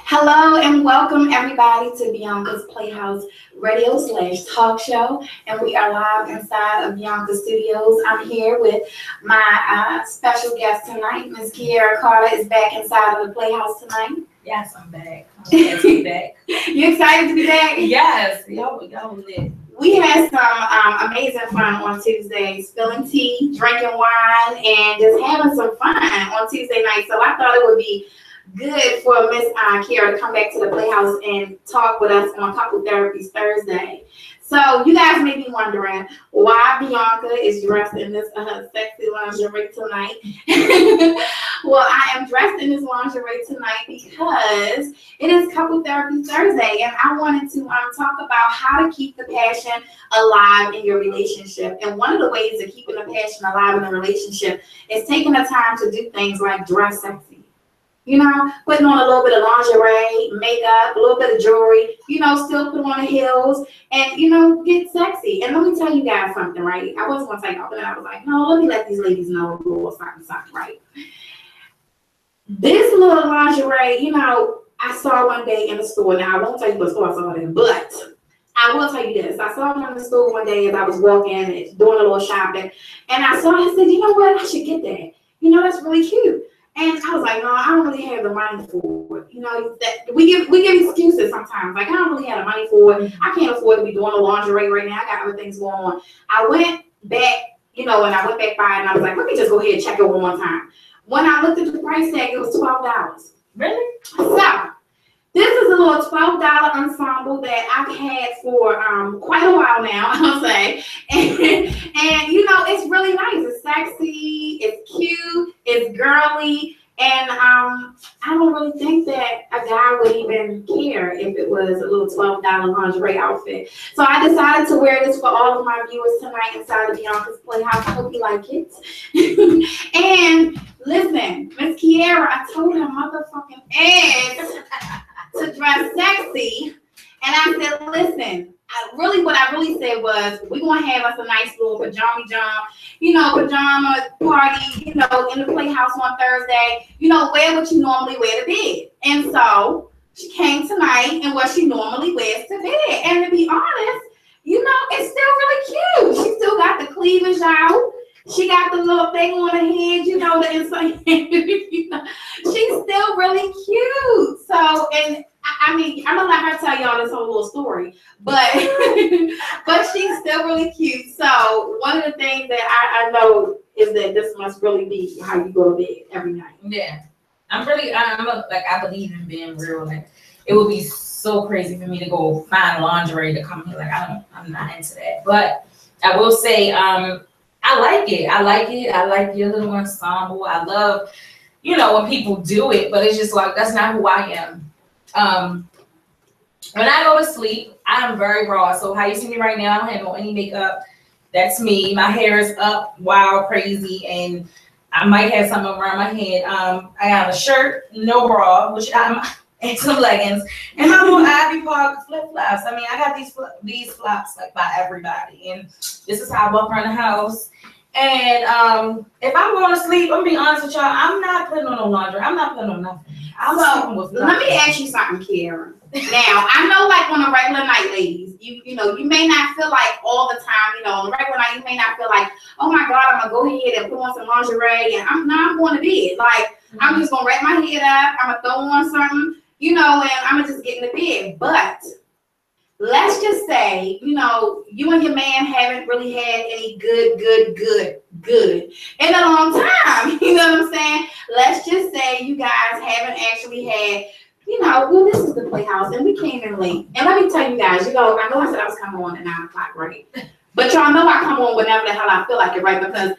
Hello and welcome everybody to Beyonka's Playhouse radio / talk show. And we are live inside of Beyonka Studios. I'm here with my special guest tonight. Miss Kiara Carter is back inside of the Playhouse tonight. Yes, I'm back. I'm excited to be back. You excited to be back? Yes. Y'all lit. We had some amazing fun on Tuesday, spilling tea, drinking wine, and just having some fun on Tuesday night. So I thought it would be good for Miss Kiara to come back to the Playhouse and talk with us on Couple Therapies Thursday. So you guys may be wondering why Beyonka is dressed in this sexy lingerie tonight. Well, I am dressed in this lingerie tonight because it is Couple Therapies Thursday, and I wanted to talk about how to keep the passion alive in your relationship. And one of the ways of keeping the passion alive in a relationship is taking the time to do things like dress sexy. You know, putting on a little bit of lingerie, makeup, a little bit of jewelry, you know, still put on the heels and, you know, get sexy. And let me tell you guys something, right? I wasn't going to take off, but I was like, no, let me let these ladies know a little something, right? This little lingerie, you know, I saw one day in the store. Now, I won't tell you what store I saw it in, but I will tell you this. I saw it in the store one day as I was walking and doing a little shopping. And I saw it and said, you know what? I should get that. You know, that's really cute. And I was like, no, I don't really have the money for it. You know, that we give excuses sometimes. Like, I don't really have the money for it. I can't afford to be doing the lingerie right now. I got other things going on. I went back, you know, and I went back by and I was like, let me just go ahead and check it one more time. When I looked at the price tag, it was $12. Really? So, this is a little $12 ensemble that I've had for quite a while now, I'll say. And you know, it's really nice. It's sexy, it's cute, it's girly. And I don't really think that a guy would even care if it was a little $12 lingerie outfit. So I decided to wear this for all of my viewers tonight inside of Beyonka's Playhouse. I hope you like it. And listen, Miss Kiara, I told her motherfucking ass to dress sexy, and I said, listen, what I really said was, we're going to have us a nice little pajama party, you know, in the Playhouse on Thursday, you know, wear what you normally wear to bed. And so she came tonight in what she normally wears to bed, and to be honest, you know, it's still really cute. She still got the cleavage out. She got the little thing on her head, you know, the inside. You know, she's still really cute. So, and I mean, I'm gonna let her tell y'all this whole little story, but but she's still really cute. So, one of the things that I know is that this must really be how you go to bed every night. Yeah, I believe in being real. Like, it would be so crazy for me to go find lingerie to come here. Like, I'm not into that. But I will say, I like it. I like your little ensemble. I love, you know, when people do it, but it's just like, that's not who I am. When I go to sleep, I'm very raw. So how you see me right now, I don't have any makeup. That's me. My hair is up, wild, crazy, and I might have something around my head. I got a shirt, no bra, and some leggings, and my little Ivy Park flip-flops. I mean, I got these flops like by everybody, and this is how I walk around the house. And if I'm going to sleep, I'm being honest with y'all, I'm not putting on no laundry. I'm not putting on nothing. Let me ask you something, Kiara. Now, I know, like, on a regular night, ladies, you know, you may not feel like all the time, you know, on a regular night, you may not feel like, oh my God, I'm gonna go ahead and put on some lingerie, and I'm going to bed. Like, I'm just gonna wrap my head up, I'm gonna throw on something, you know, and I'm gonna just get in the bed. But let's just say, you know, you and your man haven't really had any good in a long time. You know what I'm saying? Let's just say you guys haven't actually had, you know, well, this is the Playhouse, and we came in late. And let me tell you guys, you know, I know I said I was coming on at 9 o'clock, right? But y'all know I come on whenever the hell I feel like it, right? Because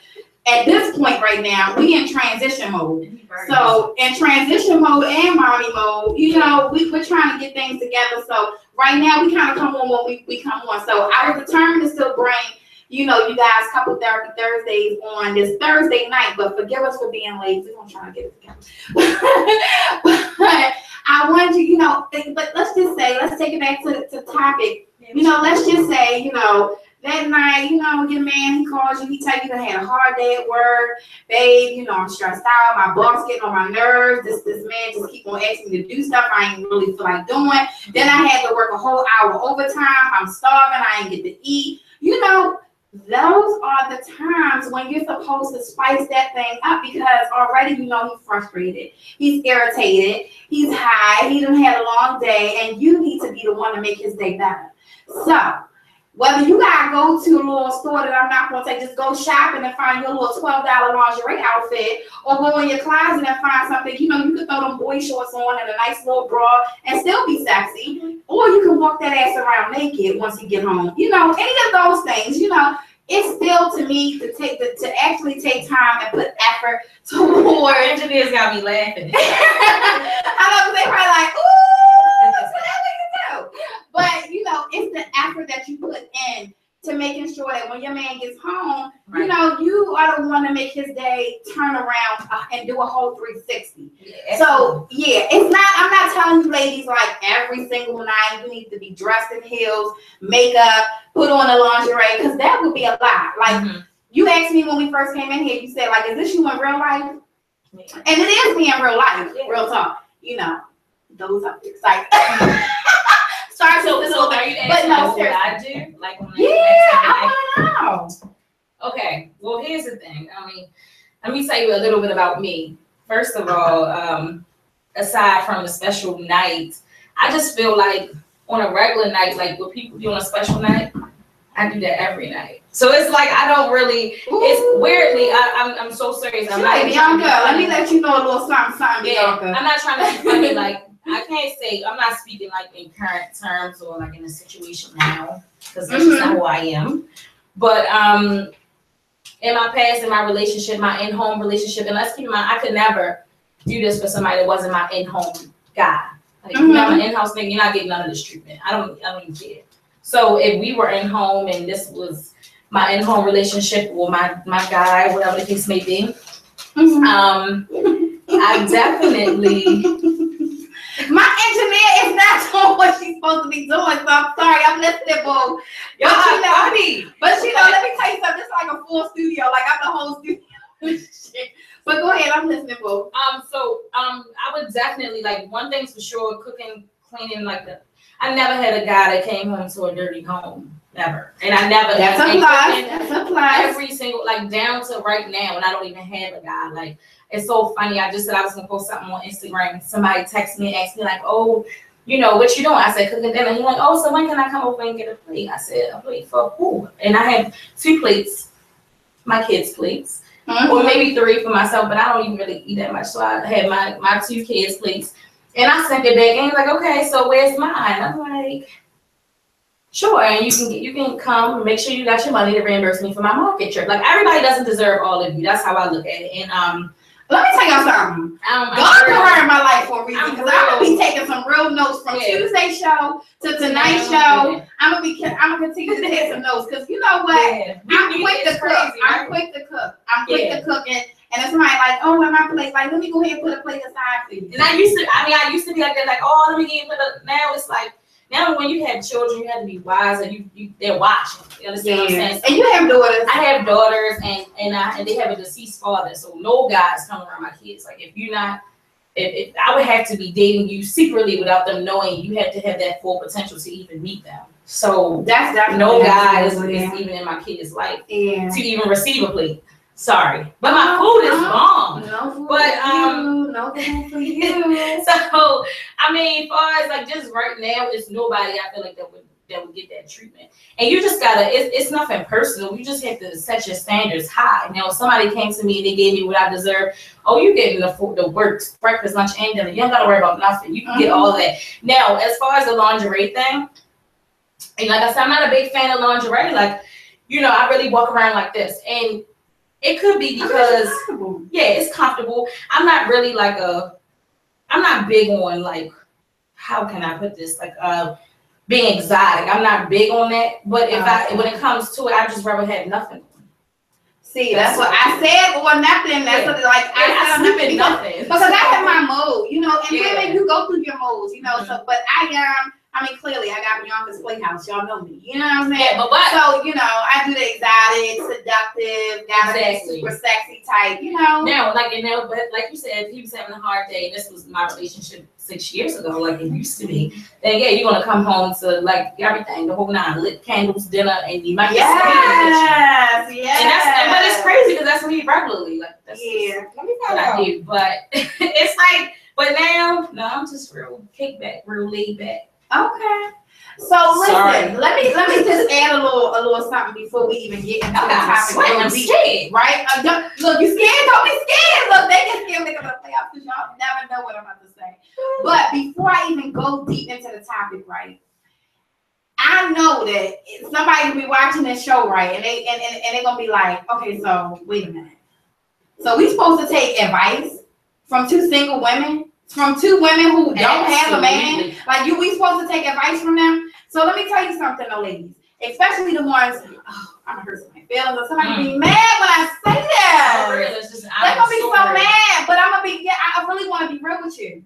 at this point right now, we in transition mode. So in transition mode and mommy mode, you know, we're trying to get things together. So right now we kind of come on when we come on. So I was determined to still bring, you know, you guys Couple Therapy Thursdays on this Thursday night, but forgive us for being late. We're gonna try to get it together. But I wanted you, you know, but let's just say, let's take it back to topic. You know, let's just say, you know, that night, you know, your man, he calls you, he tell you had a hard day at work, babe, you know, I'm stressed out, my boss getting on my nerves, this man just keep on asking me to do stuff I ain't really feel like doing. Then I had to work a whole hour overtime, I'm starving, I ain't get to eat. You know, those are the times when you're supposed to spice that thing up, because already you know he's frustrated, he's irritated, he's high, he done had a long day, and you need to be the one to make his day better. So whether you gotta go to a little store that I'm not gonna say, just go shopping and find your little $12 lingerie outfit, or go in your closet and find something, you know, you can throw them boy shorts on and a nice little bra and still be sexy, or you can walk that ass around naked once you get home. You know, any of those things, you know, it's still to me to actually take time and put effort toward. Engineers got me laughing. I know, they probably like, ooh, that's what that nigga do. But you know, it's the effort that you put in to making sure that when your man gets home, right, you know, you are the one to make his day turn around and do a whole 360. Yeah, so yeah, it's not. I'm not telling you, ladies, like every single night you need to be dressed in heels, makeup, put on the lingerie, because that would be a lot. Like you asked me when we first came in here, you said like, "Is this you in real life?" Yeah. And it is me in real life, real talk. You know, those are exciting. Sorry, so are you asking what I do? Like, I want to know. Okay, well, here's the thing. I mean, let me tell you a little bit about me. First of all, aside from the special night, I just feel like on a regular night, like what people do on a special night, I do that every night. So it's like I don't really. It's weirdly. I'm so serious. I'm not Beyonka. Let me let you know a little something, Beyonka. I'm not trying to be funny. Like, I can't say, I'm not speaking like in current terms or like in a situation now, because that's just not who I am. But in my past, in my relationship, my in-home relationship, and let's keep in mind, I could never do this for somebody that wasn't my in-home guy. Like, you're not my in-house nigga, you're not getting none of this treatment. I don't even care. So if we were in home and this was my in-home relationship or my guy, whatever the case may be, I definitely. My engineer is not doing what she's supposed to be doing, so I'm sorry, I'm listening, boo. Y'all are funny. But you know, let me tell you something. It's like a full studio, like I'm the whole studio. Shit. But go ahead, I'm listening, boo. I would definitely, like, one thing's for sure, cooking, cleaning, like that. I never had a guy that came home to a dirty home. Never. And I never. That's a plus. That's a plus. Every single, like, down to right now, and I don't even have a guy. Like, it's so funny. I just said I was gonna post something on Instagram. Somebody texted me and asked me, like, "Oh, you know, what you doing?" I said, "Cooking dinner." He's like, "Oh, so when can I come over and get a plate?" I said, "A plate for who?" And I have 2 plates, my kids' plates, or maybe 3 for myself, but I don't even really eat that much. So I had my 2 kids' plates, and I sent it back, and he's like, "Okay, so where's mine?" I'm like, "Sure, and you can come and make sure you got your money to reimburse me for my market trip." Like, everybody doesn't deserve all of you. That's how I look at it. And let me tell y'all something. God put her in my life for a reason, because I'm gonna be taking some real notes from Tuesday show to tonight's show. I'm gonna continue to take some notes, because you know what? I'm quick to cook. I'm quick to cook, and it's somebody like, "Oh, where my plate?" Like, let me go ahead and put a plate aside for you. And I used to be like that, like, "Oh, let me get now it's like, now when you have children, you have to be wise, and they're watching. You understand what I'm saying? And you have daughters. I have daughters, and they have a deceased father, so no guys come around my kids. Like, if I would have to be dating you secretly without them knowing, you have to have that full potential to even meet them. So that's definitely no guy is even in my kid's life to even receive a plate. Sorry, but my food is bomb. No food for you. So I mean, as far as like just right now, it's nobody I feel like that would get that treatment. And you just gotta. It's nothing personal. You just have to set your standards high. Now, if somebody came to me and they gave me what I deserve, oh, you getting the works, breakfast, lunch, and dinner. You don't gotta worry about nothing. You can get all of that. Now, as far as the lingerie thing, and like I said, I'm not a big fan of lingerie. Like, you know, I really walk around like this, and it could be because, it's comfortable. I'm not really like I'm not big on, like, how can I put this? Like, being exotic. I'm not big on that. But when it comes to it, I just rather have nothing. See, that's what I said, or nothing. That's what, like, I said nothing. Because I have my mode, you know, and women, you go through your modes, you know. So, but I mean, clearly, I got Beyonka's Playhouse. Y'all know me. You know what I'm saying? Yeah, but so, you know, I do the exotic, seductive, gotta be super sexy type, you know? Now, like, but like you said, if he was having a hard day, this was my relationship 6 years ago, like it used to be, then yeah, you're gonna come home to like everything, the whole nine, lit candles, dinner, and you might yes, but it's crazy because that's me regularly. Like, that's let me what I do. But it's like, but now, no, I'm just real kickback, real laid back. Okay. So listen, let me just add a little something before we even get into the topic. I'm scared, right? Look, you scared? Don't be scared. Look, they get scared when they come to the playoffs because y'all never know what I'm about to say. But before I even go deep into the topic, right? I know that somebody will be watching this show, right? And they're gonna be like, okay, so wait a minute. So we supposed to take advice from two single women? From two women who don't have a man? Like, we supposed to take advice from them? So let me tell you something, though, ladies. Especially the ones, I'm gonna hurt somebody's feelings, or somebody be mad when I say that. They're gonna be so mad, but I'm gonna be, I really wanna be real with you.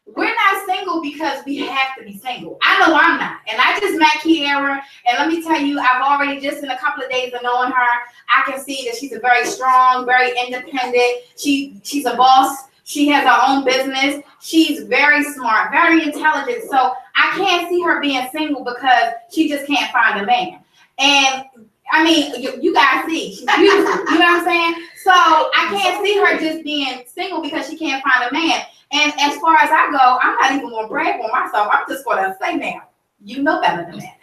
We're not single because we have to be single. I know I'm not. And I just met Kiara, and let me tell you, I've already, just in a couple of days of knowing her, I can see that she's a very strong, very independent. She's a boss. She has her own business. She's very smart, very intelligent. So I can't see her being single because she just can't find a man. And I mean, you guys see, she's beautiful. You know what I'm saying? So I can't see her just being single because she can't find a man. And as far as I go, I'm not even gonna brag on myself. I'm just gonna say now, you know better than that.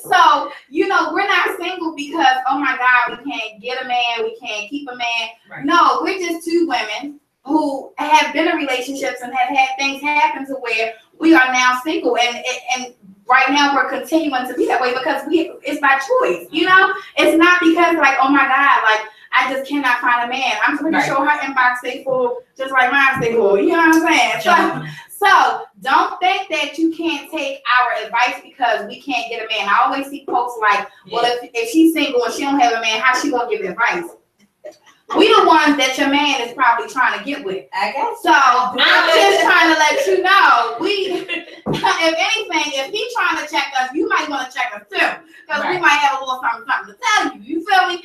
So you know, we're not single because, oh my God, we can't get a man, we can't keep a man. Right. No, we're just two women who have been in relationships and have had things happen to where we are now single, and right now we're continuing to be that way because it's by choice. You know, it's not because like, oh my God, like, I just cannot find a man. I'm pretty sure her inbox stay full, just like mine stay full. You know what I'm saying? So don't think that you can't take our advice because we can't get a man. I always see folks like, well, if she's single and she don't have a man, how's she gonna give advice? We the ones that your man is probably trying to get with. I guess. So I'm just trying to let you know, if anything, if he's trying to check us, you might want to check us too, because we might have a little something to tell you. You feel me?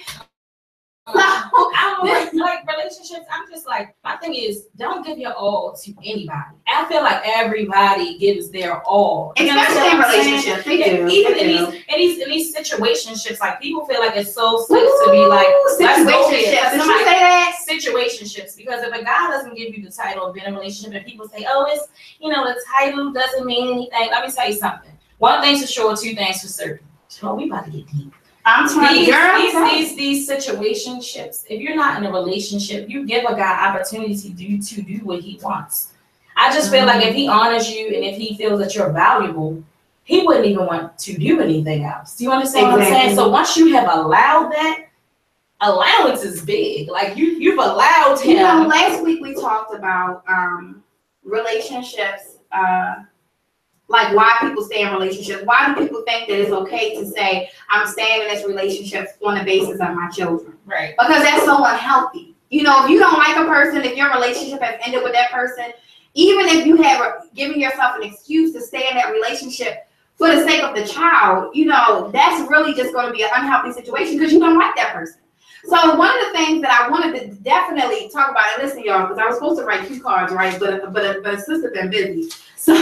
So, I don't like relationships. I'm just like, my thing is, don't give your all to anybody. I feel like everybody gives their all, especially in relationships. Even in these situationships, like people feel like it's so slick to be like situationships. Did you say that? Situationships, because if a guy doesn't give you the title of being in a relationship, and people say, oh, it's, you know, the title doesn't mean anything. Let me tell you something. One thing's for sure, two things for certain. So we about to get deep. I'm trying these situationships. If you're not in a relationship, you give a guy opportunity to do what he wants. I just feel like if he honors you and if he feels that you're valuable, he wouldn't even want to do anything else. Do you understand what I'm saying? So once you have allowed that, allowance is big. Like you've allowed him. You know, last week we talked about relationships. Like why people stay in relationships. Why do people think that it's okay to say I'm staying in this relationship on the basis of my children? Right. Because that's so unhealthy. You know, if you don't like a person, if your relationship has ended with that person, even if you have given yourself an excuse to stay in that relationship for the sake of the child, you know, that's really just going to be an unhealthy situation because you don't like that person. So one of the things that I wanted to definitely talk about, and listen, y'all, because I was supposed to write cue cards, right? But sister been busy. So I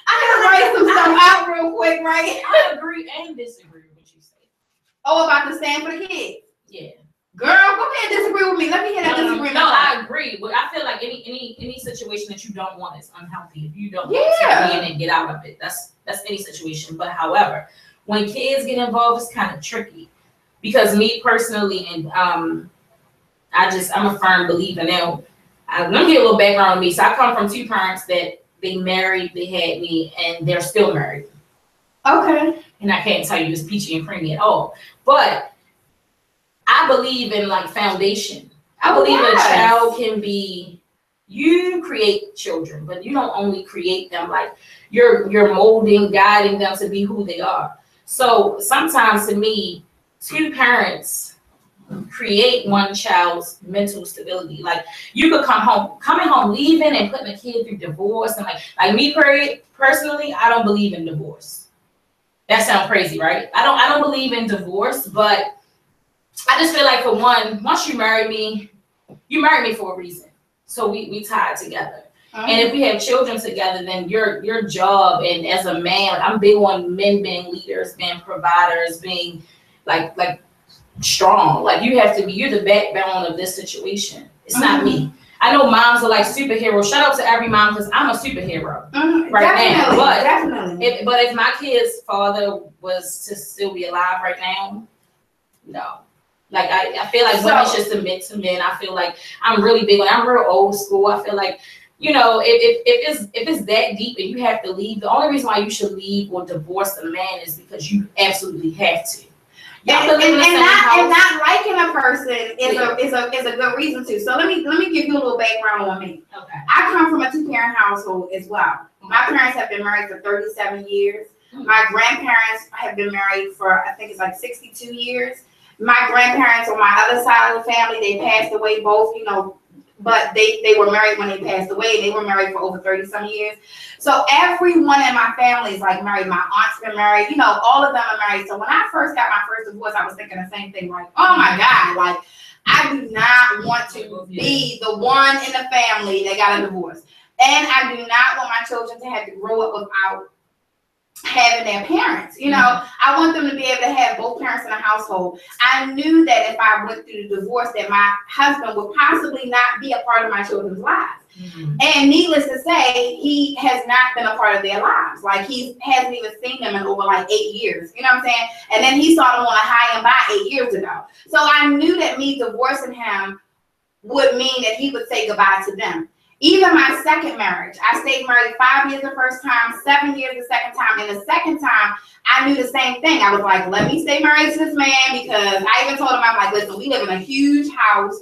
had to write some stuff out real quick, right? I agree and disagree with what you say. Oh, about the stand for the kids. Yeah. Girl, go ahead and disagree with me. Let me hear that disagreement. No, I agree. But I feel like any situation that you don't want is unhealthy. If you don't want to be in it, get out of it. That's any situation. But however, when kids get involved, it's kind of tricky. Because me personally, and I'm a firm believer now. Let me get a little background on me. So I come from two parents that they married, they had me, and they're still married. Okay. And I can't tell you it's peachy and creamy at all. But I believe in like foundation. I believe a child can be, you create children, but you don't only create them, like you're molding, guiding them to be who they are. So sometimes to me, two parents create one child's mental stability. Like you could coming home, leaving and putting a kid through divorce, and like me personally, I don't believe in divorce. That sounds crazy, right? I don't believe in divorce, but I just feel like for one, once you marry me for a reason. So we tied together. And if we have children together, then your job, and as a man, like I'm big on men being leaders, being providers, being like strong. Like you're the backbone of this situation. It's not me. I know moms are like superheroes. Shout out to every mom because I'm a superhero now. But if my kid's father was to still be alive right now, no. Like I feel like women should submit to men. I feel like I'm really big on. I'm real old school. I feel like, you know, if it's that deep and you have to leave, the only reason why you should leave or divorce a man is because you absolutely have to. And not liking a person is a good reason to. So let me give you a little background on me. Okay. I come from a 2-parent household as well. My parents have been married for 37 years. My grandparents have been married for, I think it's like 62 years. My grandparents on my other side of the family, they passed away both, you know, but they were married when they passed away. They were married for over 30 some years. So everyone in my family is like married. My aunt's been married, you know, all of them are married. So when I first got my first divorce, I was thinking the same thing, like, oh my God, like I do not want to be the one in the family that got a divorce. And I do not want my children to have to grow up without having their parents, you know. I want them to be able to have both parents in the household. I knew that if I went through the divorce, that my husband would possibly not be a part of my children's lives. And needless to say, he has not been a part of their lives. Like he hasn't even seen them in over like 8 years. You know what I'm saying? And then he saw them on a high and by 8 years ago. So I knew that me divorcing him would mean that he would say goodbye to them. Even my second marriage, I stayed married 5 years the first time, 7 years the second time. And the second time, I knew the same thing. I was like, let me stay married to this man, because I even told him, I'm like, listen, we live in a huge house.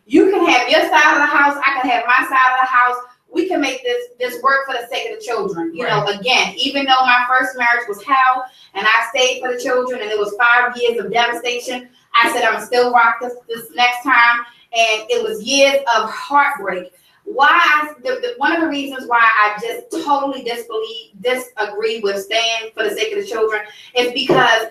You can have your side of the house. I can have my side of the house. We can make this work for the sake of the children. You know, again, even though my first marriage was hell and I stayed for the children and it was 5 years of devastation, I said, I'm going to still rock this next time. And it was years of heartbreak. One of the reasons why I just totally disagree with staying for the sake of the children is because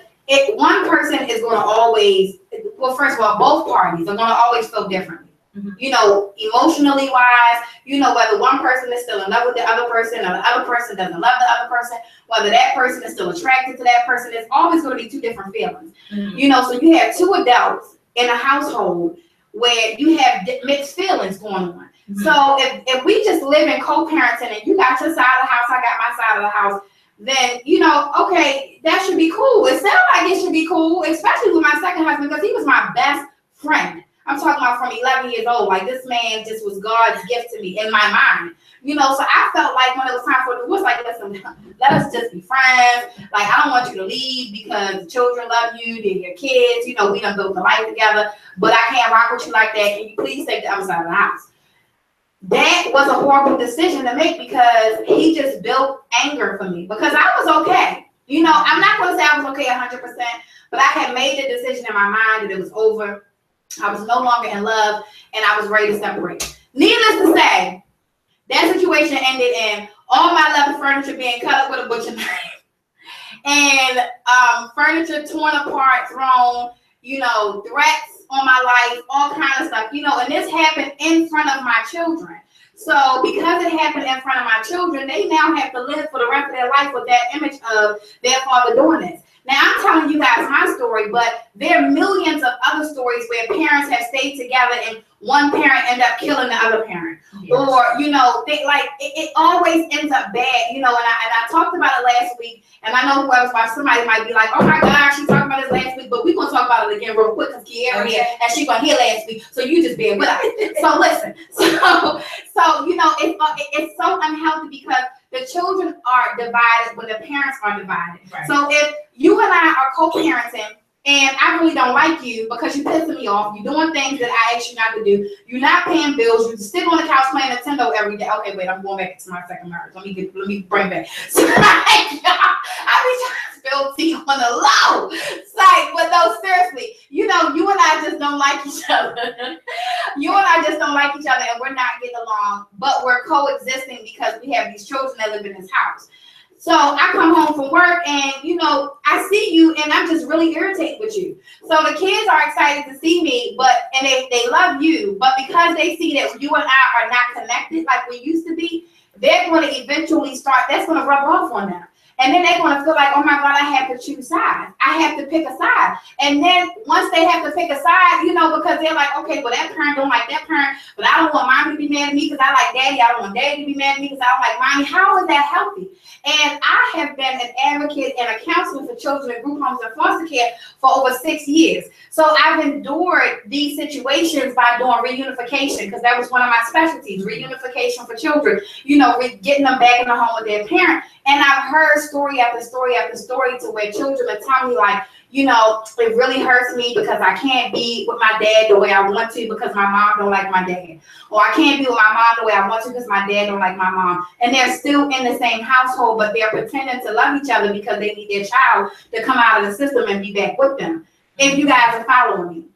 one person is going to always, well, first of all, both parties are going to always feel differently. You know, emotionally wise, you know, whether one person is still in love with the other person or the other person doesn't love the other person, whether that person is still attracted to that person, it's always going to be two different feelings. You know, so you have two adults in a household where you have mixed feelings going on. So if we just live in co-parenting and you got your side of the house, I got my side of the house, then, you know, okay, that should be cool. It sounds like it should be cool, especially with my second husband, because he was my best friend. I'm talking about from 11 years old. Like, this man just was God's gift to me in my mind. You know, so I felt like when it was time for a divorce, like, listen, let us just be friends. Like, I don't want you to leave because the children love you, they're your kids. You know, we done built a life together, but I can't rock with you like that. Can you please take the other side of the house? That was a horrible decision to make because he just built anger for me because I was okay. You know, I'm not going to say I was okay 100%, but I had made the decision in my mind that it was over. I was no longer in love and I was ready to separate. Needless to say, that situation ended in all my leather furniture being cut up with a butcher knife and furniture torn apart, thrown, you know, threats on my life, all kind of stuff, you know, and this happened in front of my children. So because it happened in front of my children, they now have to live for the rest of their life with that image of their father doing this. Now, I'm telling you guys my story, but there are millions of other stories where parents have stayed together and one parent end up killing the other parent. Yes. Or, you know, it always ends up bad, you know, and I talked about it last week, and I know somebody might be like, oh my God, she talked about this last week, but we're going to talk about it again real quick because Kiara here, and she's going to hear last week, so you just bear with us. So listen, so you know, it's so unhealthy because the children are divided when the parents are divided. Right. So if you and I are co-parenting, and I really don't like you because you're pissing me off. You're doing things that I asked you not to do. You're not paying bills. You sit on the couch playing Nintendo every day. Okay, wait, I'm going back to my second marriage. Let me bring back. So, I be spilled tea on the low. It's like, but no, seriously, you know, you and I just don't like each other. You and I just don't like each other, and we're not getting along, but we're coexisting because we have these children that live in this house. So I come home from work and, you know, I see you and I'm just really irritated with you. So the kids are excited to see me, and they love you, but because they see that you and I are not connected like we used to be, they're going to eventually that's going to rub off on them. And then they're going to feel like, oh my God, I have to choose sides. I have to pick a side. And then once they have to pick a side, you know, because they're like, okay, well, that parent don't like that parent, but I don't want mommy to be mad at me because I like daddy. I don't want daddy to be mad at me because I don't like mommy. How is that healthy? And I have been an advocate and a counselor for children in group homes and foster care for over 6 years. So I've endured these situations by doing reunification, because that was one of my specialties, reunification for children, you know, getting them back in the home with their parent. And I've heard story after story after story to where children are telling me, like, you know, it really hurts me because I can't be with my dad the way I want to because my mom don't like my dad. Or I can't be with my mom the way I want to because my dad don't like my mom. And they're still in the same household, but they're pretending to love each other because they need their child to come out of the system and be back with them. If you guys are following me.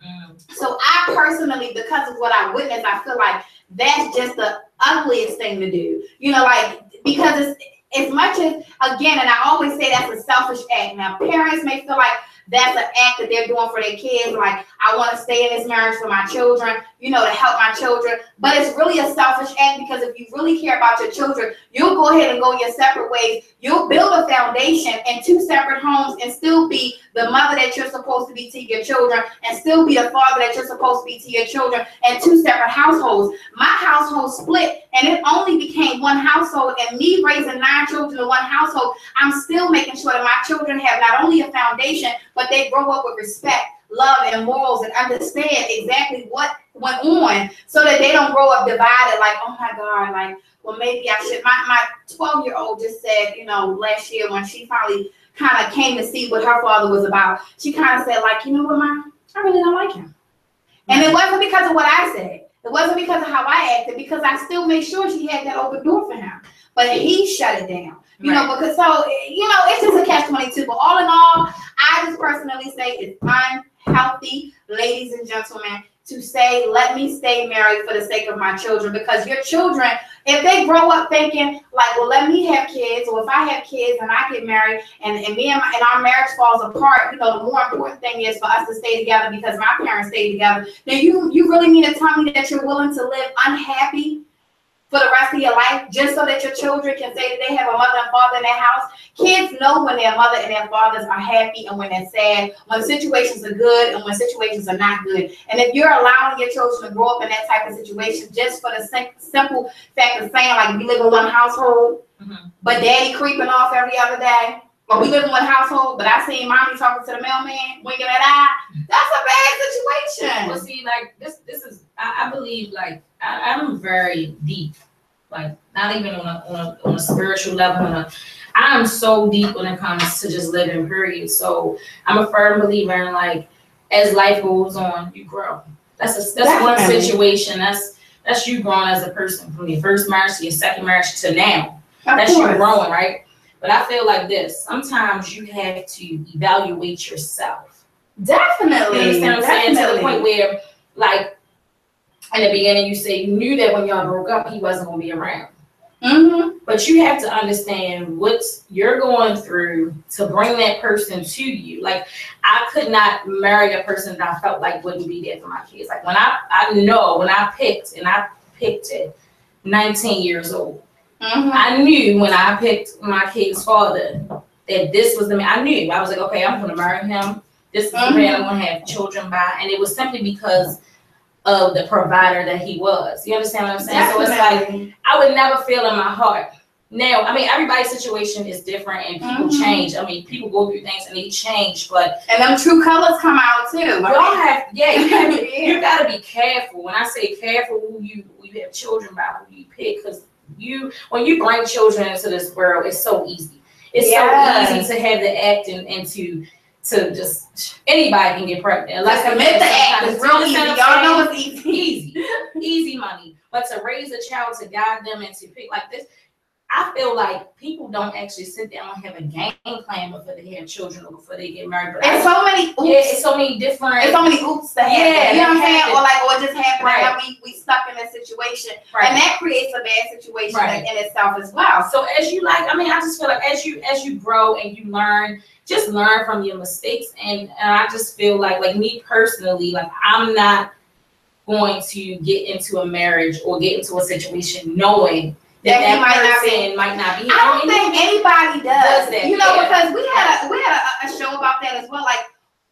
So I personally, because of what I witnessed, I feel like that's just the ugliest thing to do. You know, like, because it's, as much as, again, and I always say that's a selfish act. Now, parents may feel like that's an act that they're doing for their kids. Like, I want to stay in this marriage for my children, you know, to help my children. But it's really a selfish act, because if you really care about your children, you'll go ahead and go your separate ways. You'll build a foundation in 2 separate homes and still be the mother that you're supposed to be to your children, and still be the father that you're supposed to be to your children, and 2 separate households. My household split, and it only became 1 household, and me raising 9 children in 1 household, I'm still making sure that my children have not only a foundation, but they grow up with respect, love, and morals, and understand exactly what went on, so that they don't grow up divided, like, oh my God, like, well, maybe I should. My 12-year-old just said, you know, last year when she finally kind of came to see what her father was about, she kind of said, like, you know what, Mom, I really don't like him. And it wasn't because of what I said. It wasn't because of how I acted, because I still made sure she had that open door for him. But he shut it down. You know, because so, you know, it's just a catch-22. But all in all, I just personally say it's unhealthy, ladies and gentlemen, to say, let me stay married for the sake of my children. Because your children, if they grow up thinking like, well, let me have kids, or if I have kids and I get married and our marriage falls apart, you know, the more important thing is for us to stay together because my parents stayed together, then you really mean to tell me that you're willing to live unhappy for the rest of your life, just so that your children can say that they have a mother and father in their house? Kids know when their mother and their fathers are happy and when they're sad, when situations are good and when situations are not good. And if you're allowing your children to grow up in that type of situation just for the simple fact of saying, like, we live in 1 household, but daddy creeping off every other day, or we live in 1 household, but I seen mommy talking to the mailman, winking that eye, that's a bad situation. Well, see, like, this is, I believe, like, I'm very deep, like, not even on a spiritual level. I'm so deep when it comes to just living, period. So I'm a firm believer in, like, as life goes on, you grow. That's one situation. That's you growing as a person from your first marriage to your second marriage to now. That's you growing, right? But I feel like this. Sometimes you have to evaluate yourself. Definitely. You understand what I'm saying? To the point where, like, in the beginning, you say you knew that when y'all broke up, he wasn't going to be around. But you have to understand what you're going through to bring that person to you. Like, I could not marry a person that I felt like wouldn't be there for my kids. Like, when I picked at 19 years old, I knew when I picked my kid's father that this was the man. I knew. I was like, okay, I'm going to marry him. This is the man I'm going to have children by. And it was simply because of the provider that he was. You understand what I'm saying? Definitely. So it's like, I would never feel in my heart. Now, I mean, everybody's situation is different and people change. I mean, people go through things and they change, but. And them true colors come out too. Y'all have, you gotta be careful. When I say careful, who you have children by, who you pick, because when you bring children into this world, it's so easy. It's so easy to have the act and to just, anybody can get pregnant. Like, commit the act is real easy. Y'all know it's easy. Easy money. But to raise a child, to guide them and to pick like this, I feel like people don't actually sit down and have a game plan before they have children or before they get married. But it's so many oops. Yeah, it's so many different. It's so many oops that happen. Yeah, you know what I'm saying? Or like, or it just happened right. that we stuck in this situation, right. and that creates a bad situation right. in itself as well. So as you like, I mean, I just feel like as you grow and you learn, just learn from your mistakes. And I just feel like me personally, like I'm not going to get into a marriage or get into a situation knowing that person might not be. I don't think anybody does that. You know, because we had a show about that as well. Like,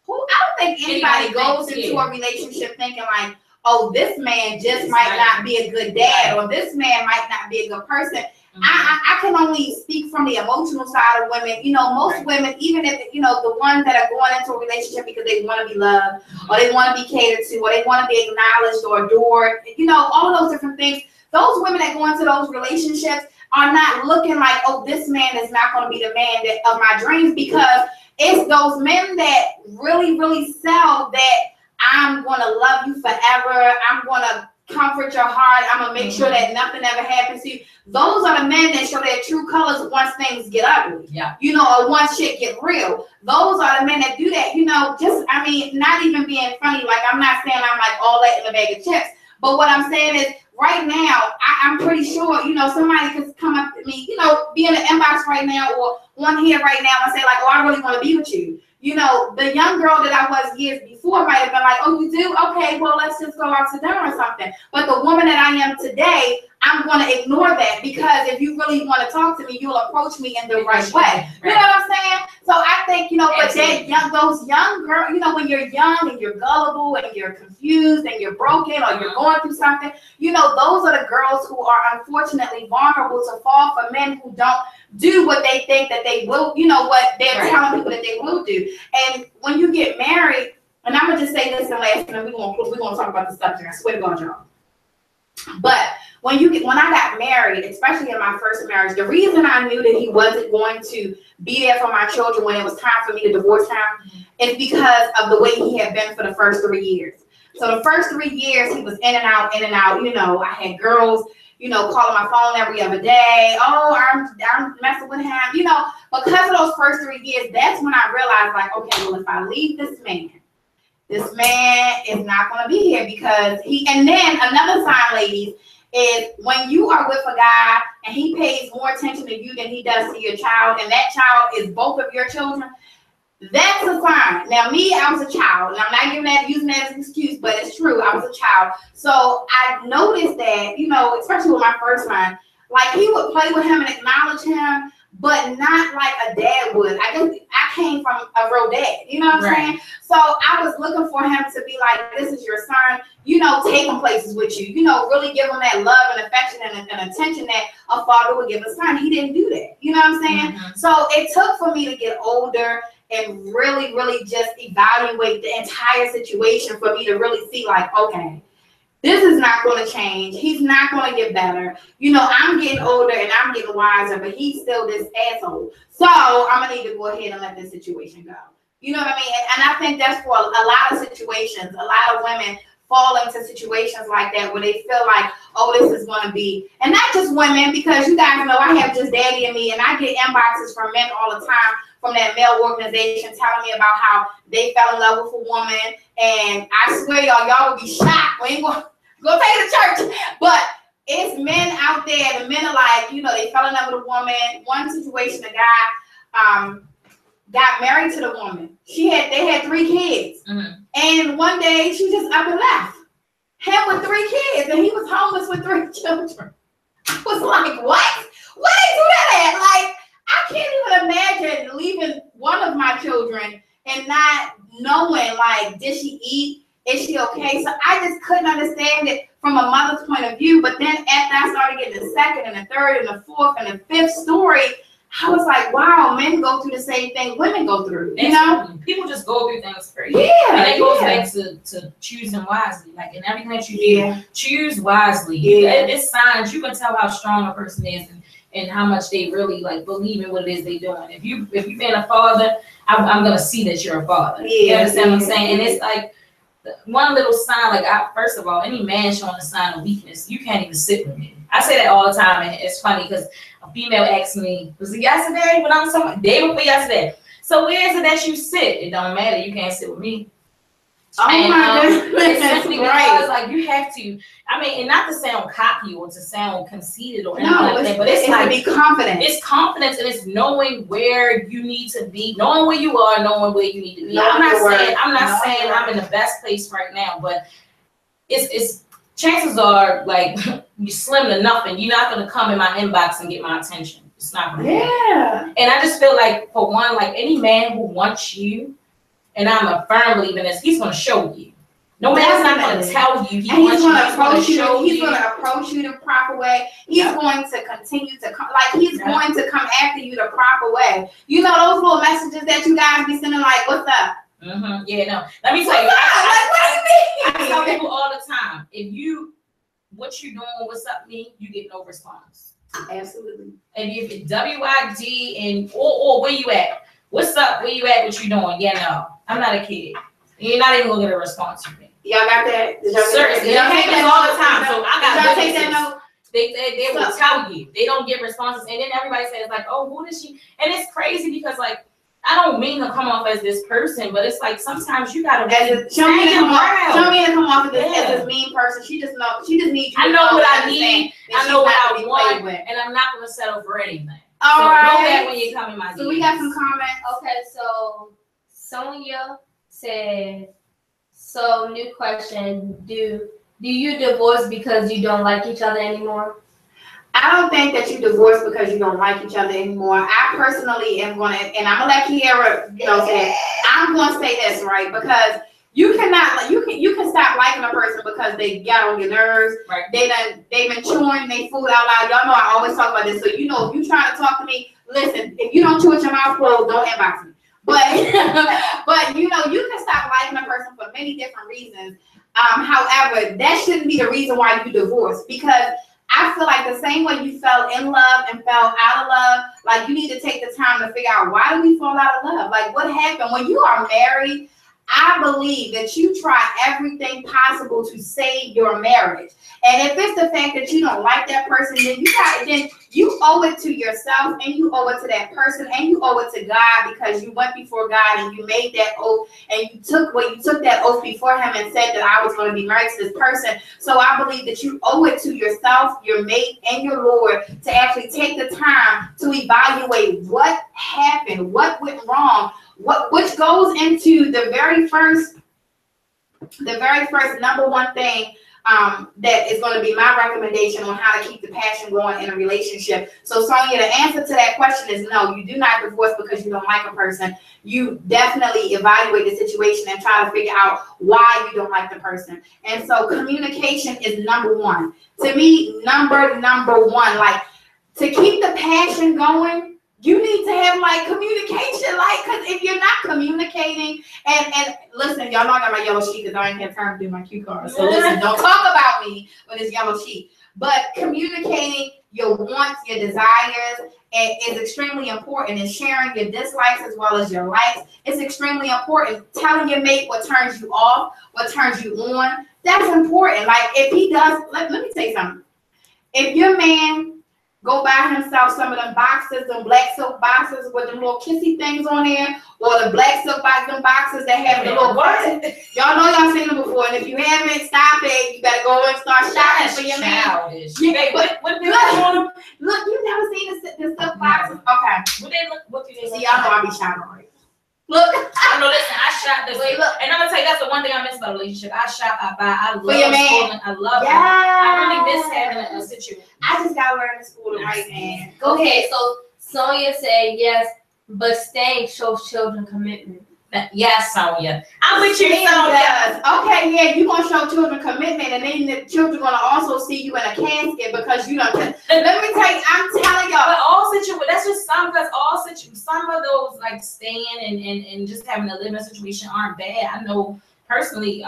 I don't think anybody goes into a relationship thinking like, oh, this man just might not be a good dad, or this man might not be a good person. I can only speak from the emotional side of women. You know, most women, even if, you know, the ones that are going into a relationship because they want to be loved, or they want to be catered to, or they want to be acknowledged or adored, you know, all of those different things. Those women that go into those relationships are not looking like, oh, this man is not going to be the man of my dreams, because it's those men that really, really sell that I'm going to love you forever. I'm going to comfort your heart. I'm going to make sure that nothing ever happens to you. Those are the men that show their true colors once things get ugly. Yeah. You know, or once shit get real. Those are the men that do that. You know, just, I mean, not even being funny. Like, I'm not saying I'm like all that in a bag of chips. But what I'm saying is, right now, I'm pretty sure, you know, somebody could come up to me, you know, be in the inbox right now or on here right now and say like, oh, I really want to be with you. You know, the young girl that I was years before might have been like, oh, you do? Okay, well, let's just go out to dinner or something. But the woman that I am today, I'm going to ignore that, because if you really want to talk to me, you'll approach me in the right way. You know what I'm saying? So I think, you know, but those young girls, you know, when you're young and you're gullible and you're confused and you're broken or you're going through something, you know, those are the girls who are unfortunately vulnerable to fall for men who don't do what they think that they will, you know, what they're telling people that they will do. And when you get married, and I'm gonna just say this and last, and then we're gonna talk about the subject. I swear to God, y'all. But when I got married, especially in my first marriage, the reason I knew that he wasn't going to be there for my children when it was time for me to divorce him is because of the way he had been for the first 3 years. So the first 3 years, he was in and out, in and out. You know, I had girls, you know, calling my phone every other day. Oh, I'm messing with him. You know, because of those first 3 years, that's when I realized, like, okay, well, if I leave this man is not going to be here, because and then another sign, ladies, is when you are with a guy and he pays more attention to you than he does to your child, and that child is both of your children, that's a sign. Now, me, I was a child, and I'm not using that as an excuse, but it's true. I was a child. So I noticed that, you know, especially with my first one, like he would play with him and acknowledge him, but not like a dad would. I came from a real dad, you know what I'm saying? So I was looking for him to be like, this is your son, you know, take him places with you, you know, really give him that love and affection and attention that a father would give a son. He didn't do that, you know what I'm saying? So it took for me to get older and really, really just evaluate the entire situation for me to really see like, okay, this is not going to change. He's not going to get better. You know, I'm getting older and I'm getting wiser, but he's still this asshole. So I'm going to need to go ahead and let this situation go. You know what I mean? And I think that's for a lot of situations. A lot of women fall into situations like that where they feel like, oh, this is going to be, and not just women, because you guys know I have Just Daddy and Me, and I get inboxes from men all the time from that male organization telling me about how they fell in love with a woman. And I swear y'all would be shocked. We ain't going to go take it to church. But it's men out there. The men are like, you know, they fell in love with a woman. One situation, a guy got married to the woman. They had 3 kids. And one day she just up and left him with 3 kids, and he was homeless with 3 children. I was like, what? Where they do that at? Like, I can't even imagine leaving one of my children and not knowing, like, did she eat? Is she okay? So I just couldn't understand it from a mother's point of view. But then after I started getting the second and the third and the fourth and the fifth story, I was like, wow, men go through the same thing women go through. You know, people just go through things for you. Yeah, and it goes back to choosing wisely. Like in everything that you do, choose wisely. It's signs. You can tell how strong a person is and how much they really like believe in what it is they're doing. If you've been a father, I'm gonna see that you're a father. You understand what I'm saying? And it's like one little sign. Like first of all, any man showing a sign of weakness, you can't even sit with me. I say that all the time, and it's funny because a female asked me, was it yesterday when I was talking, day before yesterday? So where is it that you sit? It don't matter. You can't sit with me. Oh my goodness. It's simply because like you have to. I mean, and not to sound cocky or to sound conceited or anything like that, but it's like to be confident. It's confidence and it's knowing where you need to be, knowing where you are, knowing where you need to be. I'm not saying I'm in the best place right now, but it's chances are like you slim to nothing. You're not gonna come in my inbox and get my attention. It's not gonna happen. And I just feel like for one, like any man who wants you, and I'm a firm believer in this, he's gonna show you. No man's not gonna tell you. He's gonna approach you. He's gonna approach you the proper way. He's going to continue to come, like he's going to come after you the proper way. You know those little messages that you guys be sending, like, "What's up?" Yeah, no. Let me tell you. I tell people all the time, what you doing, what's up, me, you get no response. Absolutely. And if it's WID and or where you at? What's up? Where you at? What you doing? Yeah, no. I'm not a kid. You're not even gonna get a response from me. Y'all got that? Seriously, y'all take that all the time. So I got. Y'all take that note. They will tell you. They don't get responses, and then everybody says like, "Oh, who is she?" And it's crazy because like I don't mean to come off as this person, but it's like sometimes you gotta show me to come off as this mean person. She just needs you. I know what I need. I know what I want, and I'm not gonna settle for anything. All right. Know that when you come in my DMs. So we got some comments. Okay, so Sonia said, so new question, do you divorce because you don't like each other anymore? I don't think that you divorce because you don't like each other anymore. I personally am going to, and I'm going to let Kiara, say, I'm going to say this, right? Because you can stop liking a person because they got on your nerves. Right. They've been chewing their food out loud. Y'all know I always talk about this. So, if you trying to talk to me, listen, if you don't chew with your mouth closed, don't inbox me. But you can stop liking a person for many different reasons. However, that shouldn't be the reason why you divorce, because I feel like the same way you fell in love and fell out of love, like you need to take the time to figure out, why do we fall out of love? Like, what happened? When you are married, I believe that you try everything possible to save your marriage. And if it's the fact that you don't like that person, then you owe it to yourself, and you owe it to that person, and you owe it to God, because you went before God and you made that oath, and you took that oath before him and said that I was going to be married to this person. So I believe that you owe it to yourself, your mate, and your Lord to actually take the time to evaluate what happened, what went wrong, which goes into the very first number one thing that is going to be my recommendation on how to keep the passion going in a relationship. So Sonia, the answer to that question is no, you do not divorce because you don't like a person. You definitely evaluate the situation and try to figure out why you don't like the person. And so communication is number one. To me, number one, like, to keep the passion going, you need to have like communication, like, because if you're not communicating, and listen, y'all know I got my yellow sheet because I ain't have time to do my cue cards. So listen, don't talk about me with this yellow sheet. But communicating your wants, your desires, is extremely important, and sharing your dislikes as well as your likes. It's extremely important. Telling your mate what turns you off, what turns you on. That's important. Like, if he does, let me say something. If your man go buy himself some of them boxes, them black silk boxes with them little kissy things on there, or the black silk boxes that have the little buttons. Y'all know y'all seen them before, and if you haven't, stop it. You better go and start shopping for your man. Yeah, but look, you never seen the silk boxes? Okay. What do they see? Y'all know I be shopping right. Look, I know. Listen, I shop this. Wait, look, and I'm gonna tell you that's the one thing I miss about a relationship. I shop, I buy, I love for your man. I love it. I really miss having a situation. I just gotta learn to school the right man. Okay, so Sonia said yes, but staying shows children commitment. Yes, Sonia. I'm with you, Sonia. Okay, yeah, you're gonna show children commitment, and then the children gonna also see you in a casket because you don't. Let me tell you, I'm telling y'all. But all situations, that's just some, because all situations, some of those like staying and just having a living situation aren't bad. I know personally,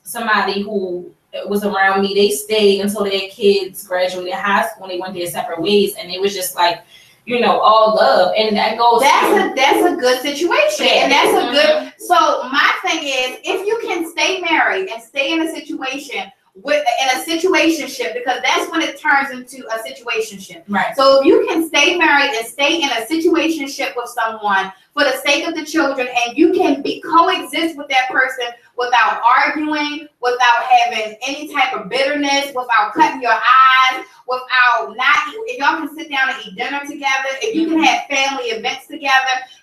somebody who was around me, they stayed until their kids graduated high school and they went their separate ways, and it was just like, all love, and that goes. That's a good situation, and that's a good. So my thing is, if you can stay married and stay in a situation in a situationship, because that's when it turns into a situationship. Right. So if you can stay married and stay in a situationship with someone for the sake of the children, and you can coexist with that person without arguing, without having any type of bitterness, without cutting your eyes, without if y'all can sit down and eat dinner together, if you can have family events together,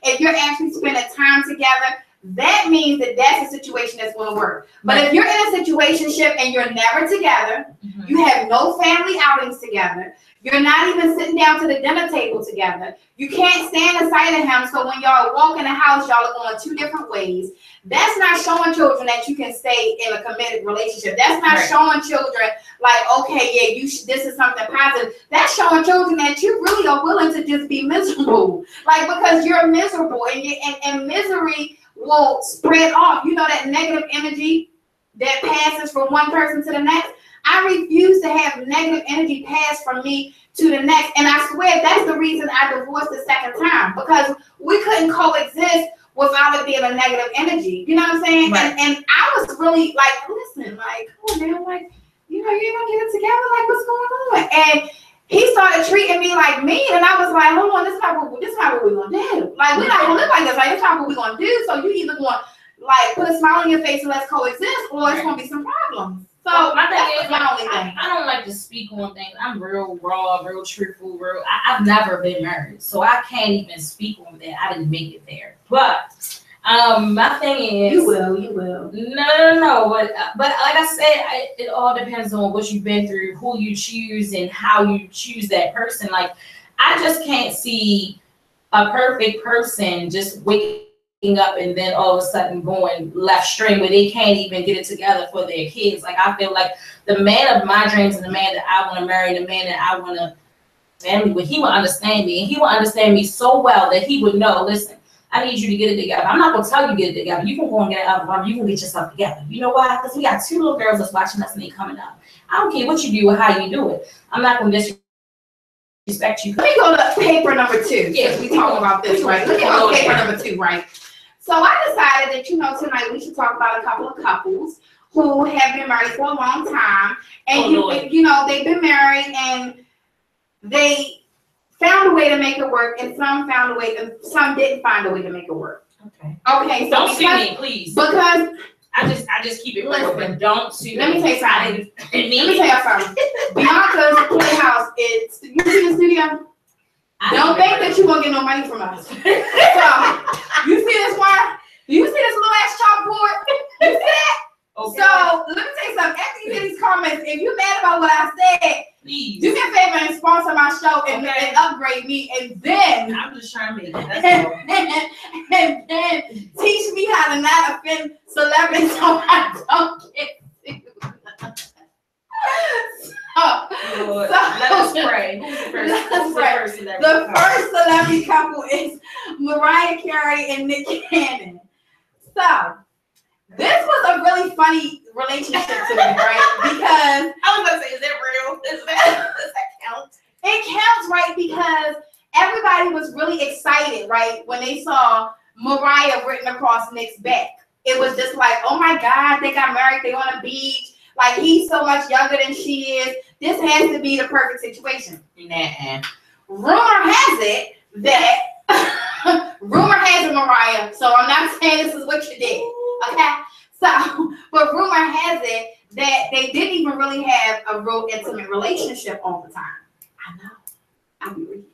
if you're actually spending time together, that means that that's a situation that's going to work. But if you're in a situationship and you're never together, you have no family outings together, you're not even sitting down to the dinner table together, you can't stand the sight of him, so when y'all walk in the house, y'all are going two different ways. That's not showing children that you can stay in a committed relationship. That's not showing children like, okay, yeah, this is something positive. That's showing children that you really are willing to just be miserable, like, because you're miserable, and misery will spread off. You know, that negative energy that passes from one person to the next. I refuse to have negative energy pass from me to the next. And I swear that's the reason I divorced the second time, because we couldn't coexist without it being a negative energy. You know what I'm saying? Right. And I was really like, listen, like, come on, man, like, you know, you're gonna get it together, like, what's going on? And he started treating me like mean, and I was like, hold on, this is not what we're gonna do. Like, we're not gonna live like this. Like, it's not what we're gonna do. So you either going to like put a smile on your face and let's coexist, or it's gonna be some problems. So my thing is, my only thing. I don't like to speak on things. I'm real raw, real truthful, I've never been married, so I can't even speak on that. I didn't make it there. But my thing is, you will. No. But like I said, it all depends on what you've been through, who you choose, and how you choose that person. Like, I just can't see a perfect person just waking up and then all of a sudden going left string where they can't even get it together for their kids. Like, I feel like the man of my dreams and the man that I want to marry, the man that I want to family with, he will understand me, and he will understand me so well that he would know, listen, I need you to get it together. I'm not going to tell you to get it together. You can go and get it out of the room. You can get yourself together. You know why? Because we got two little girls that's watching us and they coming up. I don't care what you do or how you do it. I'm not going to disrespect you. Let me go to paper number 2. Yes, we talk about this, right? Let me go to paper number 2, right? So I decided that, you know, tonight we should talk about a couple of couples who have been married for a long time. And, you know, they've been married and they found a way to make it work, and some found a way, and some didn't find a way to make it work. Okay. So don't sue me, please. Because I just keep it real, but don't sue me. Let me tell you something. Beyonka's Playhouse, you see the studio? Don't think that you're gonna get no money from us. So you see this one? You see this little ass chalkboard? You see that? Okay. So let me tell you something. After you get these comments, if you're mad about what I said, please do me a favor and sponsor my show and upgrade me, and then I'm just trying to make it. and then teach me how to not offend celebrities so I don't get sued. Let us pray. The first celebrity couple is Mariah Carey and Nick Cannon. So this was a really funny relationship to me, right? Because I was gonna say, is that real? Does that count? It counts, right? Because everybody was really excited, right, when they saw Mariah written across Nick's back. It was just like, oh my God, they got married, they on a beach. Like, he's so much younger than she is. This has to be the perfect situation. Nah. Rumor has it that Mariah. So I'm not saying this is what you did. Okay. So, but rumor has it that they didn't even really have a real intimate relationship all the time. I know. I'll be reading.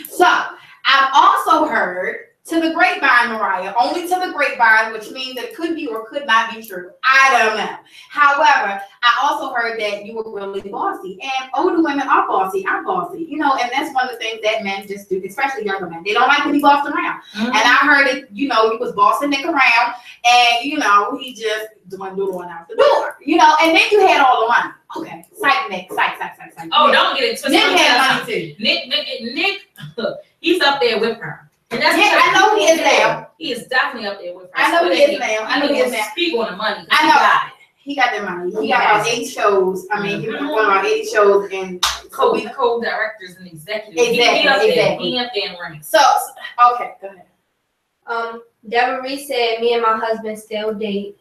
So I've also heard, to the grapevine, Mariah, only to the grapevine, which means it could be or could not be true. I don't know. However, I also heard that you were really bossy, and older women are bossy. I'm bossy, you know, and that's one of the things that men just do, especially younger men. They don't like to be bossed around. Mm-hmm. And I heard it, you know, you was bossing Nick around, and you know, he just doing out the door, you know, and then you had all the money. Okay, psych, Nick, psych. Oh, don't get it twisted. Nick had money too. Nick, he's up there with her. And that's I know he is now. He is definitely up there with her. I know he is now. I know he is now. Speak on the money. I know. He got the money. He got about 8 shows. I mean, he was one about 80 shows and co-directors and executives. Exactly. He up there in rank. So, okay, go ahead. Deborah Reese said, me and my husband still date.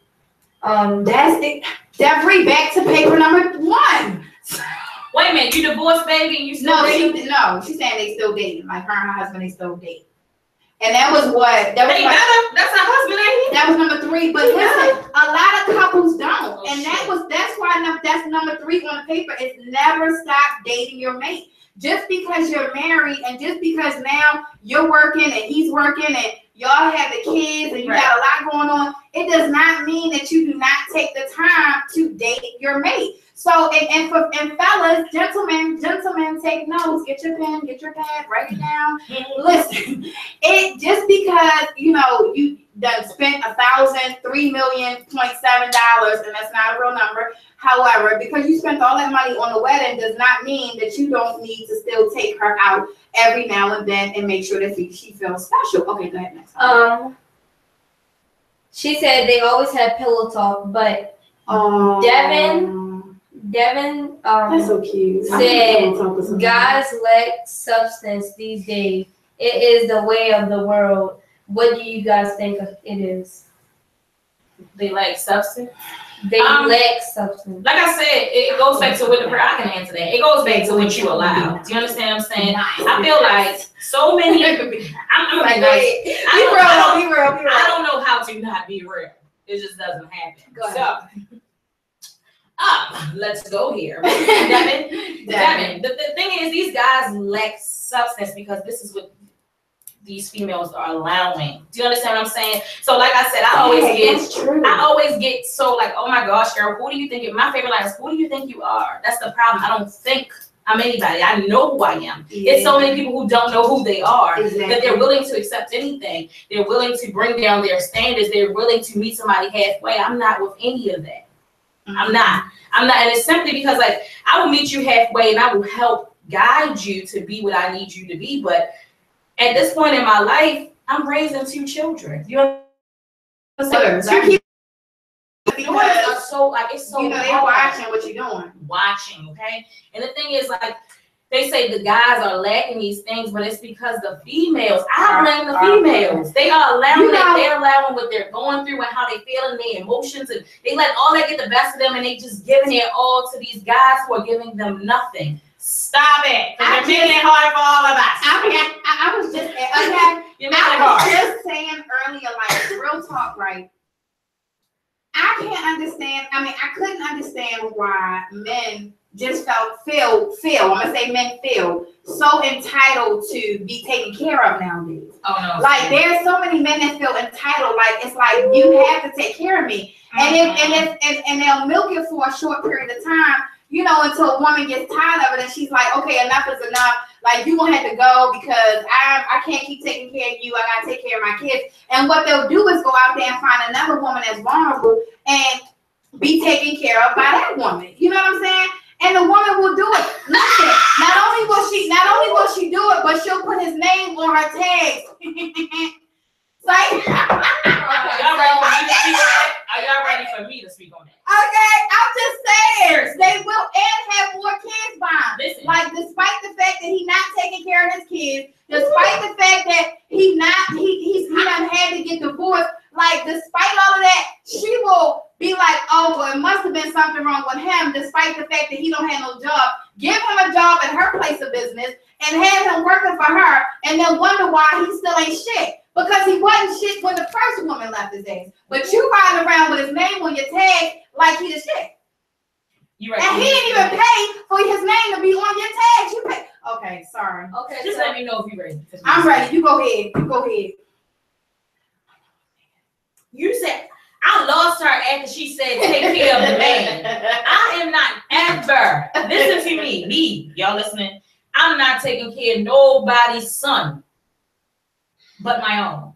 That bring back to paper number 1. Wait a minute, you divorced, baby, and you still dating? She's saying they still dating. Like her and her husband, they still dating. And that was what? That was that's her husband, ain't he? That was number 3. But listen, a lot of couples don't. Oh, and shit. That's why that's number 3 on the paper. It's never stop dating your mate. Just because you're married and just because now you're working and he's working and y'all have the kids and you got a lot going on, it does not mean that you do not take the time to date your mate. So, and fellas, gentlemen, take notes. Get your pen, get your pad, write it down. Listen, it just because you done spent $1,000, $3 million, $0.7, and that's not a real number. However, because you spent all that money on the wedding does not mean that you don't need to still take her out every now and then and make sure that she feels special. Okay, go ahead next. She said they always have pillow talk, but Devin, that's so cute. Said guys lack substance these days. It is the way of the world. What do you guys think it is? They lack substance? They lack substance. Like I said, it goes back to what the I can answer that. It goes back to what you allow. Do you understand what I'm saying? I feel like so many. I'm like, be real. I don't know how to not be real. It just doesn't happen. Go ahead. So, let's go here. Devin. The thing is, these guys lack substance because this is what these females are allowing. Do you understand what I'm saying? So like I said, I always get so like, oh my gosh, girl, who do you think my favorite line is, who do you think you are? That's the problem. I don't think I'm anybody. I know who I am. Yeah. It's so many people who don't know who they are, that they're willing to accept anything. They're willing to bring down their standards. They're willing to meet somebody halfway. I'm not with any of that. I'm not. And it's simply because like I will meet you halfway and I will help guide you to be what I need you to be. But at this point in my life, I'm raising 2 children. You know what I'm saying? It's so they're watching what you're doing. Watching, okay? And the thing is, like, they say the guys are lacking these things, but it's because the females, I blame the females. They are allowing they're allowing what they're going through and how they feel and their emotions, and they let all that get the best of them, and they just giving it all to these guys who are giving them nothing. Stop it! You're making it hard for all of us. I was just okay. Just saying earlier, like real talk, right? I can't understand. I mean, I couldn't understand why men just feel. I'm gonna say men feel so entitled to be taken care of nowadays. Oh no! Like there's so many men that feel entitled. Like it's like you have to take care of me, and they'll milk it for a short period of time. You know, until a woman gets tired of it and she's like, okay, enough is enough. Like, you gonna have to go because I can't keep taking care of you. I gotta take care of my kids. And what they'll do is go out there and find another woman that's vulnerable and be taken care of by that woman. You know what I'm saying? And the woman will do it. Listen, not only will she do it, but she'll put his name on her tags. Like, are y'all ready for me to speak on that? Okay, I'm just saying they will and have more kids by him. Listen. Like despite the fact that he's not taking care of his kids, despite the fact that he done had to get divorced, like despite all of that, she will be like, oh well, it must have been something wrong with him, despite the fact that he don't have no job. Give him a job at her place of business and have him working for her, and then wonder why he still ain't shit. Because he wasn't shit when the first woman left his ass. But you riding around with his name on your tag like he the shit. You right. And he didn't even pay for his name to be on your tag. You pay. Okay, sorry. Okay, just let me know if you're ready. I'm ready. You go ahead. You said I lost her after she said take care of the man. I am not ever. Listen to me, y'all listening. I'm not taking care of nobody's son but my own.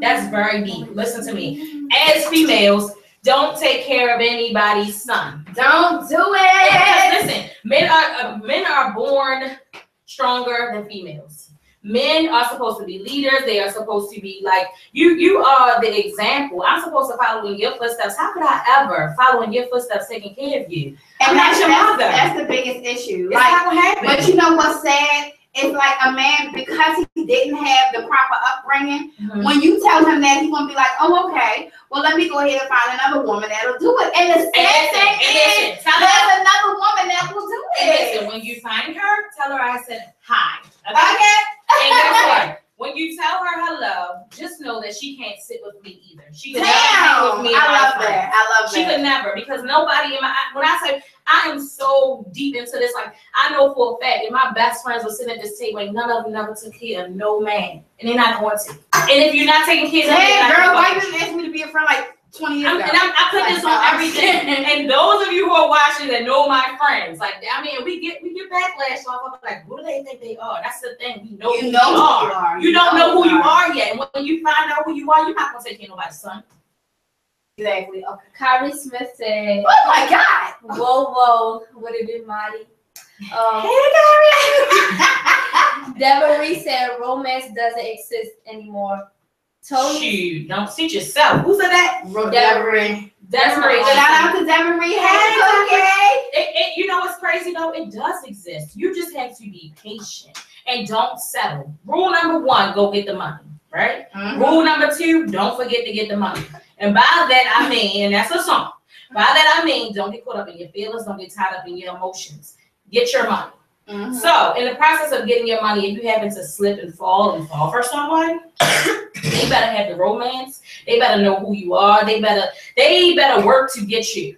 That's very deep. Listen to me. As females, don't take care of anybody's son. Don't do it. Listen, men are born stronger than females. Men are supposed to be leaders. They are supposed to be like you are the example. I'm supposed to follow in your footsteps. How could I ever follow in your footsteps taking care of you? And that's your mother. That's the biggest issue. It's not gonna happen. But you know what's sad it's like a man, because he didn't have the proper upbringing, when you tell him that, he's going to be like, oh, okay, well, let me go ahead and find another woman that'll do it. And the sad thing is, there's another woman that will do it. And listen, when you find her, tell her I said hi. Okay? And guess what? When you tell her hello, just know that she can't sit with me either. She could never hang with me. I love that. She could never, because nobody in my, when I say I am so deep into this, like I know for a fact, if my best friends were sitting at this table, like none of them never took care of no man, and they're not going to. And if you're not taking care of them, girl, why you didn't ask me to be a friend like 20 years ago? And I put this on everything. And those of you who are watching that know my friends, like I mean, we get backlash off of like, who do they think they are? That's the thing. We know who you are. You don't know who you are yet. And when you find out who you are, you're not gonna take care of nobody's son. Exactly. Okay. Kyrie Smith said, "Oh my God! Whoa, what it do, Marty?" Hey, Deborah Reese said, "Romance doesn't exist anymore." Tony, don't teach yourself. Who said that? Deborah. Shout out to Deborah. Hey, you know what's crazy though? It does exist. You just have to be patient and don't settle. Rule number 1: go get the money. Right? Rule number 2: don't forget to get the money. And by that I mean, and that's a song. By that I mean, don't get caught up in your feelings. Don't get tied up in your emotions. Get your money. So, in the process of getting your money, if you happen to slip and fall for someone, they better have the romance. They better know who you are. They better work to get you.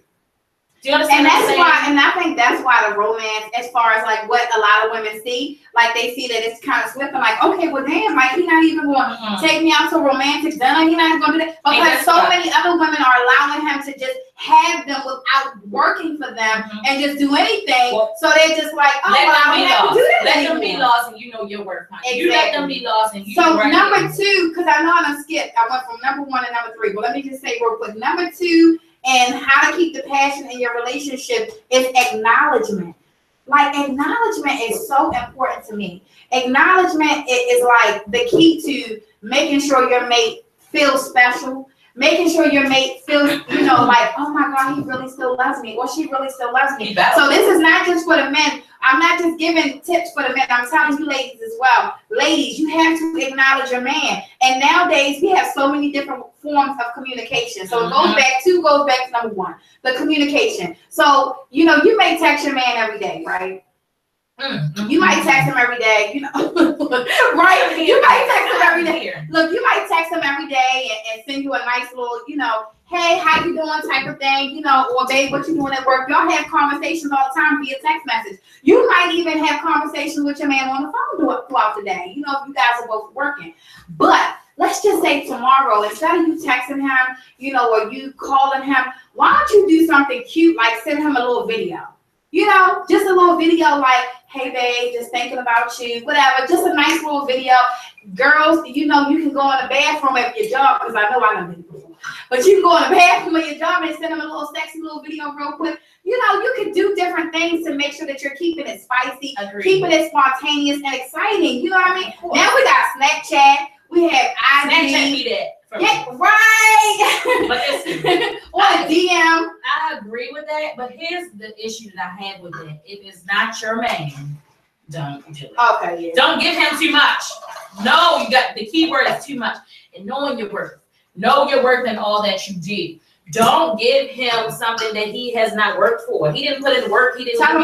Do you understand? And that's why, and I think that's why the romance, as far as like what a lot of women see, like they see that it's kind of slipping. Like, okay, well, damn, like he's not even going to take me out to romantic dinner. He's not even going to do that. Because so many other women are allowing him to just have them without working for them and just do anything. So they're just like, oh, well, I don't have to do that anymore. Let them be lost, and you know your worth. Exactly. You let them be lost, and you. So number 2, because I know I'm gonna skip. I went from number 1 to number 3. But let me just say real quick, number 2. And how to keep the passion in your relationship is acknowledgement. Like, acknowledgement is so important to me. Acknowledgement is like the key to making sure your mate feels special, making sure your mate feels, like, oh my God, he really still loves me, or she really still loves me. So this is not just for the men. I'm not just giving tips for the men. I'm telling you ladies as well. Ladies, you have to acknowledge your man. And nowadays, we have so many different forms of communication. So it goes back to number 1, the communication. So, you may text your man every day, right? You might text him every day, right? You might text him every day. Look, you might text him every day and send you a nice little, hey, how you doing type of thing, or babe, what you doing at work? Y'all have conversations all the time via text message. You might even have conversations with your man on the phone throughout the day, if you guys are both working. But let's just say tomorrow, instead of you texting him, or you calling him, why don't you do something cute, like send him a little video? Just a little video like, hey, babe, just thinking about you, whatever. Just a nice little video. Girls, you can go in the bathroom at your job, because I know I done been before. But you can go in the bathroom at your job and send them a little sexy little video real quick. You can do different things to make sure that you're keeping it spicy, keeping it spontaneous and exciting. You know what I mean? Now we got Snapchat. We have IG. Snapchat be that. Yeah, right. But listen, or a DM. I agree with that, but here's the issue that I have with it. If it's not your man, don't do it. Okay, yeah. Don't give him too much. No, you got the key word is too much. And knowing your worth. Know your worth in all that you do. Don't give him something that he has not worked for. He didn't put in work. He didn't tell him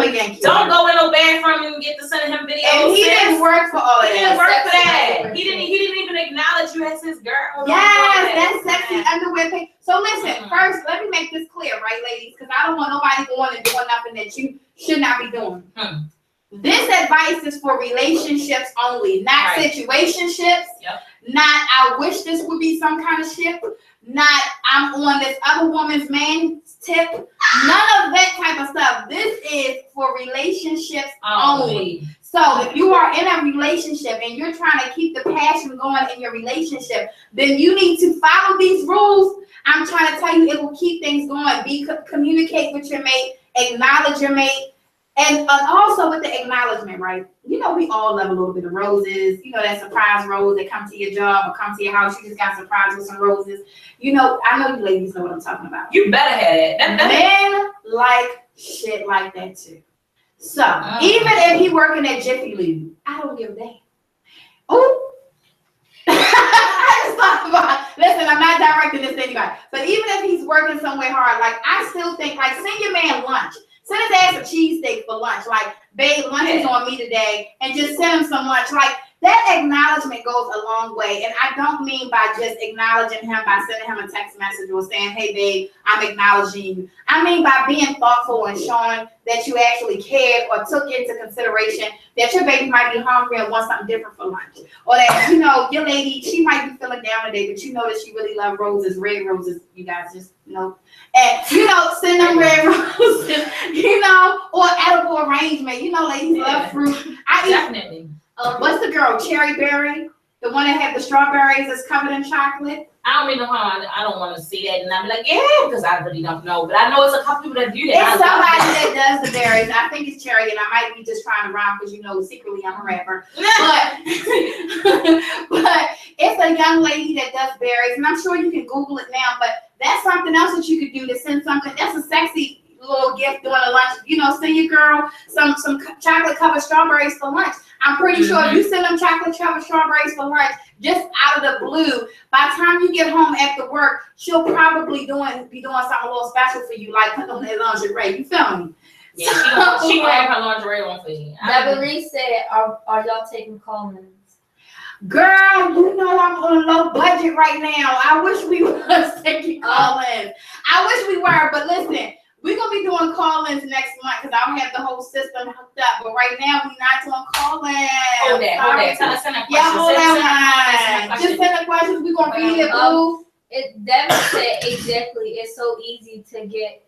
again. Don't go in no bathroom and get to send him videos. And he didn't work for all of that. He didn't work for that. He didn't even acknowledge you as his girl. Yes, that's sexy underwear thing. So listen, first, let me make this clear, right, ladies? Because I don't want nobody going and doing nothing that you should not be doing. This advice is for relationships only, not situationships. Not I wish this would be some kind of ship. Not I'm on this other woman's man's tip. None of that type of stuff. This is for relationships only. So if you are in a relationship and you're trying to keep the passion going in your relationship, then you need to follow these rules. I'm trying to tell you, it will keep things going. Communicate with your mate, acknowledge your mate. And also with the acknowledgement, right? We all love a little bit of roses. That surprise rose that come to your job or come to your house. You just got surprised with some roses. I know you ladies know what I'm talking about. You better have it. Men like shit like that too. So even if he working at Jiffy Lube, I don't give a damn. Oh. I just thought about, listen, I'm not directing this to anybody, but even if he's working somewhere hard, like I still think, like, send your man lunch. Send his ass a cheesesteak for lunch. Like, babe, lunch is on me today, and just send him some lunch. Like, that acknowledgement goes a long way. And I don't mean by just acknowledging him by sending him a text message or saying, hey, babe, I'm acknowledging you. I mean by being thoughtful and showing that you actually cared or took into consideration that your baby might be hungry and want something different for lunch. Or that, you know, your lady, she might be feeling down today, but you know that she really loves roses, red roses. You guys just know. And, you know, send them red roses, you know, or edible arrangement. You know, ladies love fruit. Definitely. What's the girl? Cherry Berry? The one that had the strawberries that's covered in chocolate? I don't really know how. I don't want to see that. And I'm like, yeah, because I really don't know. But I know it's a couple people that do that. It's somebody that does the berries. I think it's Cherry, and I might be just trying to rhyme because, you know, secretly I'm a rapper. But it's a young lady that does berries, and I'm sure you can Google it now. But that's something else that you could do to send something. That's a sexy little gift during a lunch. You know, send your girl some chocolate covered strawberries for lunch. I'm pretty sure if you send them chocolate covered strawberries for lunch, just out of the blue, by the time you get home after work, she'll probably be doing something a little special for you, like put on her lingerie. You feel me? Yeah, she will have her lingerie on for you. Beverly said, are y'all taking call-ins? Girl, you know I'm on a low budget right now. I wish we was taking call-ins. I wish we were, but listen. We're going to be doing call-ins next month because I don't have the whole system hooked up. But right now, we're not doing call-ins. Hold that. Tell us, send a question. Yeah, hold that. Just send the questions. We're going to read it, boo. Devin said, exactly. It's so easy to get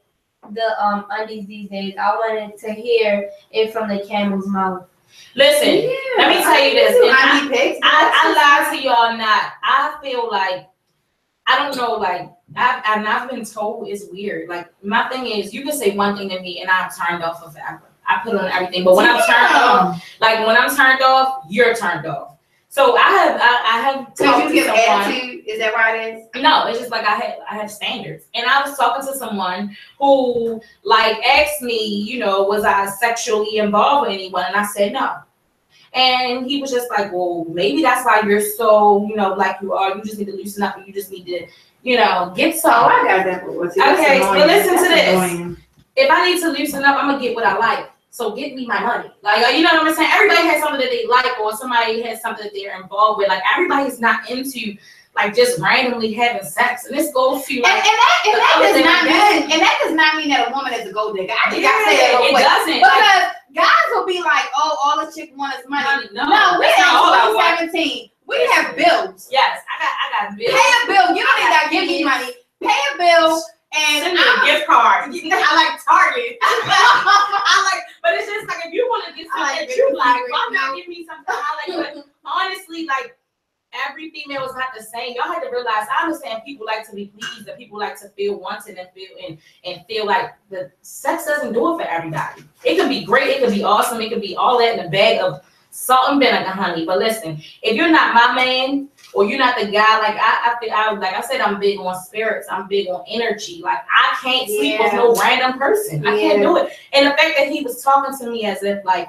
the undies these days. I wanted to hear it from the camel's mouth. Listen, let me tell you this. I lie to y'all not. I feel like, I don't know, like, I've been told it's weird. Like, my thing is, you can say one thing to me and I'm turned off for forever. I put on everything, but when I'm turned off, like when I'm turned off, you're turned off. So I have talked to someone. Attitude? Is that why it is? No, it's just like I have standards, and I was talking to someone who like asked me, you know, was I sexually involved with anyone, and I said no. And he was just like, well, maybe that's why you're so, you know, like you are. You just need to loosen up, and you just need to, you know, get some. Oh, I got that. Okay, but listen to this. If I need to loosen up, I'm gonna get what I like. So give me my money. Like, you know what I'm saying? Everybody has something that they like, or somebody has something that they're involved with. Like, everybody's not into like just randomly having sex. And this goes to like and that does not mean that a woman is a gold digger. I think I said that real quick. It doesn't. Because guys will be like, oh, all the chick want is money. No, we have 2017. We have bills. Yes, I got bills. Pay a bill. You don't need to give me money. Pay a bill. And send me a gift card. I like Target. I like, but it's just like if you want to get something that you like, why not give me something I like? But honestly, like every female is not the same. Y'all have to realize. I understand people like to be pleased, and people like to feel wanted and feel like the sex doesn't do it for everybody. It can be great. It can be awesome. It can be all that in a bag of salt and vinegar, honey. But listen, if you're not my man, or you're not the guy, like I said, I'm big on spirits. I'm big on energy. Like I can't sleep with no random person. I can't do it. And the fact that he was talking to me as if like,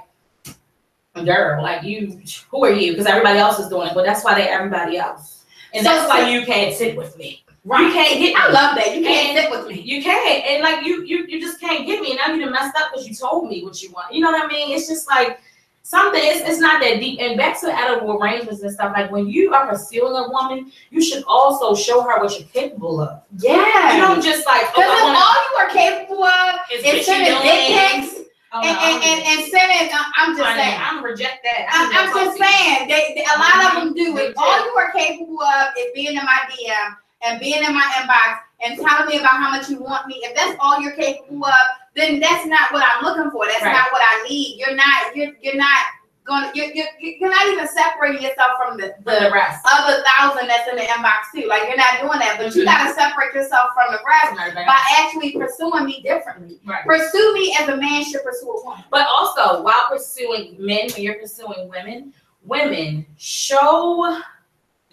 girl, like you, who are you? Because everybody else is doing it, but that's why they're everybody else. And so, that's why you can't sit with me. Right. You can't get me. I love that. You can't sit with me. You can't. And like you just can't get me. And now you done messed up because you told me what you want. You know what I mean? It's just like something, it's not that deep. And back to edible arrangements and stuff, like when you are pursuing a woman, you should also show her what you're capable of. Yeah. You don't just like, because all you are capable of is sending dick pics and sending, I'm just saying. I'm reject that. I'm just saying, a lot of them do it. All you are capable of is being in my DM and being in my inbox and telling me about how much you want me. If that's all you're capable of, then that's not what I'm looking for. That's not what I need. You're not even separating yourself from the rest. Other 1,000 that's in the inbox too. Like you're not doing that, but you gotta separate yourself from the rest by actually pursuing me differently. Right. Pursue me as a man should pursue a woman. But also, while pursuing men, when you're pursuing women show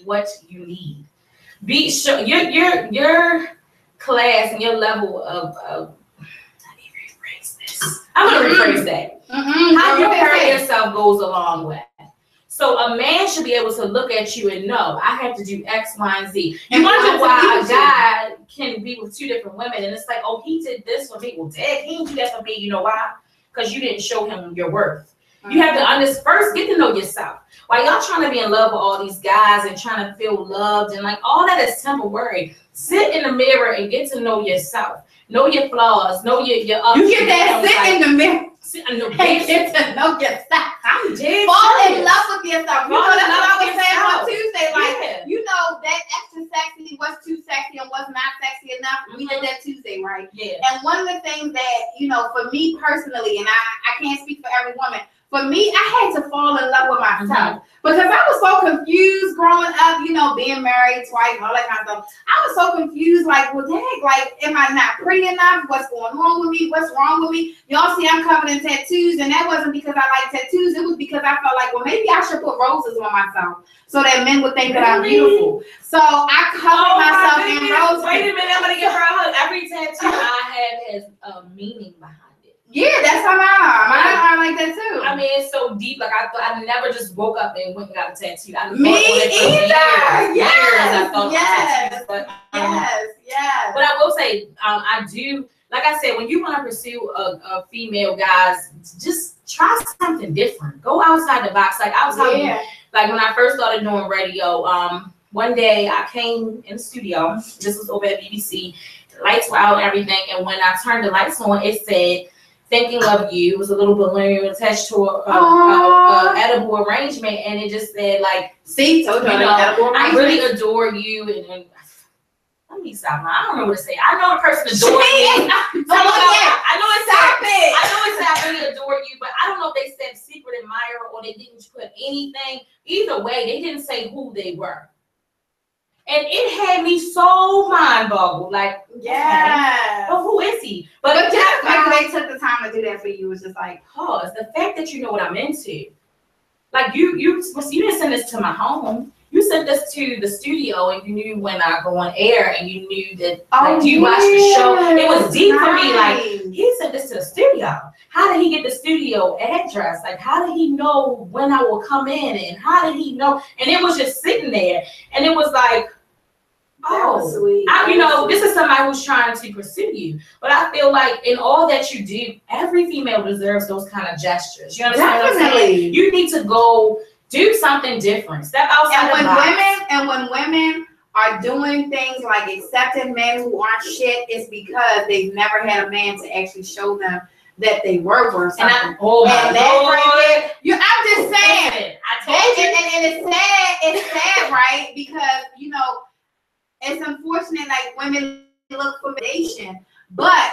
what you need. Show your class and your level of I'm gonna rephrase that. How you carry yourself goes a long way. So a man should be able to look at you and know I have to do X, Y, and Z. You wonder why a guy can be with two different women, and it's like, oh, he did this for me. Well, Dad, he didn't do that for me. You know why? Because you didn't show him your worth. You have to first get to know yourself. While y'all trying to be in love with all these guys and trying to feel loved and like all that is temporary. Sit in the mirror and get to know yourself. Know your flaws. Know your ups. You get that sit in the mirror. Hey, get to know yourself. I'm dead. Fall in love with yourself. You know, that's what I was saying on Tuesday. Like, yeah. you know, that extra sexy, what's too sexy and what's not sexy enough. We did that Tuesday, right? Yeah. And one of the things that, you know, for me personally, and I can't speak for every woman, for me, I had to fall in love with myself because I was so confused growing up, you know, being married twice and all that kind of stuff. I was so confused, like, well, dang, like, am I not pretty enough? What's going on with me? What's wrong with me? Y'all see I'm covered in tattoos, and that wasn't because I like tattoos. It was because I felt like, well, maybe I should put roses on myself so that men would think that I'm beautiful. So I covered myself in roses. Wait a minute, I'm going to give her a hug. Every tattoo I have has a meaning behind it. Yeah, that's how I like that too. I mean, it's so deep. Like I never just woke up and went and got a tattoo. Me either. Yes. But I will say, I do. Like I said, when you want to pursue a female, guys, just try something different. Go outside the box. Like I'll tell you, like when I first started doing radio, one day I came in the studio. This was over at BBC. The lights were out and everything, and when I turned the lights on, it said, "Thinking of you." It was a little balloon attached to a edible arrangement, and it just said like, "See, told you, I really adore you." And let me stop. I don't know what to say. I know the person adores me. I know it said I really adore you, but I don't know if they said secret admirer or they didn't put anything. Either way, they didn't say who they were. And it had me so mind boggled, like, okay, but who is he? But just the fact that they took the time to do that for you was just like, pause. The fact that you know what I'm into, like you didn't send this to my home. You sent this to the studio, and you knew when I go on air, and you knew that like you watched the show. It was deep for me. Like he sent this to the studio. How did he get the studio address? Like how did he know when I will come in, and how did he know? And it was just sitting there, and it was like, oh, sweet. You know, this is somebody who's trying to pursue you. But I feel like in all that you do, every female deserves those kind of gestures. You understand what I'm saying? You need to go do something different. Step outside the box. And when women are doing things like accepting men who aren't shit, it's because they've never had a man to actually show them that they were worth something. I'm just saying. I told you. And it's sad, right? Because, you know, it's unfortunate, like women look for validation, but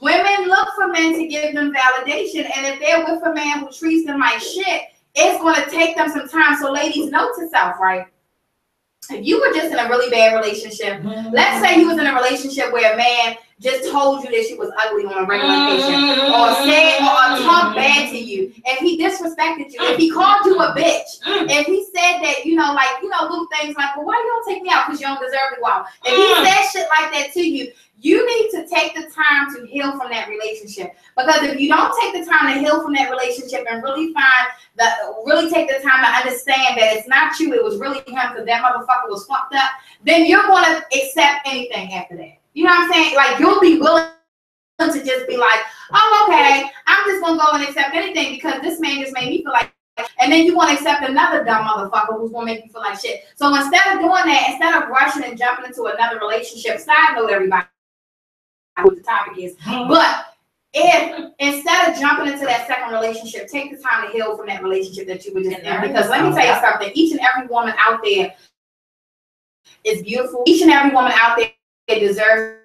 women look for men to give them validation. And if they're with a man who treats them like shit, it's going to take them some time. So ladies, note to self, right? If you were just in a really bad relationship, let's say you was in a relationship where a man just told you that she was ugly on a regular occasion, or said or talked bad to you, if he disrespected you, if he called you a bitch, if he said that, you know, like, you know, little things like, well, why you don't take me out because you don't deserve me? Wow. If he said shit like that to you, you need to take the time to heal from that relationship. Because if you don't take the time to heal from that relationship and really take the time to understand that it's not you, it was really him because that motherfucker was fucked up, then you're going to accept anything after that. You know what I'm saying? Like, you'll be willing to just be like, oh, okay, I'm just going to go and accept anything because this man just made me feel like, and then you want to accept another dumb motherfucker who's going to make you feel like shit. So instead of doing that, instead of rushing and jumping into another relationship, side note everybody, what the topic is, but if instead of jumping into that second relationship, take the time to heal from that relationship that you were just in. Because let me tell you something, each and every woman out there is beautiful. Each and every woman out there deserves,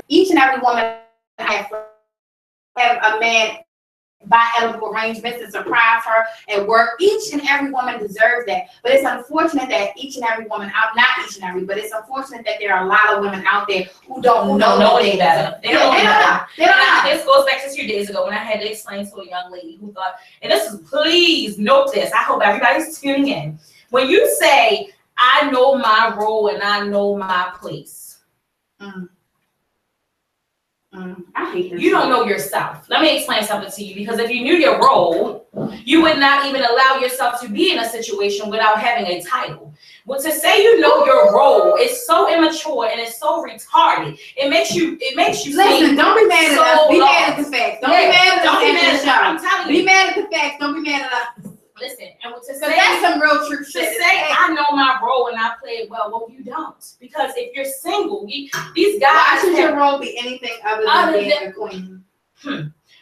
each and every woman have a man buy edible arrangements to surprise her at work. Each and every woman deserves that. But it's unfortunate that each and every woman out, not each and every, but it's unfortunate that there are a lot of women out there who don't know any better. They don't know. This goes back to 2 days ago when I had to explain to a young lady who thought, and this is, please note this, I hope everybody's tuning in. When you say, I know my role and I know my place, I hate this. You don't know yourself. Let me explain something to you, because if you knew your role, you would not even allow yourself to be in a situation without having a title. Well, to say you know your role is so immature and it's so retarded. It makes you Listen, don't be mad at us. Be mad at the facts. Don't be mad at us. Don't be mad at us. I'm telling you. Be mad at the facts. Don't be mad at us. Listen, and to Because say that's some real truth to shit. say I know my role and I play it well, you don't. Because if you're single, these guys. Why should your role be anything other than being a queen?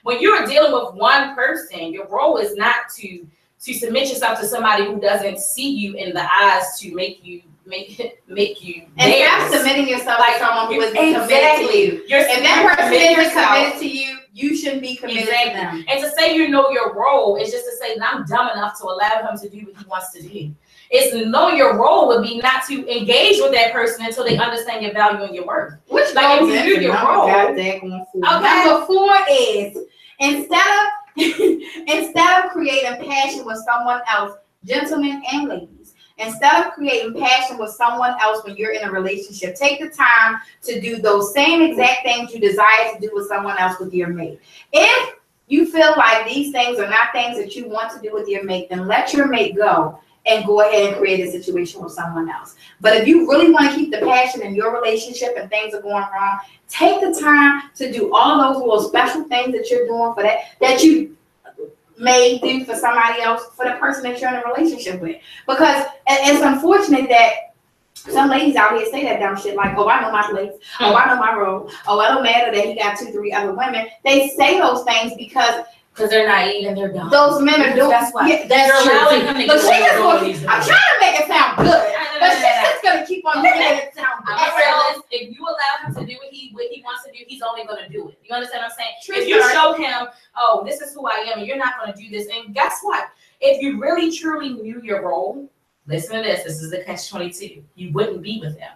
When you're dealing with one person, your role is not to submit yourself to somebody who doesn't see you in the eyes to make you and stop submitting yourself to someone who is committed to you. If that person isn't committed to you, you shouldn't be committed to them. And to say you know your role is just to say that I'm dumb enough to allow him to do what he wants to do. It's knowing your role would be not to engage with that person until they understand your value and your worth. Which like if you do your role. Okay. Number 4 is instead of creating passion with someone else, gentlemen and ladies, instead of creating passion with someone else when you're in a relationship, take the time to do those same exact things you desire to do with someone else with your mate. If you feel like these things are not things that you want to do with your mate, then let your mate go and go ahead and create a situation with someone else. But if you really want to keep the passion in your relationship and things are going wrong, take the time to do all of those little special things that you're doing for that you may do for somebody else, for the person that you're in a relationship with. Because it's unfortunate that some ladies out here say that dumb shit like, oh, I know my place. Oh, I know my role. Oh, it don't matter that he got 2, 3 other women. They say those things because they're naive and they're dumb. Those men are doing. That's why. Yeah, that's true. I'm trying to make it sound good, but she's just gonna keep on making it sound good. If you allow him to do what he wants to do, he's only gonna do it. You understand what I'm saying? True if you show him, oh, this is who I am, and you're not gonna do this, and guess what? If you really truly knew your role, listen to this. This is the catch-22. You wouldn't be with him.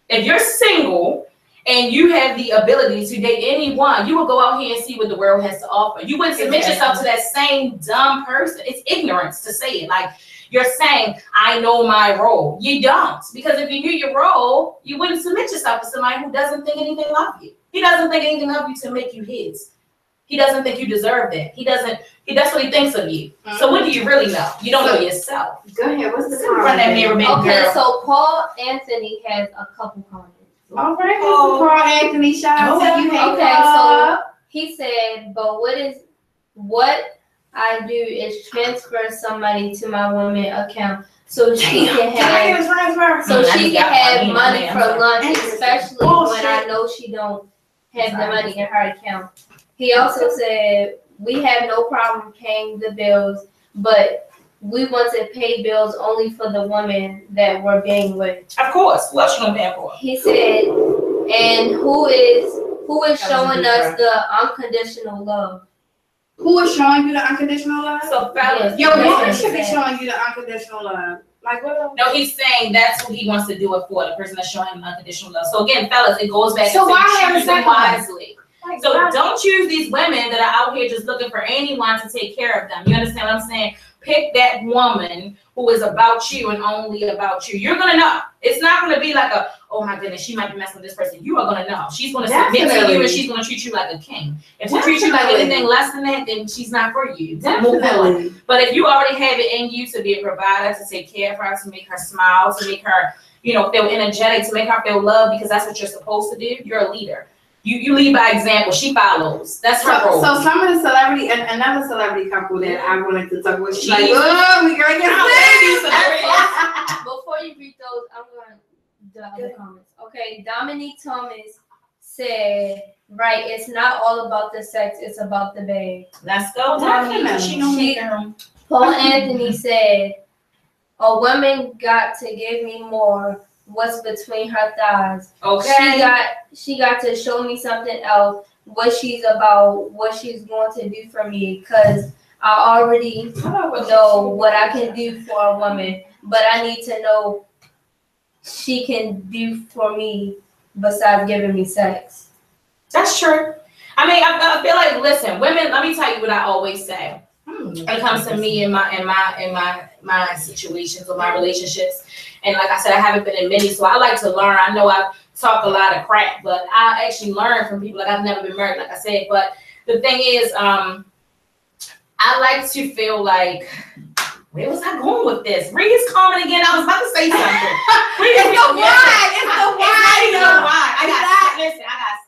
If you're single and you have the ability to date anyone, you will go out here and see what the world has to offer. You wouldn't submit yourself to that same dumb person. It's ignorance to say it. Like you're saying, I know my role. You don't. Because if you knew your role, you wouldn't submit yourself to somebody who doesn't think anything of you. He doesn't think anything of you to make you his. He doesn't think you deserve that. That's what he thinks of you. So what do you really know? You don't know yourself. Go ahead. What's the run that mirror, baby girl. So Paul Anthony has a couple comments. All right, Mr. Paul Anthony, shout out to you. Okay, so he said, but what I do is transfer somebody to my woman account so she can have money for lunch, especially when I know she don't have the money in her account. He also said we have no problem paying the bills, but we want to pay bills only for the woman that we're being with. Of course. What you gonna pay for? He said, and who is showing us the unconditional love? Who is showing you the unconditional love? So fellas, your woman should be showing you the unconditional love. Like what? No, he's saying that's who he wants to do it for, the person that's showing him unconditional love. So again, fellas, it goes back to choosing wisely. So don't choose these women that are out here just looking for anyone to take care of them. You understand what I'm saying? Pick that woman who is about you and only about you. You're gonna know. It's not gonna be like oh my goodness, she might be messing with this person. You are gonna know. She's gonna submit to you and she's gonna treat you like a king. If she treats you like anything less than that, then she's not for you. Move on. But if you already have it in you to be a provider, to take care of her, to make her smile, to make her, feel energetic, to make her feel loved, because that's what you're supposed to do. You're a leader. You lead by example. She follows. That's her role. So some of the celebrity, and another celebrity couple that I wanted to talk about. She's like, oh, we gotta get Before you read those, I'm going to the other comments. Okay, Dominique Thomas said, right, it's not all about the sex, it's about the bag. Let's go, Dominique. Paul Anthony said, a woman got to give me more. What's between her thighs? Okay. She got to show me something else. What she's about. What she's going to do for me. Cause I already know what I can do for a woman, but I need to know she can do for me besides giving me sex. That's true. I mean, I feel like, listen, women. Let me tell you what I always say. When it comes to me and my situations or my relationships. And like I said, I haven't been in many, so I like to learn. I know I've talk a lot of crap, but I actually learn from people. Like I've never been married, like I said. But the thing is, I like to feel like, where was I going with this? Reed is calling again. I was about to say something. It's the why. It's the why. I got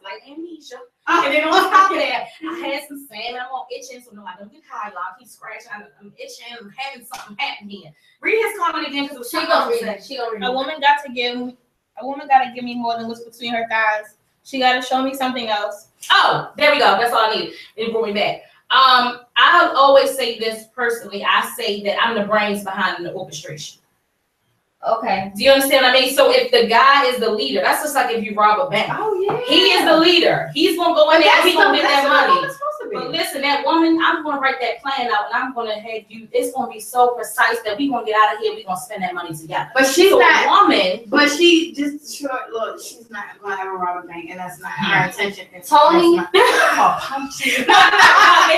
slight amnesia. And then on top of that, I had some salmon. I'm all itching, so no, I don't get high, y'all. I keep scratching. I'm itching. I'm having something happen here. Reed is calling again because she gonna read. A woman got to give me more than what's between her thighs. She got to show me something else. Oh, there we go. That's all I need. It brought me back. I always say this personally. I say that I'm the brains behind the orchestration. Okay. Do you understand what I mean? So if the guy is the leader, that's just like if you rob a bank. Oh yeah. He is the leader. He's gonna go in there. He's gonna get that money. Be. But listen, that woman, I'm gonna write that plan out, and I'm gonna have you. It's gonna be so precise that we gonna get out of here. We gonna spend that money together. But she's not a woman. But she just look. She's not gonna ever rob a bank, and that's not her intention. Tony. No, it's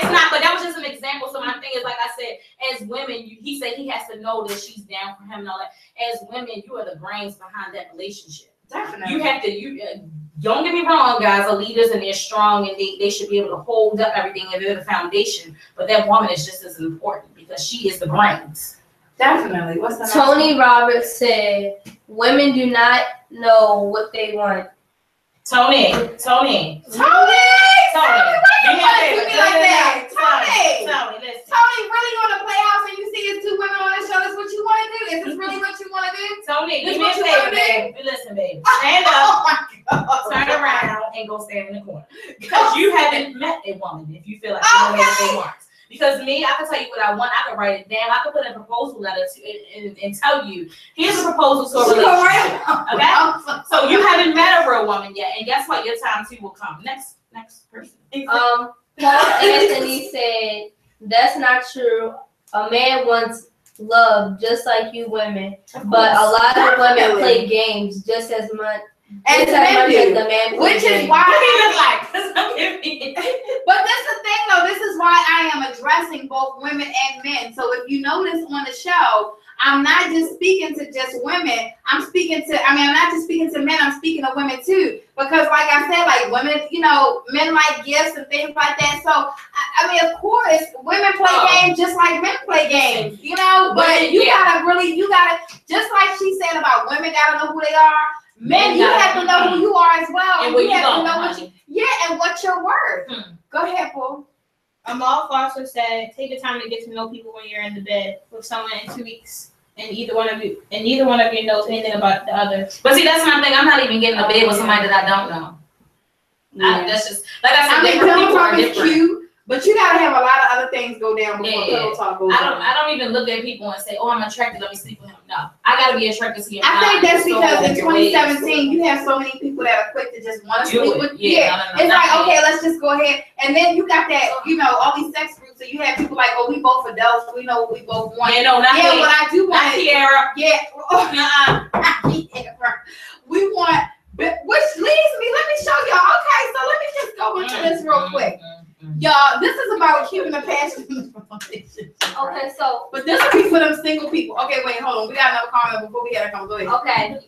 not. But that was just an example. So my thing is, like I said, as women, he said he has to know that she's down for him and all that. As women, you are the brains behind that relationship. Definitely. You have to. Don't get me wrong, guys. Are leaders and they're strong and they should be able to hold up everything and they're the foundation. But that woman is just as important because she is the brains. Definitely. What's the Tony Roberts said, "Women do not know what they want." Tony. Why you want to do me like that? Tony, listen. Tony, really on the Playhouse and you see it's two women on the show, that's what you want to do? Is this really what you want to do? Tony, This give me a what you favor, wanna do? babe. Listen, babe. Stand up, Oh my God. turn around, and go stand in the corner. Because you haven't met a woman if you feel like you know what they want. Because me, I can tell you what I want. I can write it down. I can put a proposal letter to and tell you, here's a proposal to a relationship. Okay? So you haven't met a real woman yet. And guess what? Your time too will come. Next person. Paul Anthony said, "That's not true. A man wants love just like you women, but a lot of women play games just as much as the man. Which is why But that's the thing though, this is why I am addressing both women and men. So if you notice on the show, I'm not just speaking to just women. I'm not just speaking to men, I'm speaking to women too. Because like I said, like women, men like gifts and things like that. So I mean, of course, women play games just like men play games, but you gotta, just like she said about women gotta know who they are, men, you have to know who you are as well. And you have to know and what you're worth. Go ahead, Paul. Amal Foster said, "Take the time to get to know people when you're in the bed with someone in 2 weeks, and neither one of you knows anything about the other." But see, that's my thing. I'm not even getting in the bed with somebody that I don't know. Yeah. That's just like I said. Pillow talk is cute, but you gotta have a lot of other things go down before pillow talk goes down. I don't even look at people and say, "Oh, I'm attracted. Let me sleep with him." No, I gotta be attracted to him. I think that's because in 2017 you have so many people that are quick to just want to sleep with. It's like, okay, let's just go ahead, and then you got that, all these sex groups. So you have people like, oh, we both adults, we know what we both want. Yeah, no, not me. What I do want, Kiara. We want, which leads me. Let me show y'all. Okay, so let me just go into this real quick. Y'all, this is about keeping the passion in the relationship. Okay, so. But this will be for them single people. Okay, wait, hold on. We got another comment before we had to come. Go ahead. Okay.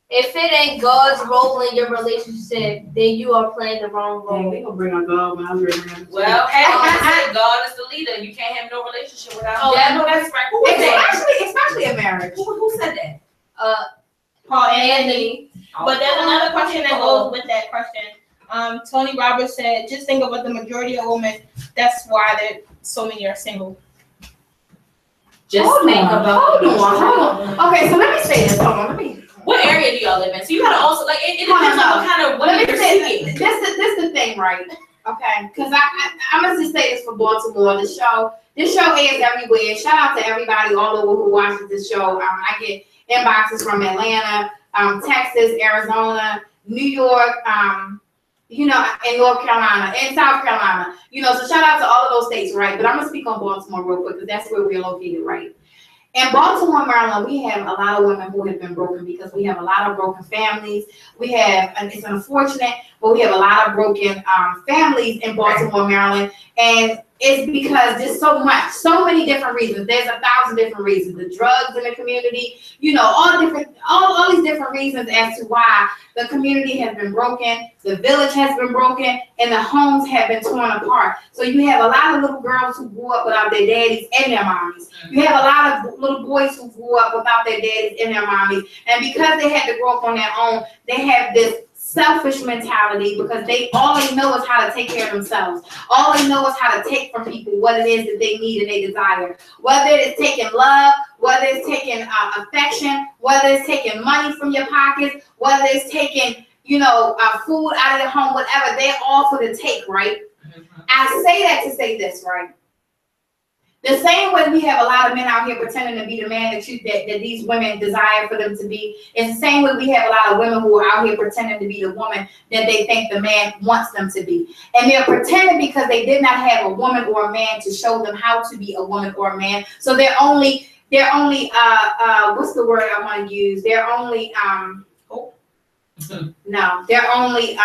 If it ain't God's role in your relationship, then you are playing the wrong role. We gonna bring our God when I'm bringing him. Well, hey, God is the leader. You can't have no relationship without. Oh, yeah, no, that's right. Who is that? Especially in marriage. Who said that? Paul Anthony. But there's another question that goes with that question. Tony Roberts said, "Just think about the majority of women. That's why so many are single." Hold on. Okay, so let me say this. Hold on. What area do y'all live in? So you gotta also it depends on what kind of women you're seeking. This is the thing, right? Okay, because I'm gonna just say this for Baltimore. This show airs everywhere. Shout out to everybody all over who watches this show. I get inboxes from Atlanta, Texas, Arizona, New York, and North Carolina and South Carolina. So shout out to all of those states, right? But I'm gonna speak on Baltimore real quick because that's where we're located, right? In Baltimore, Maryland, we have a lot of women who have been broken because we have a lot of broken families. And it's unfortunate, but we have a lot of broken families in Baltimore, Maryland. And is because there's so many different reasons. There's 1,000 different reasons. The drugs in the community, you know, all these different reasons as to why the community has been broken, the village has been broken, and the homes have been torn apart. So you have a lot of little girls who grew up without their daddies and their mommies. You have a lot of little boys who grew up without their daddies and their mommies. And because they had to grow up on their own, they have this selfish mentality because all they know is how to take care of themselves. All they know is how to take from people what it is that they need and they desire. Whether it's taking love, whether it's taking affection, whether it's taking money from your pockets, whether it's taking, you know, food out of your home, whatever, they're all for the take, right? Mm-hmm. I say that to say this, right? The same way we have a lot of men out here pretending to be the man that these women desire for them to be, it's the same way we have a lot of women who are out here pretending to be the woman that they think the man wants them to be. And they're pretending because they did not have a woman or a man to show them how to be a woman or a man. So they're only what's the word I want to use? They're only they're only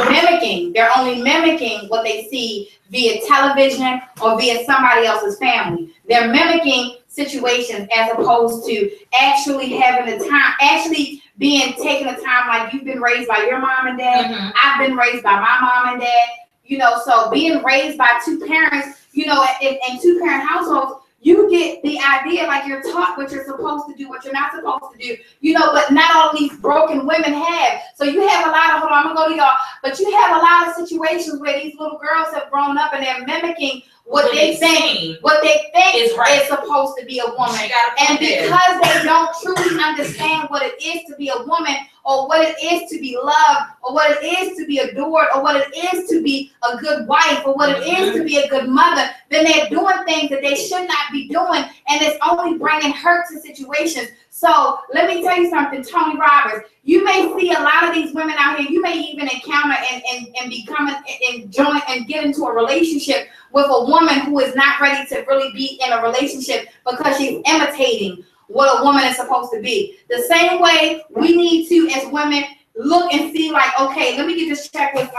mimicking. They're only mimicking what they see via television or via somebody else's family. They're mimicking situations as opposed to actually having the time, actually taking the time, like you've been raised by your mom and dad. Mm-hmm. I've been raised by my mom and dad. You know, so being raised by two parents, you know, in two-parent households, you get the idea like you're taught what you're supposed to do, what you're not supposed to do, you know, but not all these broken women have. So you have a lot of, hold on, I'm gonna go to y'all, but you have a lot of situations where these little girls have grown up and they're mimicking what they think is supposed to be a woman. And because they don't truly understand what it is to be a woman, or what it is to be loved, or what it is to be adored, or what it is to be a good wife, or what it is to be a good mother, then they're doing things that they should not be doing, and it's only bringing hurt to situations. So let me tell you something, Tony Roberts, you may see a lot of these women out here, you may even encounter and become and join and get into a relationship with a woman who is not ready to really be in a relationship because she's imitating what a woman is supposed to be. The same way we need to, as women, look and see like, okay, let me get this check with,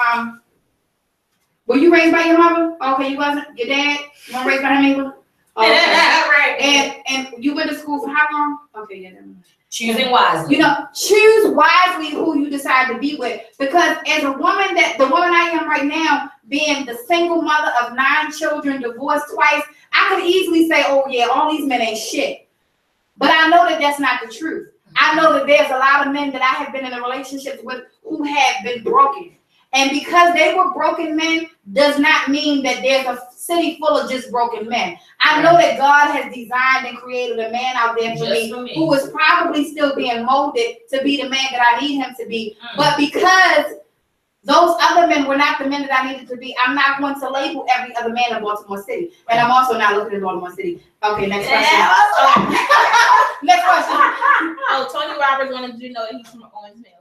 were you raised by your mother? Okay, you wasn't? Your dad? You weren't raised by him either? Okay. Right. And you went to school for how long? Okay, yeah. Choosing wisely. You know, choose wisely who you decide to be with. Because as a woman, the woman I am right now, being the single mother of 9 children, divorced twice, I could easily say, oh yeah, all these men ain't shit. But I know that that's not the truth. I know that there's a lot of men that I have been in a relationships with who have been broken. And because they were broken men does not mean that there's a city full of just broken men. I know that God has designed and created a man out there for me who is probably still being molded to be the man that I need him to be. But because those other men were not the men that I needed to be, I'm not going to label every other man in Baltimore City. And I'm also not looking at Baltimore City. Okay, next question. Next question. Oh, Tony Roberts wanted you to know that he's from Owens Mills.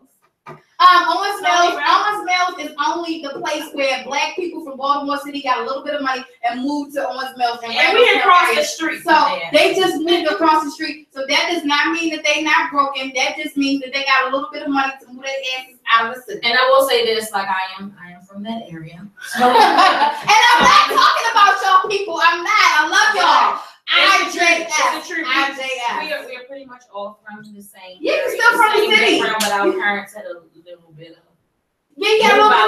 Owens Mills is only the place where black people from Baltimore City got a little bit of money and moved to Owens Mills. And we didn't cross the street. So they just moved across the street. So that does not mean that they're not broken. That just means that they got a little bit of money to move their asses out of the city. And I will say this, like I am from that area. And I'm not talking about y'all people. I'm not. I love y'all. IJF. We are pretty much all from the same. Yeah, you're still from the city. But our parents had a little bit of. Yeah, you got a little bit of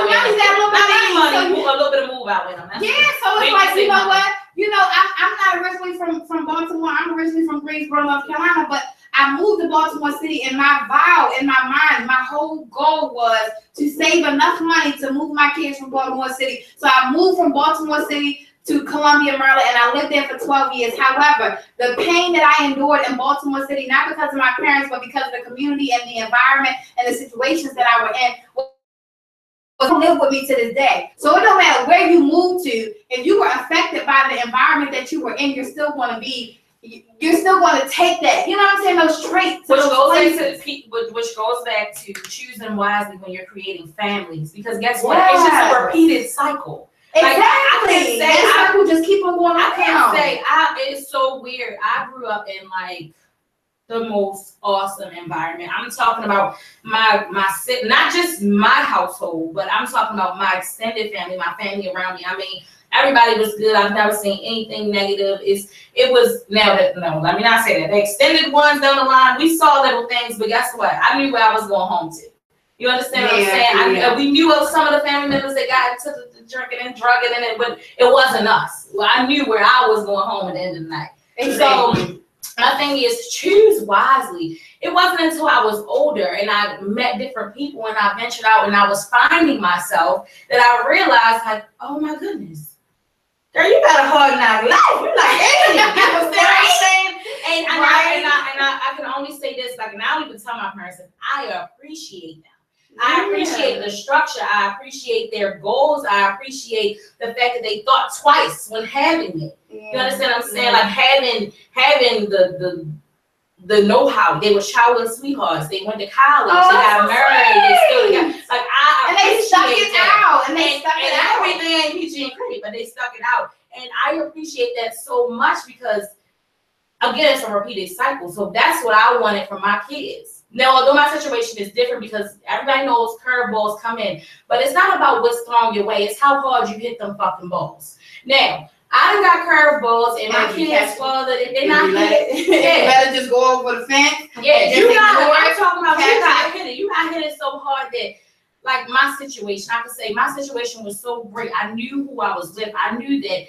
money. A little bit of move out with them. Yeah, so it's like, you know what? You know, I'm not originally from Baltimore. I'm originally from Greensboro, North Carolina, but I moved to Baltimore City, and my vow in my mind, my whole goal was to save enough money to move my kids from Baltimore City. So I moved from Baltimore City to Columbia, Maryland, and I lived there for 12 years. However, the pain that I endured in Baltimore City, not because of my parents, but because of the community and the environment and the situations that I were in, live with me to this day. So it don't matter where you move to, if you were affected by the environment that you were in, you're still going to take that. You know what I'm saying? Those traits. Which goes back to choosing wisely when you're creating families. Because guess what? It's just a repeated cycle. Exactly. That cycle just keep on going. I can't say it's so weird. I grew up in like the most awesome environment. I'm talking about my not just my household, but I'm talking about my extended family, my family around me. I mean, Everybody was good. I've never seen anything negative. Let me not say that. The extended ones down the line, we saw little things, but guess what? I knew where I was going home to. You understand what I'm saying? We knew of some of the family members that got into the drinking and drugging in it, but it wasn't us. Well, I knew where I was going home at the end of the night. Exactly. So my thing is choose wisely. It wasn't until I was older and I met different people and I ventured out and I was finding myself that I realized, like, oh my goodness, girl, you got a hard knock life. You're like, hey, you understand what I'm saying? And I can only say this, like, and I don't even tell my parents that I appreciate them. I appreciate the structure. I appreciate their goals. I appreciate the fact that they thought twice when having it. You understand what I'm saying? Like having the know-how. They were childhood sweethearts. They went to college. They got married. They still got and they stuck it out. And they stuck it out. Everything PG and creepy, but they stuck it out. And I appreciate that so much because again, it's a repeated cycle. So that's what I wanted for my kids. Now, although my situation is different because everybody knows curveballs come in, but it's not about what's thrown your way. It's how hard you hit them fucking balls. Now, I done got curveballs and my kids, well, they're not hit it. You better just go over the fence. Yeah, I'm talking about you got hit it. You got hit it so hard that, like my situation, I could say my situation was so great. I knew who I was with. I knew that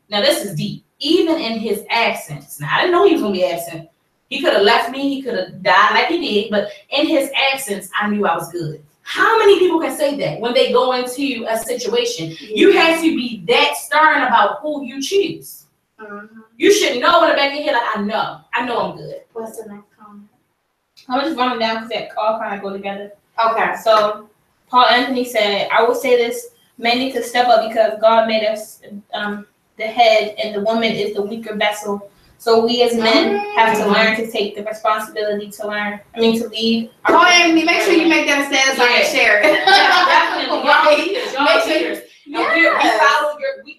now this is deep, even in his absence. Now, I didn't know he was going to be absent. He could have left me. He could have died like he did. But in his absence, I knew I was good. How many people can say that when they go into a situation? You have to be that stern about who you choose. You should know in the back of your head, like, I know I'm good. What's the next comment? I'm just running down because that all kind of go together. Okay. So Paul Anthony said, I will say this, men need to step up because God made us the head and the woman is the weaker vessel. So we as men have to learn to take the responsibility to lead. Paul Anthony, make sure you make that a status on your share. Definitely.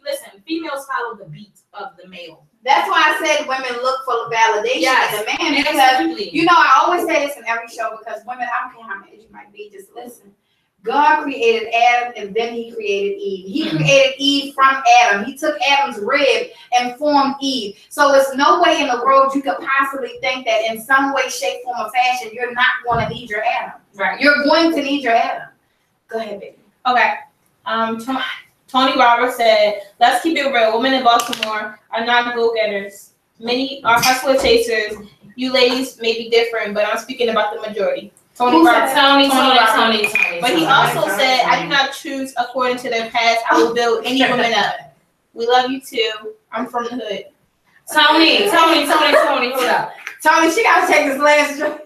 Listen, females follow the beat of the male. That's why I said women look for validation in the man. Because, you know, I always say this in every show because women, I don't care how many you might be, just listen. God created Adam and then he created Eve. He created Eve from Adam. He took Adam's rib and formed Eve. So there's no way in the world you could possibly think that in some way, shape, form, or fashion, you're not going to need your Adam. Right. You're going to need your Adam. Go ahead, baby. Okay. Tony Roberts said, let's keep it real. Women in Baltimore are not go-getters. Many are hustler chasers. You ladies may be different, but I'm speaking about the majority. Tony. But he also said, I do not choose according to their past. I will build any woman up. We love you too. I'm from the hood. Tony, hold up. Tony, she gotta take this last drink.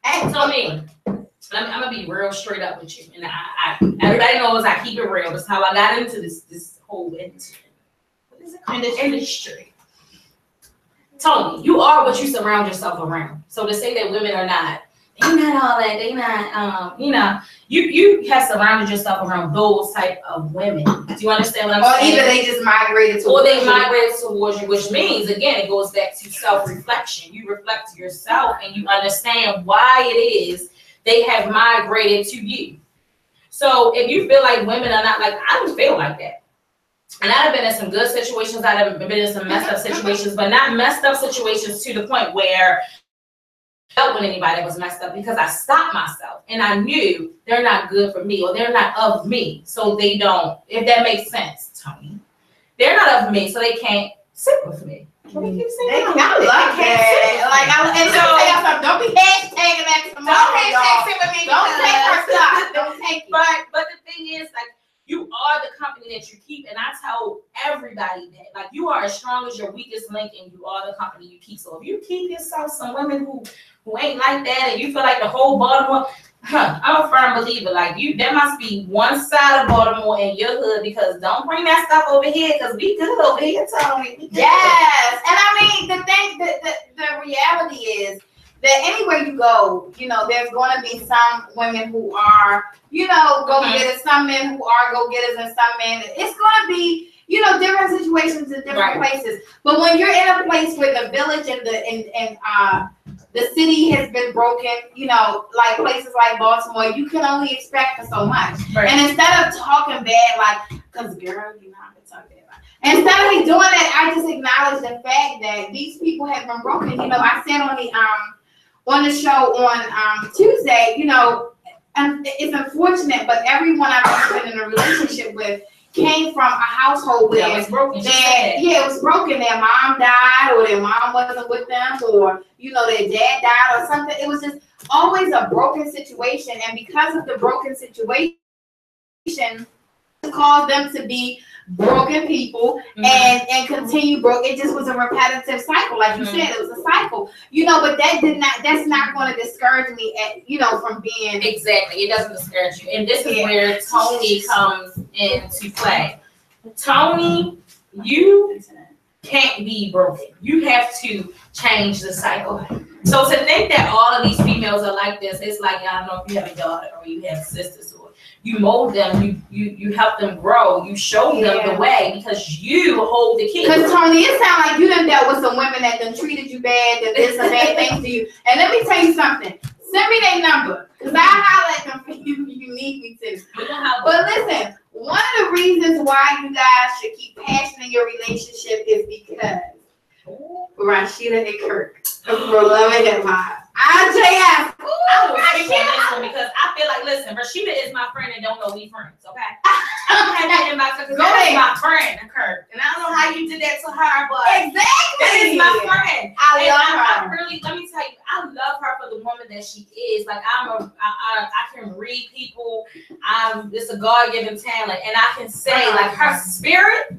Hey, Tony, I'm gonna be real straight up with you. And I everybody knows I keep it real. That's how I got into this whole industry. Tony, you are what you surround yourself around. So to say that women are not, they're not all that, they not, you have surrounded yourself around those type of women. Do you understand what I'm saying? Or either they just migrated towards or they migrated towards you, which means, again, it goes back to self-reflection. You reflect yourself and you understand why it is they have migrated to you. So if you feel like women are not like, I don't feel like that. And I've been in some good situations. I've been in some messed up situations, but not messed up situations to the point where felt when anybody was messed up, because I stopped myself and I knew they're not good for me or they're not of me. So they don't, if that makes sense, Tony, they're not of me, so they can't sit with me. What do you keep saying? I love that. Like, don't be hashtagging that to my Don't take her stuff. Don't take it. But the thing is, like, you are the company that you keep, and I tell everybody that, like, you are as strong as your weakest link, and you are the company you keep. So if you keep yourself some women who ain't like that, and you feel like the whole Baltimore, I'm a firm believer, like, there must be one side of Baltimore in your hood, because don't bring that stuff over here, because we good over here, Tony. Yes, and I mean, the thing, the reality is that anywhere you go, there's going to be some women who are, go-getters, some men who are go-getters, and some men, it's going to be, different situations in different places. But when you're in a place where the village and the city has been broken, you know, like places like Baltimore, you can only expect for so much. Right. And instead of talking bad, like, because girl, you know, I'm gonna talk bad about it. Instead of me doing that, I just acknowledge the fact that these people have been broken. You know, I said on the show on Tuesday, you know, and it's unfortunate, but everyone I've ever been in a relationship with came from a household where it was broken. It was broken. Their mom died, or their mom wasn't with them, or you know, their dad died, or something. It was just always a broken situation, and because of the broken situation, it caused them to be broken people and continue broke. It just was a repetitive cycle, like you said. It was a cycle, you know. But that's not going to discourage me, from being exactly. It doesn't discourage you, and this is where Tony comes into play. Tony, you can't be broken. You have to change the cycle. So to think that all of these females are like this, it's like, I don't know if you have a daughter or you have sisters, or you mold them, you help them grow, you show them the way because you hold the key. Because Tony, it sounds like you done dealt with some women that done treated you bad, that did some bad things to you. And let me tell you something. Send me their number, because I holler at them for you. You need me to. But listen, one of the reasons why you guys should keep passion in your relationship is because Rashida and Kirk for Love and Hip Hop. I because I feel like, listen, Rashida is my friend and don't know we friends, okay? I'm because that is my friend, Kirk. And I don't know how you did that to her, but that is my friend. I love her. I really, let me tell you, I love her for the woman that she is. Like, I can read people. It's a God-given talent. And I can say, like, her spirit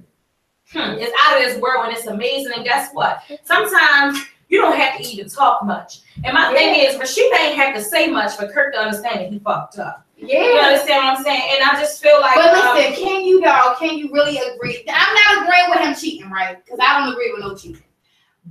is out of this world, and it's amazing. And guess what? Sometimes you don't have to even talk much. And my thing is, Rashida ain't have to say much for Kirk to understand that he fucked up. Yeah. You understand what I'm saying? And I just feel like. But listen, can you really agree? I'm not agreeing with him cheating, right? Because I don't agree with no cheating.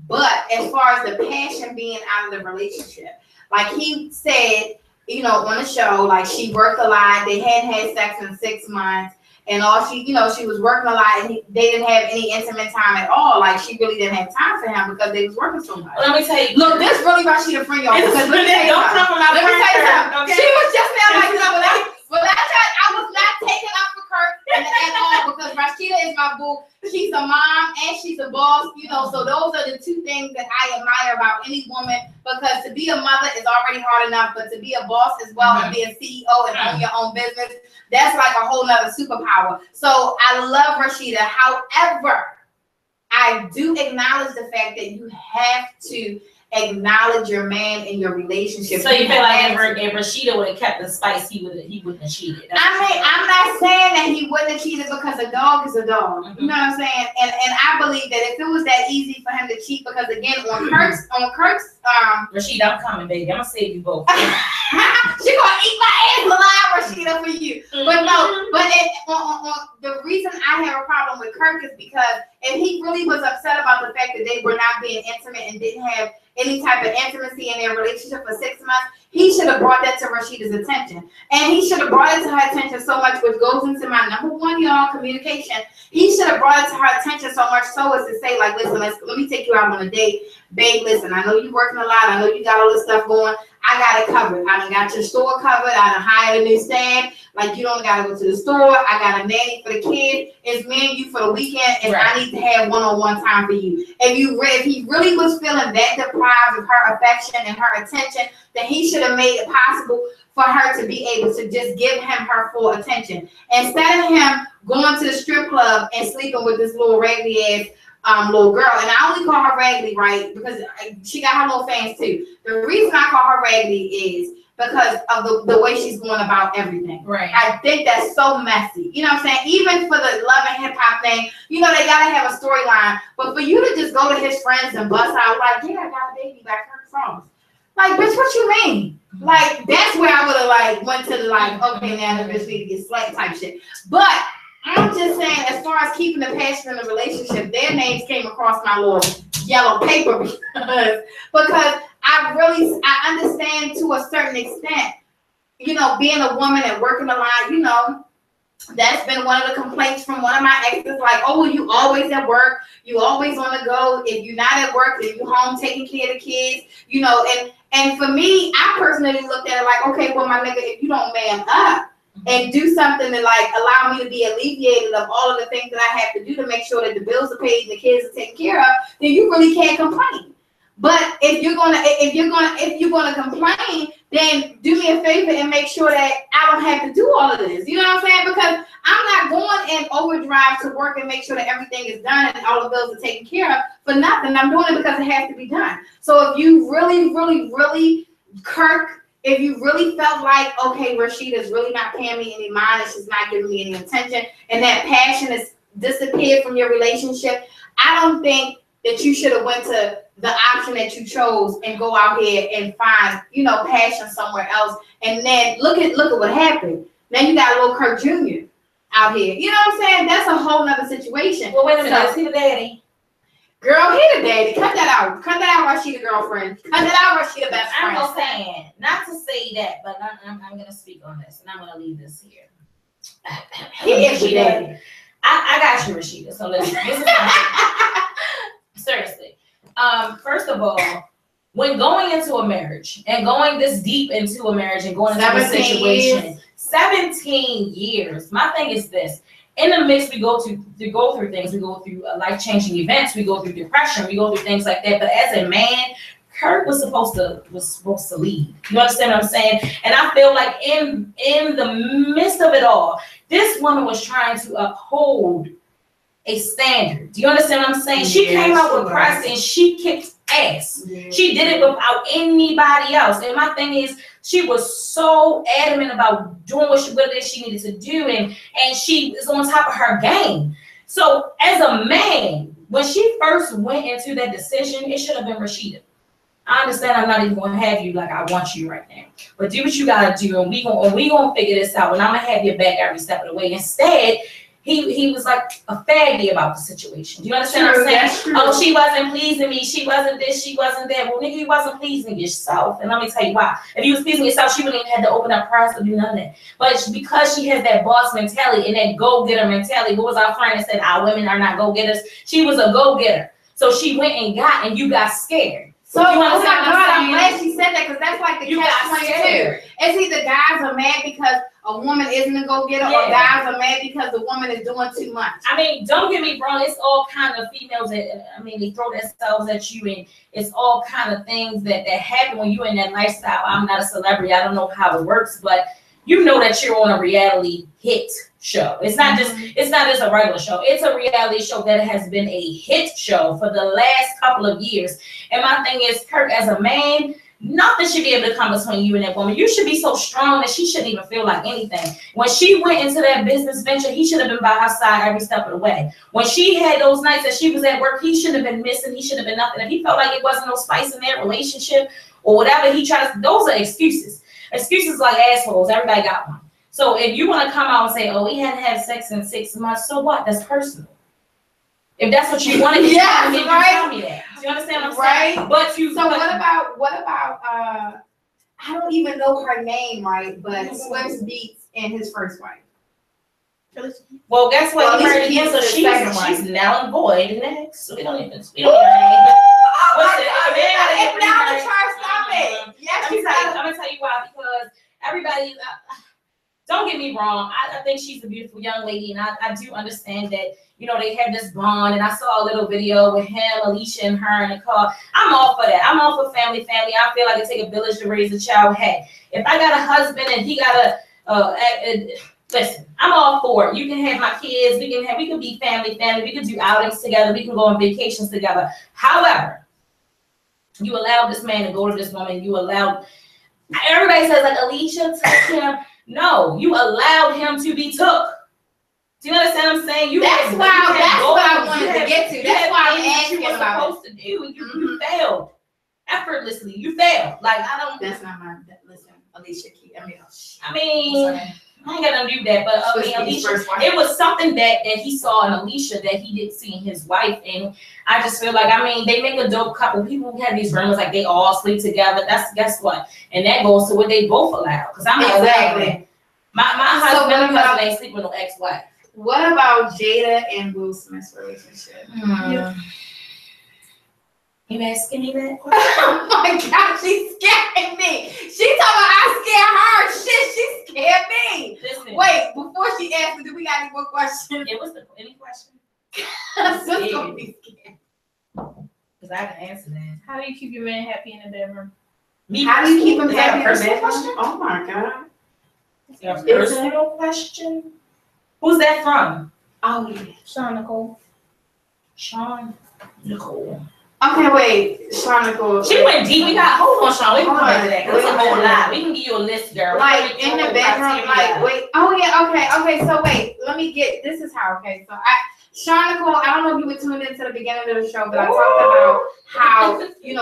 But as far as the passion being out of the relationship, like he said, on the show, like she worked a lot. They hadn't had sex in 6 months. And all she was working a lot, and they didn't have any intimate time at all. Like, she really didn't have time for him because they was working so much. Well, let me tell you. Look, this really Rashida friend, y'all. Because let me tell you something. She was just now like, I was not taking up for Kirk at all because Rashida is my boo. She's a mom and she's a boss, so those are the two things that I admire about any woman, because to be a mother is already hard enough, but to be a boss as well and be a CEO and own your own business, that's like a whole nother superpower. So I love Rashida. However, I do acknowledge the fact that you have to acknowledge your man in your relationship. So you feel like if Rashida would have kept the spice, he wouldn't have cheated. I'm not saying that he wouldn't have cheated, because a dog is a dog. You know what I'm saying? And I believe that if it was that easy for him to cheat, because again, on Kirk's Rashida, I'm coming, baby. I'm gonna save you both. She gonna eat my ass alive, Rashida, for you. But no, the reason I have a problem with Kirk is because if he really was upset about the fact that they were not being intimate and didn't have any type of intimacy in their relationship for 6 months, he should have brought that to Rashida's attention. And he should have brought it to her attention so much, which goes into my number one, y'all, communication. He should have brought it to her attention so much so as to say, like, listen, let me take you out on a date. Babe, listen, I know you're working a lot. I know you got all this stuff going. I got it covered. I done got your store covered. I done hired a new staff. Like, you don't got to go to the store. I got a nanny for the kids. It's me and you for the weekend, and I need to have one-on-one time for you. If he really was feeling that deprived of her affection and her attention, then he should have made it possible for her to be able to just give him her full attention. Instead of him going to the strip club and sleeping with this little raggedy ass little girl, and I only call her raggedy, right, because she got her little fans too. The reason I call her raggedy is because of the way she's going about everything. Right. I think that's so messy. You know what I'm saying? Even for the Love and Hip Hop thing, they gotta have a storyline. But for you to just go to his friends and bust out like, yeah, I got a baby by Kirk Frost. Like, bitch, what you mean? Like, that's where I would have went to okay, now the bitch need to get slapped type shit. But I'm just saying, as far as keeping the passion in the relationship, their names came across my little yellow paper because I understand to a certain extent, being a woman and working a lot, That's been one of the complaints from one of my exes, like, oh, well, you always at work, you always on the go. If you're not at work, then you home taking care of the kids, you know. And for me, I personally looked at it like, okay, well, my nigga, if you don't man up and do something to like allow me to be alleviated of all of the things that I have to do to make sure that the bills are paid and the kids are taken care of, then you really can't complain. But if you're gonna complain, then do me a favor and make sure that I don't have to do all of this. You know what I'm saying? Because I'm not going in overdrive to work and make sure that everything is done and all the bills are taken care of for nothing. I'm doing it because it has to be done. So if you really, Kirk, if you really felt like, okay, Rashida's really not paying me any mind and she's not giving me any attention, and that passion has disappeared from your relationship, I don't think that you should have went to the option that you chose and go out here and find, you know, passion somewhere else. And then look at what happened. Now you got a little Kirk Jr. out here. You know what I'm saying? That's a whole nother situation. Well, wait a minute. Is he the daddy? Girl, he the daddy. Cut that out. Cut that out while she the girlfriend. Cut that out while she the best friend. I'm saying, not to say that, but I'm going to speak on this, and I'm going to leave this here. He is the daddy. I got you, Rashida. So listen, this is my seriously. First of all, when going into a marriage and going this deep into a marriage and going into a situation, 17 years. My thing is this: in the midst, we go through things. We go through life-changing events. We go through depression. We go through things like that. But as a man, Kurt was supposed to lead. You understand what I'm saying? And I feel like in the midst of it all, this woman was trying to uphold a standard. Do you understand what I'm saying? She came out with press and she kicked ass. Yeah. She did it without anybody else. And my thing is, she was so adamant about doing what it is she needed to do, and she is on top of her game. So as a man, when she first went into that decision, it should have been Rashida. I understand I'm not even gonna have you like I want you right now, but do what you gotta do, and we gonna figure this out, and I'm gonna have your back every step of the way. Instead, he was like a faggy about the situation. Do you understand what I'm saying? Oh, she wasn't pleasing me. She wasn't this. She wasn't that. Well, nigga, you wasn't pleasing yourself. And let me tell you why. If you was pleasing yourself, she wouldn't even have to open up press to do none of that. But because she has that boss mentality and that go-getter mentality, what was our friend that said our women are not go-getters? She was a go-getter. So she went and got, and you got scared. So, oh my God, I'm glad she said that, because that's like the catch-22. It's either guys are mad because a woman isn't a go-getter, or guys are mad because the woman is doing too much. I mean, don't get me wrong. It's all kind of females that, I mean, they throw themselves at you, and it's all kind of things that happen when you're in that lifestyle. I'm not a celebrity. I don't know how it works, but you know that you're on a reality hit show. It's not just a regular show. It's a reality show that has been a hit show for the last couple of years. And my thing is, Kirk, as a man, nothing should be able to come between you and that woman. You should be so strong that she shouldn't even feel like anything. When she went into that business venture, he should have been by her side every step of the way. When she had those nights that she was at work, he should have been missing. He should have been nothing. If he felt like it wasn't no spice in their relationship or whatever he tries, those are excuses. Excuses like assholes. Everybody got one. So if you want to come out and say, oh, we hadn't had sex in 6 months, so what? That's personal. If that's what you want to do, tell me that. Do you understand what I'm saying? But what about I don't even know her name, right? But Swift's Beats and his first wife. Well, guess what? He married again, so she's now void next. So we don't even. Oh my God! Now the chart, stop it. Yes, I'm gonna tell you why, because everybody. Don't get me wrong. I think she's a beautiful young lady, and I do understand that, you know, they have this bond. And I saw a little video with him, Alicia, and her in the car. I'm all for that. I'm all for family. I feel like it takes a village to raise a child. Hey, if I got a husband and he got listen, I'm all for it. You can have my kids. We can be family. We can do outings together. We can go on vacations together. However, you allowed this man to go to this woman. You allowed. Everybody says like Alicia took him. No, you allowed him to be took. Do you understand what I'm saying? That's what I wanted to get to. That's why I'm asking you about supposed to do. You failed effortlessly. You failed. Like I don't. That's not my. Listen, Alicia. I mean, I ain't gonna do that. But Alicia, it was something that he saw in Alicia that he didn't see in his wife, and I just feel like, I mean, they make a dope couple. People have these rumors like they all sleep together. Guess what? And that goes to what they both allow. Because I'm not exactly. My husband ain't sleep with no ex-wife. What about Jada and Will Smith's relationship? You asking me that question? Oh my God, she's scaring me. She talking about I scare her. Shit, she scared me. Listen. Wait, before she asks, do we got any more questions? Yeah, what's any question? Just don't be scared. Because I can answer that. How do you keep your man happy in the bedroom? How do you keep him Is that happy? a personal question? Oh my God. Is that a personal question? Who's that from? Oh yeah. Sean Nicole. Sean Nicole. Okay, wait. Sean Nicole. She went deep. Hold on, Sean. We can come back to that. That's a whole Wait. lot. We can give you a list, girl. Like in the bedroom, like wait. Oh yeah, okay. So wait, let me get. This is how. Okay, so Sean Nicole. I don't know if you were tuned into the beginning of the show, but I talked about how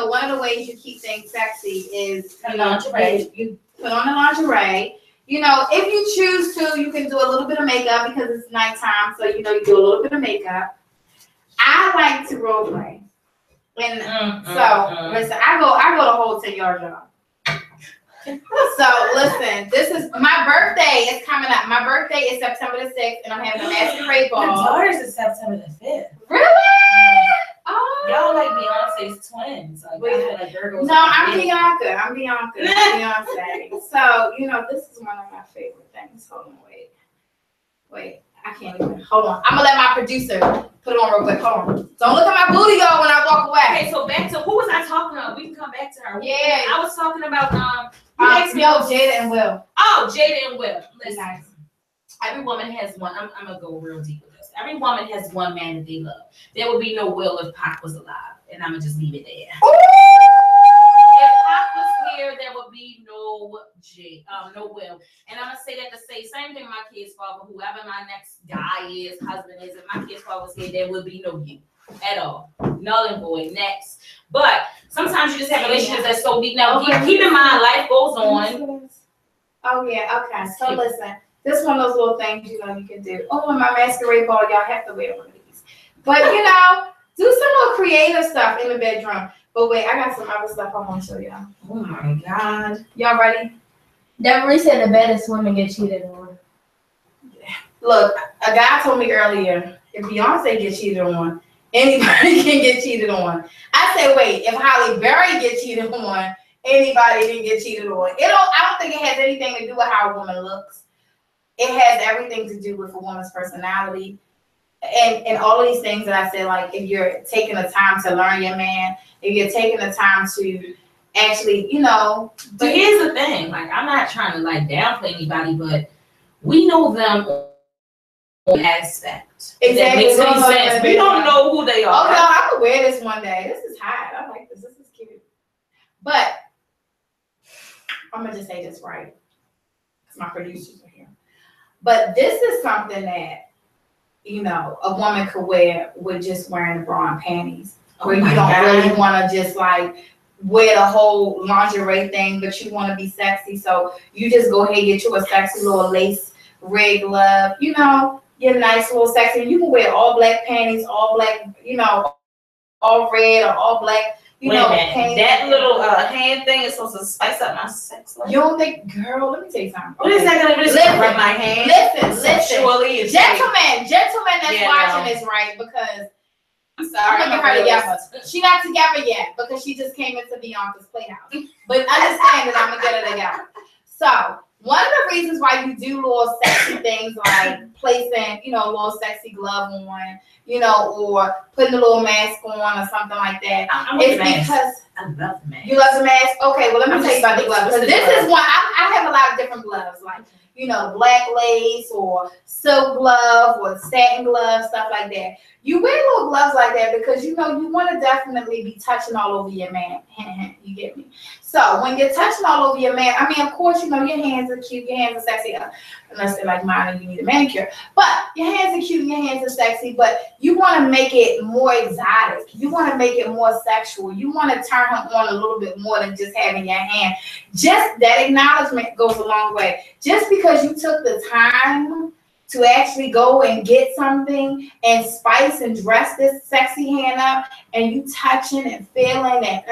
one of the ways you keep things sexy is lingerie. You put on the lingerie. If you choose to, you can do a little bit of makeup because it's nighttime, so you do a little bit of makeup. I like to role play. And listen, I go the whole 10-yard job. So listen, this is my birthday is coming up. My birthday is September the 6th, and I'm having a masquerade ball. My daughter's is September the 5th. Really? Oh. Y'all like Beyonce's twins. Like, no, I'm Beyonka. I'm Beyonce. So this is one of my favorite things. Hold on, wait. I can't even. Hold on. I'm gonna let my producer put it on real quick. Hold on. Don't look at my booty, y'all, when I walk away. Okay, so back to who was I talking about? We can come back to her. Yeah. I was talking about Jada and Will. Oh, Jada and Will. Listen. Nice. Every woman has one. I'm gonna go real deep with this. Every woman has one man that they love. There would be no Will if Pac was alive, and I'm gonna just leave it there. Ooh! If Pac was here, there would be no Will. And I'm gonna say that to say same thing. My kid's father, whoever my next guy is, husband is, if my kid's father was here, there would be no you at all. Null and void. Next. But sometimes you just have relationships that's so deep. Now, keep in mind, life goes on. Oh yeah. Okay. So listen. This is one of those little things you can do. Oh, in my masquerade ball, y'all have to wear one of these. But do some little creative stuff in the bedroom. But wait, I got some other stuff I want to show y'all. Oh my God. Y'all ready? Definitely said the baddest women get cheated on. Look, a guy told me earlier, if Beyonce gets cheated on, anybody can get cheated on. I said, wait, if Halle Berry gets cheated on, anybody can get cheated on. I don't think it has anything to do with how a woman looks. It has everything to do with a woman's personality. And all of these things that I said, like if you're taking the time to learn your man, if you're taking the time to actually, But here's the thing, like I'm not trying to like downplay anybody, but we know them on aspect. Exactly. That makes any sense. We don't know who they are. Oh no, I could wear this one day. This is hot. I like this. This is cute. But I'm gonna just say this right, because my producers are here. But this is something that a woman could wear with just wearing a bra and panties, where you don't really want to just like wear the whole lingerie thing, but you want to be sexy. So you just go ahead and get you a sexy little lace rig glove, your nice little sexy. You can wear all black panties, all black, all red or all black, panties. That little hand thing is supposed to spice up my sex life. You don't think, girl, let me tell you something. What is that going to do? Listen, rub my hand? Listen. Gentlemen that's watching this, right? Because I'm sorry. I'm gonna get her together. She's not together yet because she just came into Beyonka's Playhouse. But understand that I'm gonna get her together. So one of the reasons why you do little sexy things like placing, a little sexy glove on, or putting a little mask on or something like that, is because I love the mask. You love the mask? Okay, well let me tell you about the glove. Because this is one I have a lot of different gloves, like black lace or silk glove or satin glove, stuff like that. You wear little gloves like that because you want to definitely be touching all over your man. You get me? So when you're touching all over your man, I mean, of course, your hands are cute, your hands are sexy, unless they're like mine and you need a manicure. But your hands are cute, your hands are sexy, but you want to make it more exotic. You want to make it more sexual. You want to turn him on a little bit more than just having your hand. Just that acknowledgement goes a long way. Just because you took the time to actually go and get something and spice and dress this sexy hand up, and you touching and feeling and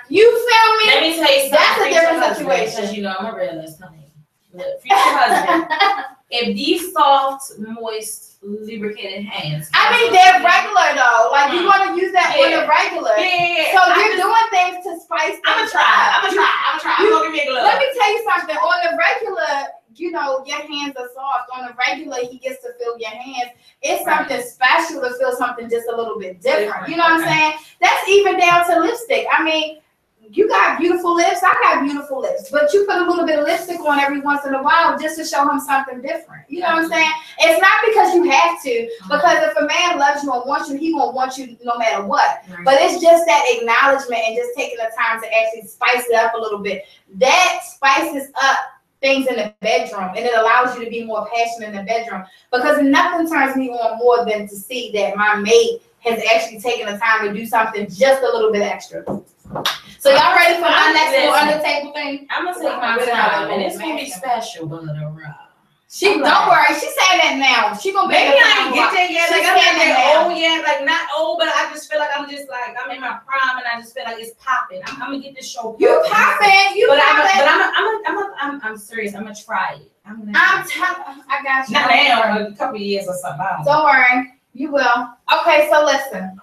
you feel me? Let me tell you something. That's a different situation. Because I'm a realist, honey. future husband, if these soft, moist, lubricated hands. I mean, they're regular though. Like you want to use that on the regular. Yeah. So you're doing things to spice things up. I'm gonna give me a glove. Let me tell you something. On the regular, you know, your hands are soft. On the regular, he gets to feel your hands. It's something special to feel something just a little bit different. You know what I'm saying? That's even down to lipstick. I mean, you got beautiful lips. I got beautiful lips. But you put a little bit of lipstick on every once in a while just to show him something different. You know what I'm saying? It's not because you have to. Because if a man loves you and wants you, he gonna want you no matter what. Right. But it's just that acknowledgement and just taking the time to actually spice it up a little bit. That spices up things in the bedroom, and it allows you to be more passionate in the bedroom, because nothing turns me on more than to see that my mate has actually taken the time to do something just a little bit extra. So y'all ready for my next little under the table thing? I'm gonna take my time, and it's gonna be special, but don't worry, she's saying that now. She gonna maybe I ain't get there yet. Like I'm not that old yet, like not old, but I just feel like I'm just like I'm in my prime, and I just feel like it's popping. I'm gonna get this show. You popping? I'm serious. I'm gonna try it. I got you. Not now, a couple of years or something. Don't worry, you will. Okay, so listen.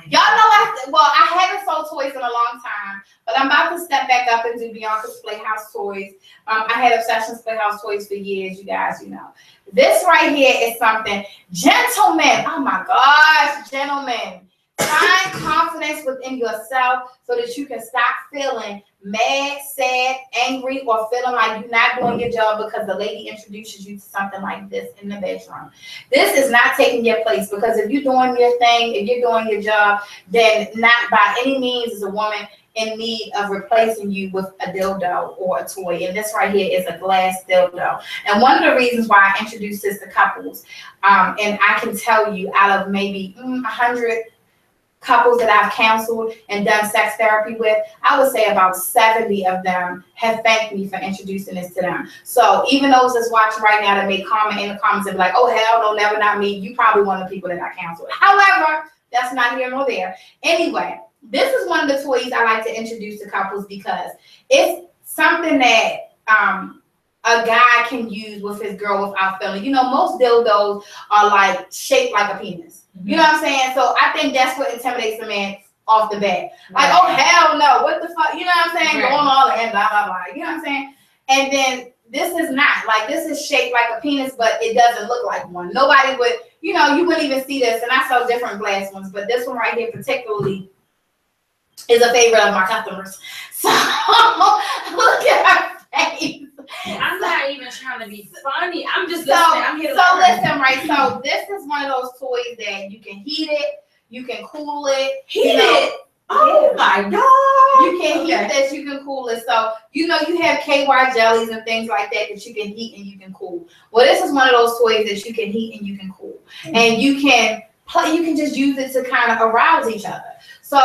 Y'all know I haven't sold toys in a long time, but I'm about to step back up and do Beyonka's Playhouse toys. I had Obsessions Playhouse toys for years, you guys, you know. This right here is something, gentlemen, oh my gosh, gentlemen, find confidence within yourself so that you can stop feeling mad, sad, angry, or feeling like you're not doing your job because the lady introduces you to something like this in the bedroom. This is not taking your place, because if you're doing your thing, if you're doing your job, then not by any means is a woman in need of replacing you with a dildo or a toy. And this right here is a glass dildo. And one of the reasons why I introduced this to couples, and I can tell you out of maybe 100 couples that I've counseled and done sex therapy with, I would say about 70 of them have thanked me for introducing this to them. So even those that's watching right now that may comment in the comments and be like, oh, hell no, never, not me. You probably one of the people that I counseled. However, that's not here nor there. Anyway, this is one of the toys I like to introduce to couples because it's something that a guy can use with his girl without feeling. You know, most dildos are like shaped like a penis. You know what I'm saying? So I think that's what intimidates a man off the bat. Like, oh, hell no. What the fuck? You know what I'm saying? Going all in, blah, blah, blah. You know what I'm saying? And then this is not. Like, this is shaped like a penis, but it doesn't look like one. Nobody would, you know, you wouldn't even see this. And I sell different glass ones, but this one right here particularly is a favorite of my customers. So look at her face. I'm not even trying to be funny. I'm just listening. I'm here to learn. Listen, right? So this is one of those toys that you can heat it, you can cool it. Heat it? Oh my God. You can heat this, you can cool it. So, you know, you have KY jellies and things like that that you can heat and you can cool. Well, this is one of those toys that you can heat and you can cool. And you can just use it to kind of arouse each other. So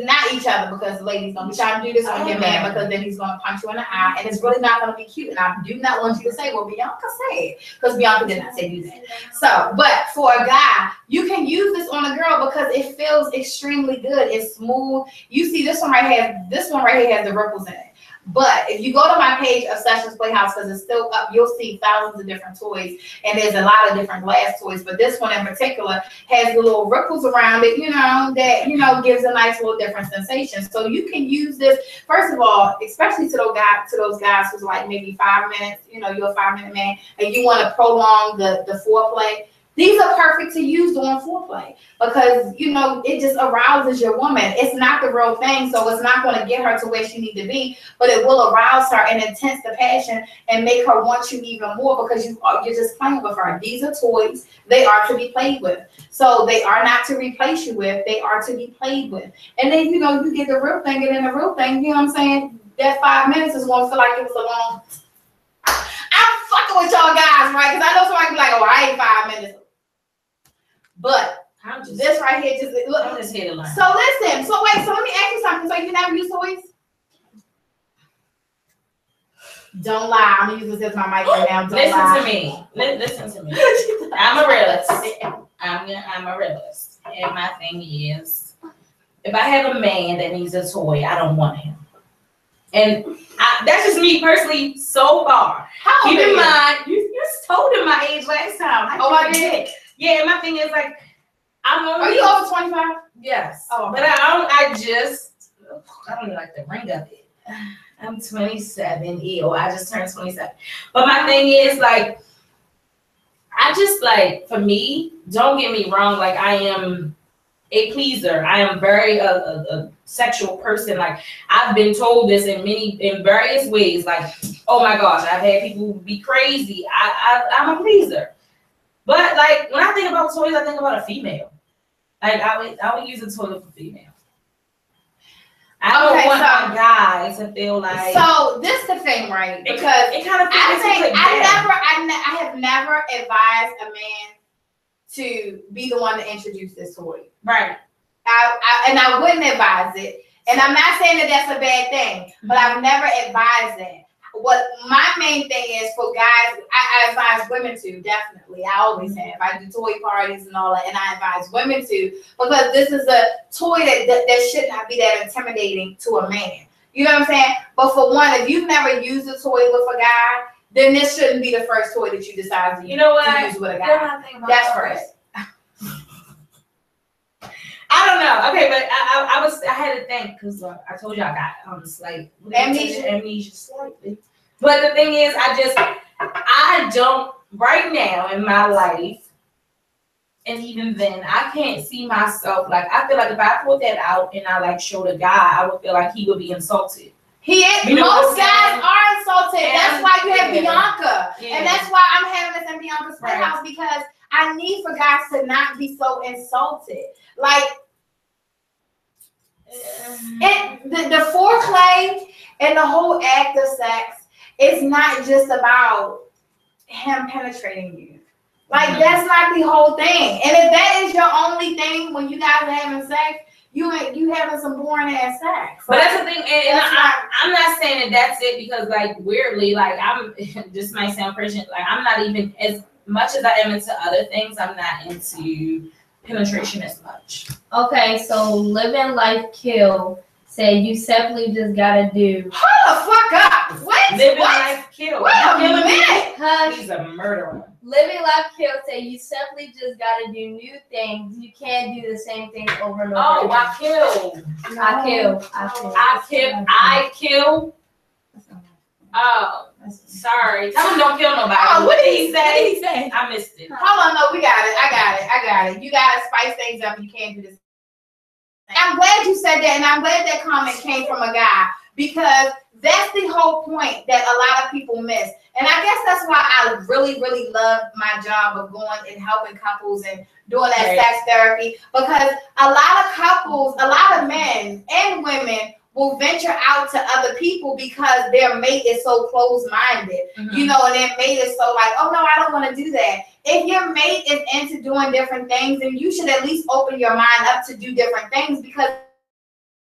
not each other, because the lady's gonna be trying to do this on your man, because then he's gonna punch you in the eye, and it's really not gonna be cute. And I do not want you to say, well, Beyonka said, because Beyonka did not say do that. So, but for a guy, you can use this on a girl because it feels extremely good. It's smooth. You see this one right here. This one right here has the ripples in it. But if you go to my page of Sessions Playhouse, because it's still up, you'll see thousands of different toys, and there's a lot of different glass toys. But this one in particular has the little ripples around it, you know, that, you know, gives a nice little different sensation. So you can use this, first of all, especially to those guys who's like maybe 5 minutes, you know, you're a 5-minute man, and you want to prolong the foreplay. These are perfect to use during foreplay because, you know, it just arouses your woman. It's not the real thing, so it's not going to get her to where she needs to be, but it will arouse her and intense the passion and make her want you even more because you're just playing with her. These are toys. They are to be played with. So they are not to replace you with. They are to be played with. And then, you know, you get the real thing, and then the real thing, you know what I'm saying? That 5 minutes is going to feel like it was a long. I'm fucking with y'all guys, right? Because I know somebody be like, oh, I ain't 5 minutes. But this right here just look. I'm just here to learn. So listen. So wait. So let me ask you something. So you never use toys? Don't lie. I'm gonna use this as my mic right now. Don't lie. To me. Listen to me. I'm a realist. I'm a realist. And my thing is, if I have a man that needs a toy, I don't want him. And that's just me personally so far. Keep in mind, you just told him my age last time. I did. Yeah, my thing is like, I'm only. Are you over 25? Yes. Oh, but I don't even like the ring of it. I'm 27. Ew, I just turned 27. But my thing is like, I just like, for me, don't get me wrong, like I am a pleaser. I am very a sexual person. Like I've been told this in various ways. Like, oh my gosh, I've had people be crazy. I'm a pleaser. But like when I think about toys, I think about a female. Like I would use a toy for female. I don't want my guy to feel like. So this is the thing, right? Because it kind of I have never advised a man to be the one to introduce this toy. Right. I wouldn't advise it. And I'm not saying that that's a bad thing, but I've never advised it. What my main thing is for guys, I advise women to, definitely. I always have. I do toy parties and all that, and I advise women to, because this is a toy that should not be that intimidating to a man. You know what I'm saying? But for one, if you've never used a toy with a guy, then this shouldn't be the first toy that you decide to use with a guy. That's first. I don't know. Okay, but I had to think because I told you I got slight amnesia slightly. But the thing is, I don't right now in my life, and even then, I can't see myself like I feel like if I put that out and I like showed a guy, I would feel like he would be insulted. He is. Most guys are insulted. That's why you have Beyonka, and that's why I'm having this in Beyonka's Playhouse because I need for guys to not be so insulted. Like the foreplay and the whole act of sex is not just about him penetrating you. Like that's not the whole thing. And if that is your only thing when you guys are having sex, you having some boring ass sex. But that's the thing, and I'm not saying that that's it because like weirdly, like I'm this might sound Christian, like I'm not even as much as I am into other things, I'm not into penetration as much. Okay, so Living Life Kill said you simply just gotta do. Hold the fuck up! What? Living Life Kill. Wait a minute. He's a murderer. Living Life Kill said you simply just gotta do new things. You can't do the same thing over and over. Oh, I kill. Oh, sorry. Tell him don't kill nobody. Oh, what did he say? I missed it. Hold on, no, we got it. I got it. You gotta spice things up. You can't do this. I'm glad you said that, and I'm glad that comment came from a guy because that's the whole point that a lot of people miss. And I guess that's why I really, really love my job of going and helping couples and doing that sex therapy because a lot of couples, a lot of men and women will venture out to other people because their mate is so closed-minded, you know, and their mate is so like, oh no, I don't want to do that. If your mate is into doing different things, then you should at least open your mind up to do different things because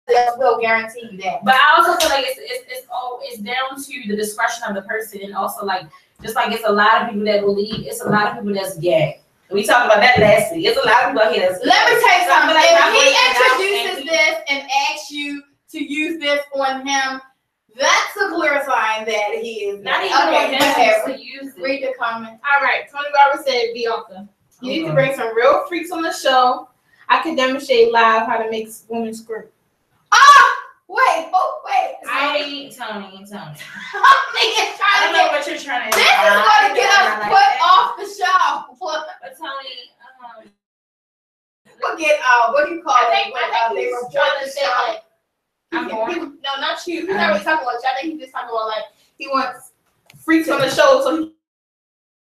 that will guarantee you that. But I also feel like it's down to the discretion of the person, and also like just like it's a lot of people that believe, it's a lot of people that's gay. We talked about that last week. It's a lot of people out here that's. Let me tell you something. If he introduces this and asks you to use this on him, that's a clear sign that he is not even on him to use it. Read the comment. All right, Tony Barber said, Beyonka, you need to bring some real freaks on the show. I can demonstrate live how to make women squirt. Wait. Tony. I'm thinking I don't know what you're trying to do. This is going to get us put off the show. But Tony, we'll get, what do you call it? They were trying to say, like, no, not you. He's not really talking about you. I think he's just talking about, like, he wants freaks on the show so he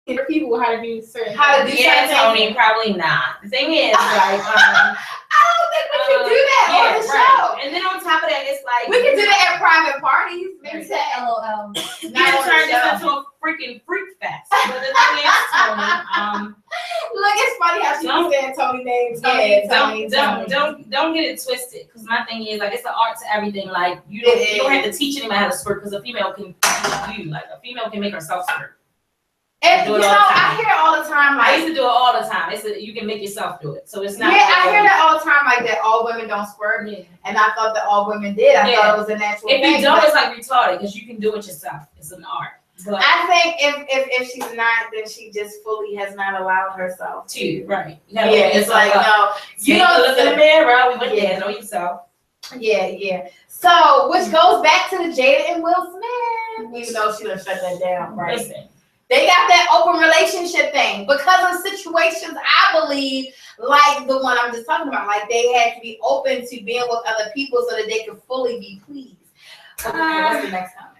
can teach people how to do certain things. Yeah, Tony, probably not. The thing is, like, I don't think we can do that on the show. And then on top of that, it's like we can do that at private parties. Maybe say LOL. You can turn this into a freaking freak fest. But the thing is, Tony, look, it's funny how she was saying Tony names. Don't get it twisted. Because my thing is, like, it's an art to everything. Like, you don't have to teach anybody how to squirt because a female can teach you. Like, a female can make herself squirt. And you know, I hear it all the time. Like, I used to do it all the time. It's you can make yourself do it, so it's not. Yeah, I hear that all the time. Like that, all women don't squirt, and I thought that all women did. I thought it was a natural thing. If you don't, it's like retarded because you can do it yourself. It's an art. But I think if she's not, then she just fully has not allowed herself to. Right. Yeah, it's like no, you don't look in the mirror. We went there. Know yourself. Yeah. So, which goes back to the Jada and Will Smith, even though she done shut that down, right? Listen. They got that open relationship thing because of situations, I believe, like the one I'm just talking about. Like they had to be open to being with other people so that they could fully be pleased. Okay, what's the next comment?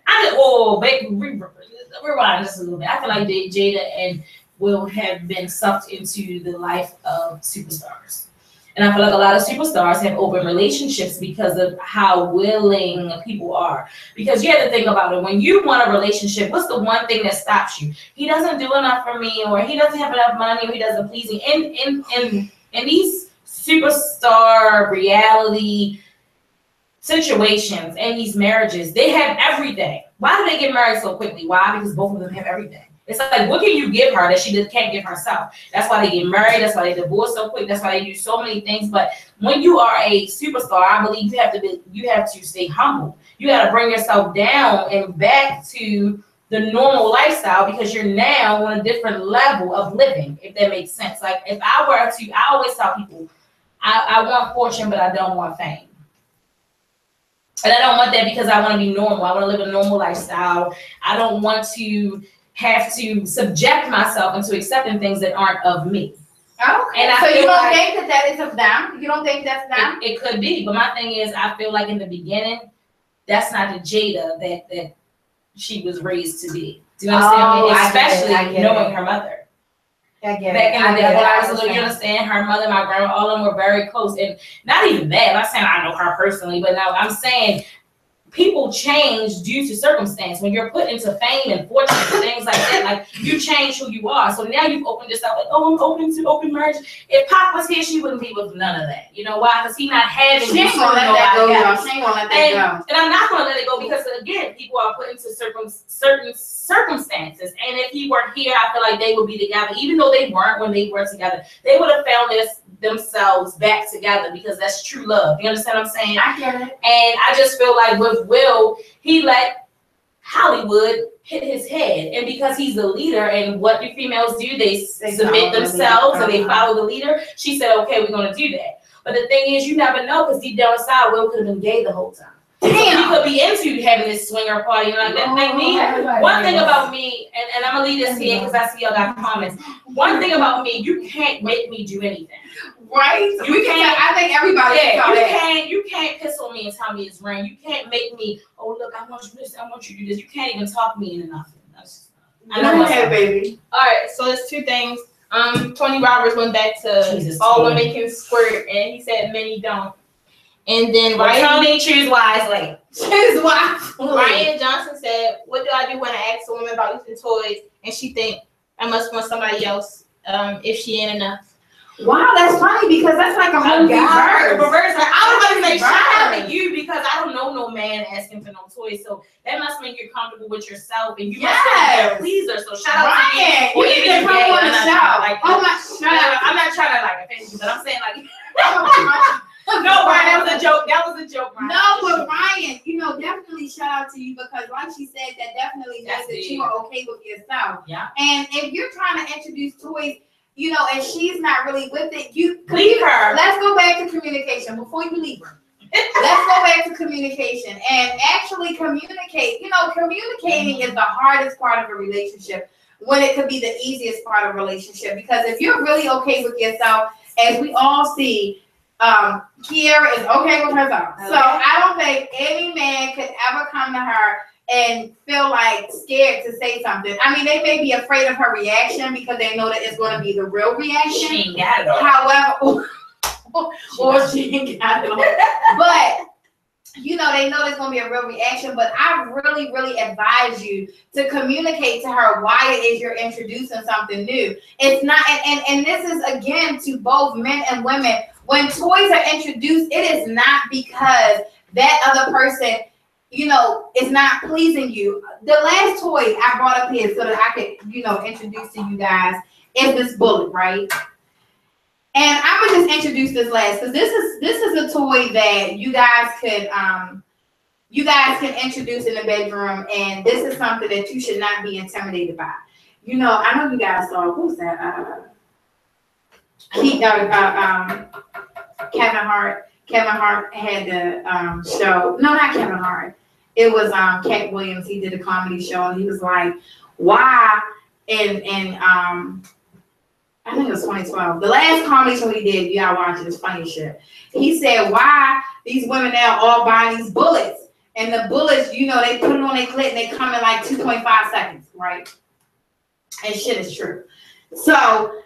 Rewind just a little bit. I feel like Jada and Will have been sucked into the life of superstars. And I feel like a lot of superstars have open relationships because of how willing people are. Because you have to think about it. When you want a relationship, what's the one thing that stops you? He doesn't do enough for me, or he doesn't have enough money, or he doesn't please me. In these superstar reality situations and these marriages, they have everything. Why do they get married so quickly? Why? Because both of them have everything. It's like, what can you give her that she just can't give herself? That's why they get married. That's why they divorce so quick. That's why they do so many things. But when you are a superstar, I believe you have to stay humble. You got to bring yourself down and back to the normal lifestyle because you're now on a different level of living, if that makes sense. Like if I were to, I always tell people, I want fortune, but I don't want fame. And I don't want that because I want to be normal. I want to live a normal lifestyle. I don't want to have to subject myself into accepting things that aren't of me. Okay. And so you don't think that is of them? You don't think that's them? It could be, but my thing is, I feel like in the beginning, that's not the Jada that she was raised to be. Do you understand me? Especially knowing her mother. I get Back in the day, when I was little, you understand. understand, her mother, my grandma, all of them were very close. And not even that, I'm not saying I know her personally, but now I'm saying people change due to circumstance. When you're put into fame and fortune and things like that, like you change who you are. So now you've opened yourself like, oh, I'm open to open marriage. If Pop was here, she wouldn't be with none of that. You know why? Because he's not having. She ain't gonna let that go, y'all. She ain't gonna let that go. And I'm not gonna let it go because again, people are put into certain circumstances. And if he weren't here, I feel like they would be together. Even though they weren't when they were together, they would have found themselves back together because that's true love. You understand what I'm saying? I get it. And I just feel like with Will, he let Hollywood hit his head. And because he's the leader and what do females do? They submit themselves and they follow the leader. She said, okay, we're going to do that. But the thing is, you never know because deep down inside, Will could have been gay the whole time. Damn. So he could be into having this swinger party. You know, like that thing. One thing about me, and I'm going to leave this here because I see y'all got comments. One thing about me, you can't make me do anything. Right? You can't. I think everybody you can't piss on me and tell me it's rain. You can't make me, oh, look, I want you to this, I want you to do this. You can't even talk me into nothing. I know that, baby. All right, so there's two things. Tony Roberts went back to all women can squirt, and he said many don't. And then Tony, choose wisely. Choose wisely. Ryan Johnson said, what do I do when I ask a woman about using toys and she think I must want somebody else if she ain't enough? Wow, that's funny because that's like a whole reverse. I was going to say shout out to you because I don't know no man asking for no toys. So that must mean you're comfortable with yourself and you must be a pleaser. So shout out to you. You need to come on the show. Like, I'm not trying to like offend you, but I'm saying like no, Ryan, that was a joke. That was a joke, Ryan. No, but Ryan, definitely shout out to you because like she said, that definitely means that you are okay with yourself. Yeah. And if you're trying to introduce toys, and she's not really with it, you leave her. Let's go back to communication before you leave her. Let's go back to communication and actually communicate. Communicating is the hardest part of a relationship when it could be the easiest part of a relationship. Because if you're really okay with yourself, as we all see, Kiara is okay with herself. Okay. So I don't think any man could ever come to her and feel like scared to say something. I mean, they may be afraid of her reaction because they know that it's going to be the real reaction. She ain't got it all. However, or she ain't got it all. But, they know there's going to be a real reaction. But I really, really advise you to communicate to her why it is you're introducing something new. It's not, and this is, again, to both men and women. When toys are introduced, it is not because that other person you know, it's not pleasing you. The last toy I brought up here so that I could, you know, introduce to you guys is this bullet, right? And I'm gonna just introduce this last because this is a toy that you guys can introduce in the bedroom, and this is something that you should not be intimidated by. You know, I know you guys saw who's that? Kevin Hart. Kevin Hart had the show. No, not Kevin Hart. It was Cat Williams. He did a comedy show, and he was like, "Why?" And I think it was 2012. The last comedy show he did, you gotta watch it. It's funny shit. He said, "Why these women now all buying these bullets? And the bullets, you know, they put it on their clit and they come in like 2.5 seconds, right?" And shit is true. So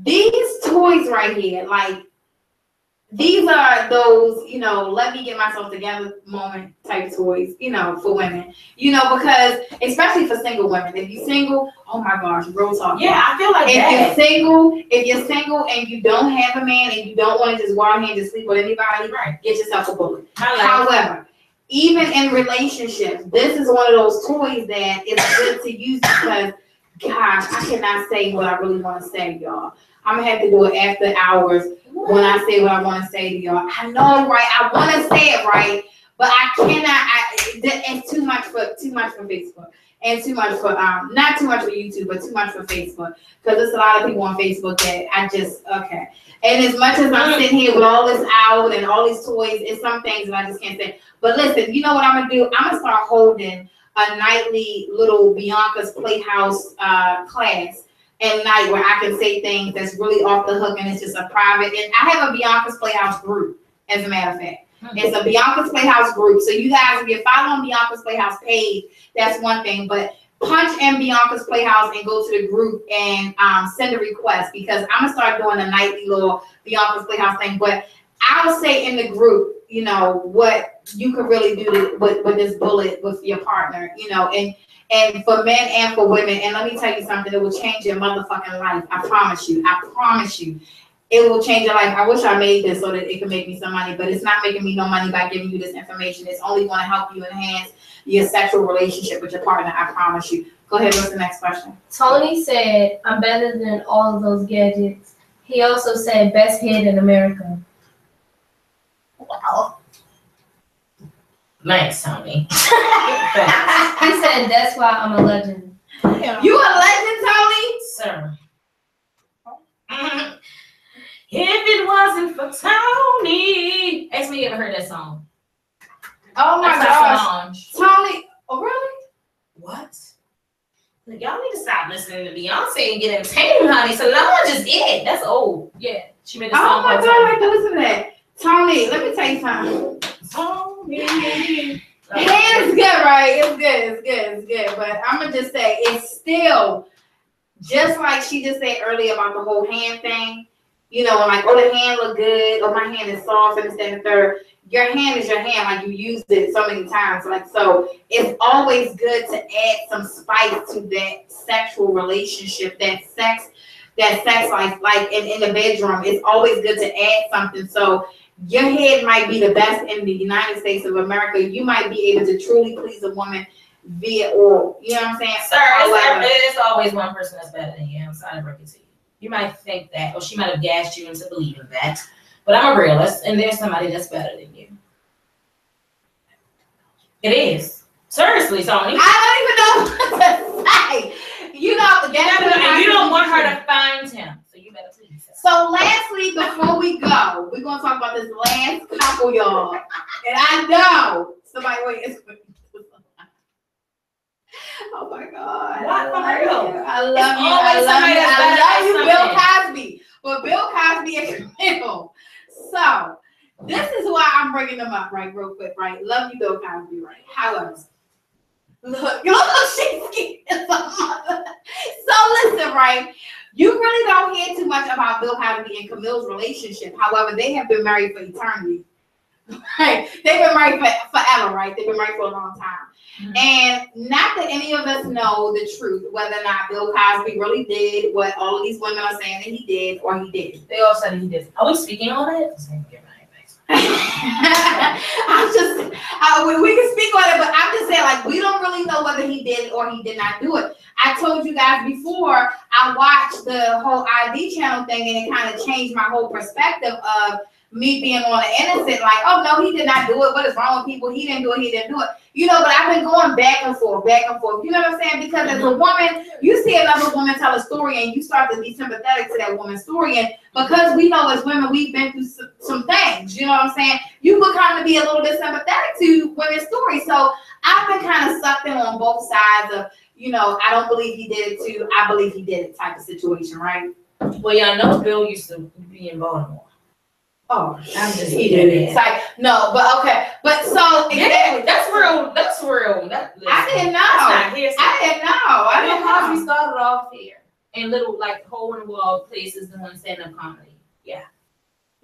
these toys right here, like, these are those, you know, let me get myself together moment type toys, you know, for women. You know, because especially for single women. If you're single, oh my gosh, real talk. Yeah, I feel like if you're single and you don't have a man and you don't want to just go out here and just sleep with anybody, right, get yourself a bullet. However, even in relationships, this is one of those toys that is good to use because, gosh, I cannot say what I really want to say, y'all. I'm going to have to do it after hours when I say what I want to say to y'all. I know, right? I want to say it right, but I cannot. It's too much for Facebook, and too much for not too much for YouTube, but too much for Facebook, because there's a lot of people on Facebook that I just okay. And as much as I'm sitting here with all this out and all these toys, it's some things that I just can't say. But listen, you know what I'm gonna do? I'm gonna start holding a nightly little Beyonka's Playhouse class at night where I can say things that's really off the hook and it's just a private. And I have a Beyonka's Playhouse group, as a matter of fact. It's a Beyonka's Playhouse group. So you guys, if you're following Beyonka's Playhouse page, that's one thing. But punch in Beyonka's Playhouse and go to the group and send a request, because I'm gonna start doing a nightly little Beyonka's Playhouse thing. But I'll say in the group, you know, what you could really do with this bullet with your partner, you know, and for men and for women. And let me tell you something, it will change your motherfucking life. I promise you. I promise you. It will change your life. I wish I made this so that it could make me some money, but it's not making me no money by giving you this information. It's only going to help you enhance your sexual relationship with your partner. I promise you. Go ahead. What's the next question? Tony said, "I'm better than all of those gadgets." He also said, "Best head in America." Wow. Nice, Tony. He said, "That's why I'm a legend." You a legend, Tony? Sir. If it wasn't for Tony. Ask me, you ever heard that song? Oh my gosh. Tony, oh really? What? Like, y'all need to stop listening to Beyonce and get entertained, honey. Solange is it. That's old. Yeah. She made a song. Oh my God, I like to listen to that. Tony, let me tell you something. Tony. Hand is good, right? It's good. But I'm gonna just say it's still just like she just said earlier about the whole hand thing. You know, like, oh, the hand look good, or my hand is soft, and this, that, and the third. Your hand is your hand, like you used it so many times. Like, so it's always good to add some spice to that sexual relationship, that sex life, like in the bedroom. It's always good to add something. So your head might be the best in the United States of America. You might be able to truly please a woman via oral. You know what I'm saying? Sir, it's always one person that's better than you. I'm sorry to break it to you. You might think that, or she might have gassed you into believing that. But I'm a realist, and there's somebody that's better than you. It is. Seriously, Tony. I don't even know what to say. You know, you don't want her to find him, so you better please her. So lastly, before we go, we're going to talk about this last couple, y'all. And I know somebody wait. Oh my God. What? I love you, Bill Cosby. But Bill Cosby is criminal. So this is why I'm bringing them up, right, real quick, right? Love you, Bill Cosby, right? However, look, she's scared. So listen, right? You really don't hear too much about Bill Cosby and Camille's relationship. However, they have been married for eternity. Right? They've been married forever, right? They've been married for a long time. Mm-hmm. And not that any of us know the truth, whether or not Bill Cosby really did what all of these women are saying that he did or he did. They all said he did. Are we speaking on it? we can speak on it, but I'm just saying, like, we don't really know whether he did it or he did not do it. I told you guys before, I watched the whole ID channel thing, and it kind of changed my whole perspective of me being on the innocent, like, oh no, he did not do it. What is wrong with people? He didn't do it. He didn't do it. You know, but I've been going back and forth. You know what I'm saying? Because as a woman, you see another woman tell a story and you start to be sympathetic to that woman's story. And because we know as women, we've been through some things, you know what I'm saying? You become to be a little bit sympathetic to women's stories. So I've been kind of sucked in on both sides of, you know, I don't believe he did it too. I believe he did it type of situation, right? Well, y'all know Bill used to be in Baltimore. Oh, I'm just he did it. It's like, no, but okay. But so exactly. Yeah, that's real. That's real. I didn't know. I didn't know. How we started off here in little like hole in the wall places doing stand-up comedy. Yeah.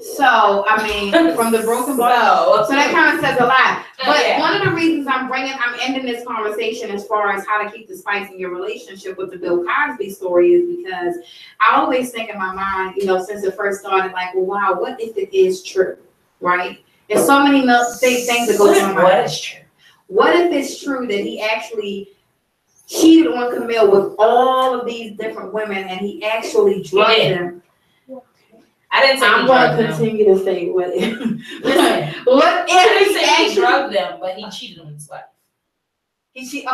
So I mean, from the broken bottle. So that kind of says a lot. But one of the reasons I'm ending this conversation as far as how to keep the spice in your relationship with the Bill Cosby story is because I always think in my mind, you know, since it first started, like, well, wow, what if it is true, right? There's so many things that go on. What is true? What if it's true that he actually cheated on Camille with all of these different women and he actually drugged them? I didn't say I'm going to continue to say what if. What if he drugged them, but he cheated on his wife? Okay.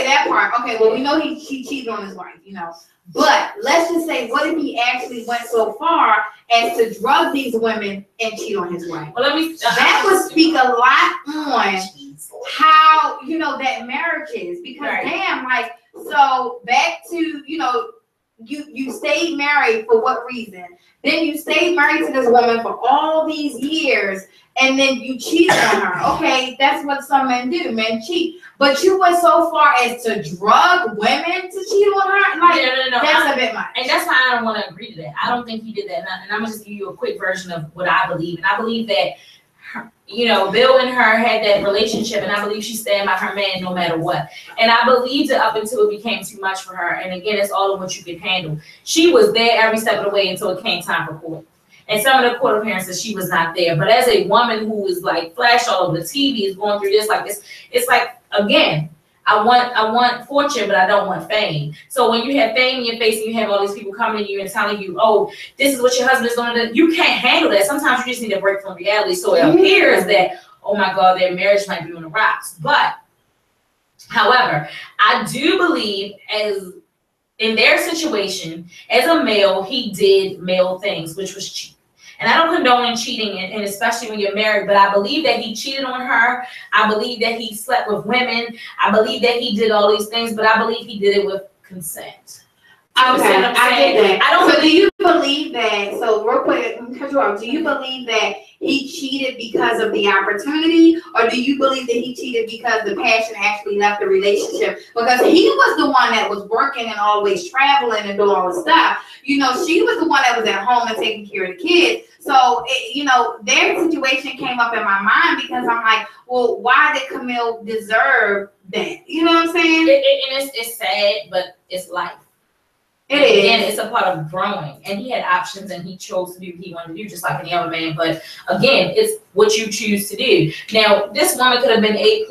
That part. Okay, well, we know he cheated on his wife, you know. But let's just say, what if he actually went so far as to drug these women and cheat on his wife? Well, that would speak a lot on how, you know, that marriage is. Because damn, like, so back to, you know, you stayed married for what reason? Then you stayed married to this woman for all these years, and then you cheated on her. Okay, that's what some men do. Men cheat. But you went so far as to drug women to cheat on her? Like, no. That's a bit much. And that's why I don't want to agree to that. I don't think he did that. And I'm going to just give you a quick version of what I believe. And I believe that, you know, Bill and her had that relationship, and I believe she stayed by her man no matter what. And I believed it up until it became too much for her. And again, it's all of what you can handle. She was there every step of the way until it came time for court. And some of the court appearances, she was not there. But as a woman who is like flashed all over the TV, is going through this like this, it's like, again, I want fortune, but I don't want fame. So when you have fame in your face and you have all these people coming to you and telling you, oh, this is what your husband is going to do, you can't handle that. Sometimes you just need a break from reality. So it appears that, oh my God, their marriage might be on the rocks. But, however, I do believe as in their situation, as a male, he did male things, which was cheating. And I don't condone cheating, and especially when you're married, but I believe that he cheated on her. I believe that he slept with women. I believe that he did all these things, but I believe he did it with consent. Okay, I get that. So do you believe that, so real quick, cut you off, do you believe that he cheated because of the opportunity, or do you believe that he cheated because the passion actually left the relationship? Because he was the one that was working and always traveling and doing all the stuff. You know, she was the one that was at home and taking care of the kids. So, you know, their situation came up in my mind because I'm like, well, why did Camille deserve that? You know what I'm saying? It's sad, but it's life. It is. Again, it's a part of growing, and he had options, and he chose to do what he wanted to do, just like any other man. But again, it's what you choose to do. Now, this woman could have been A+++,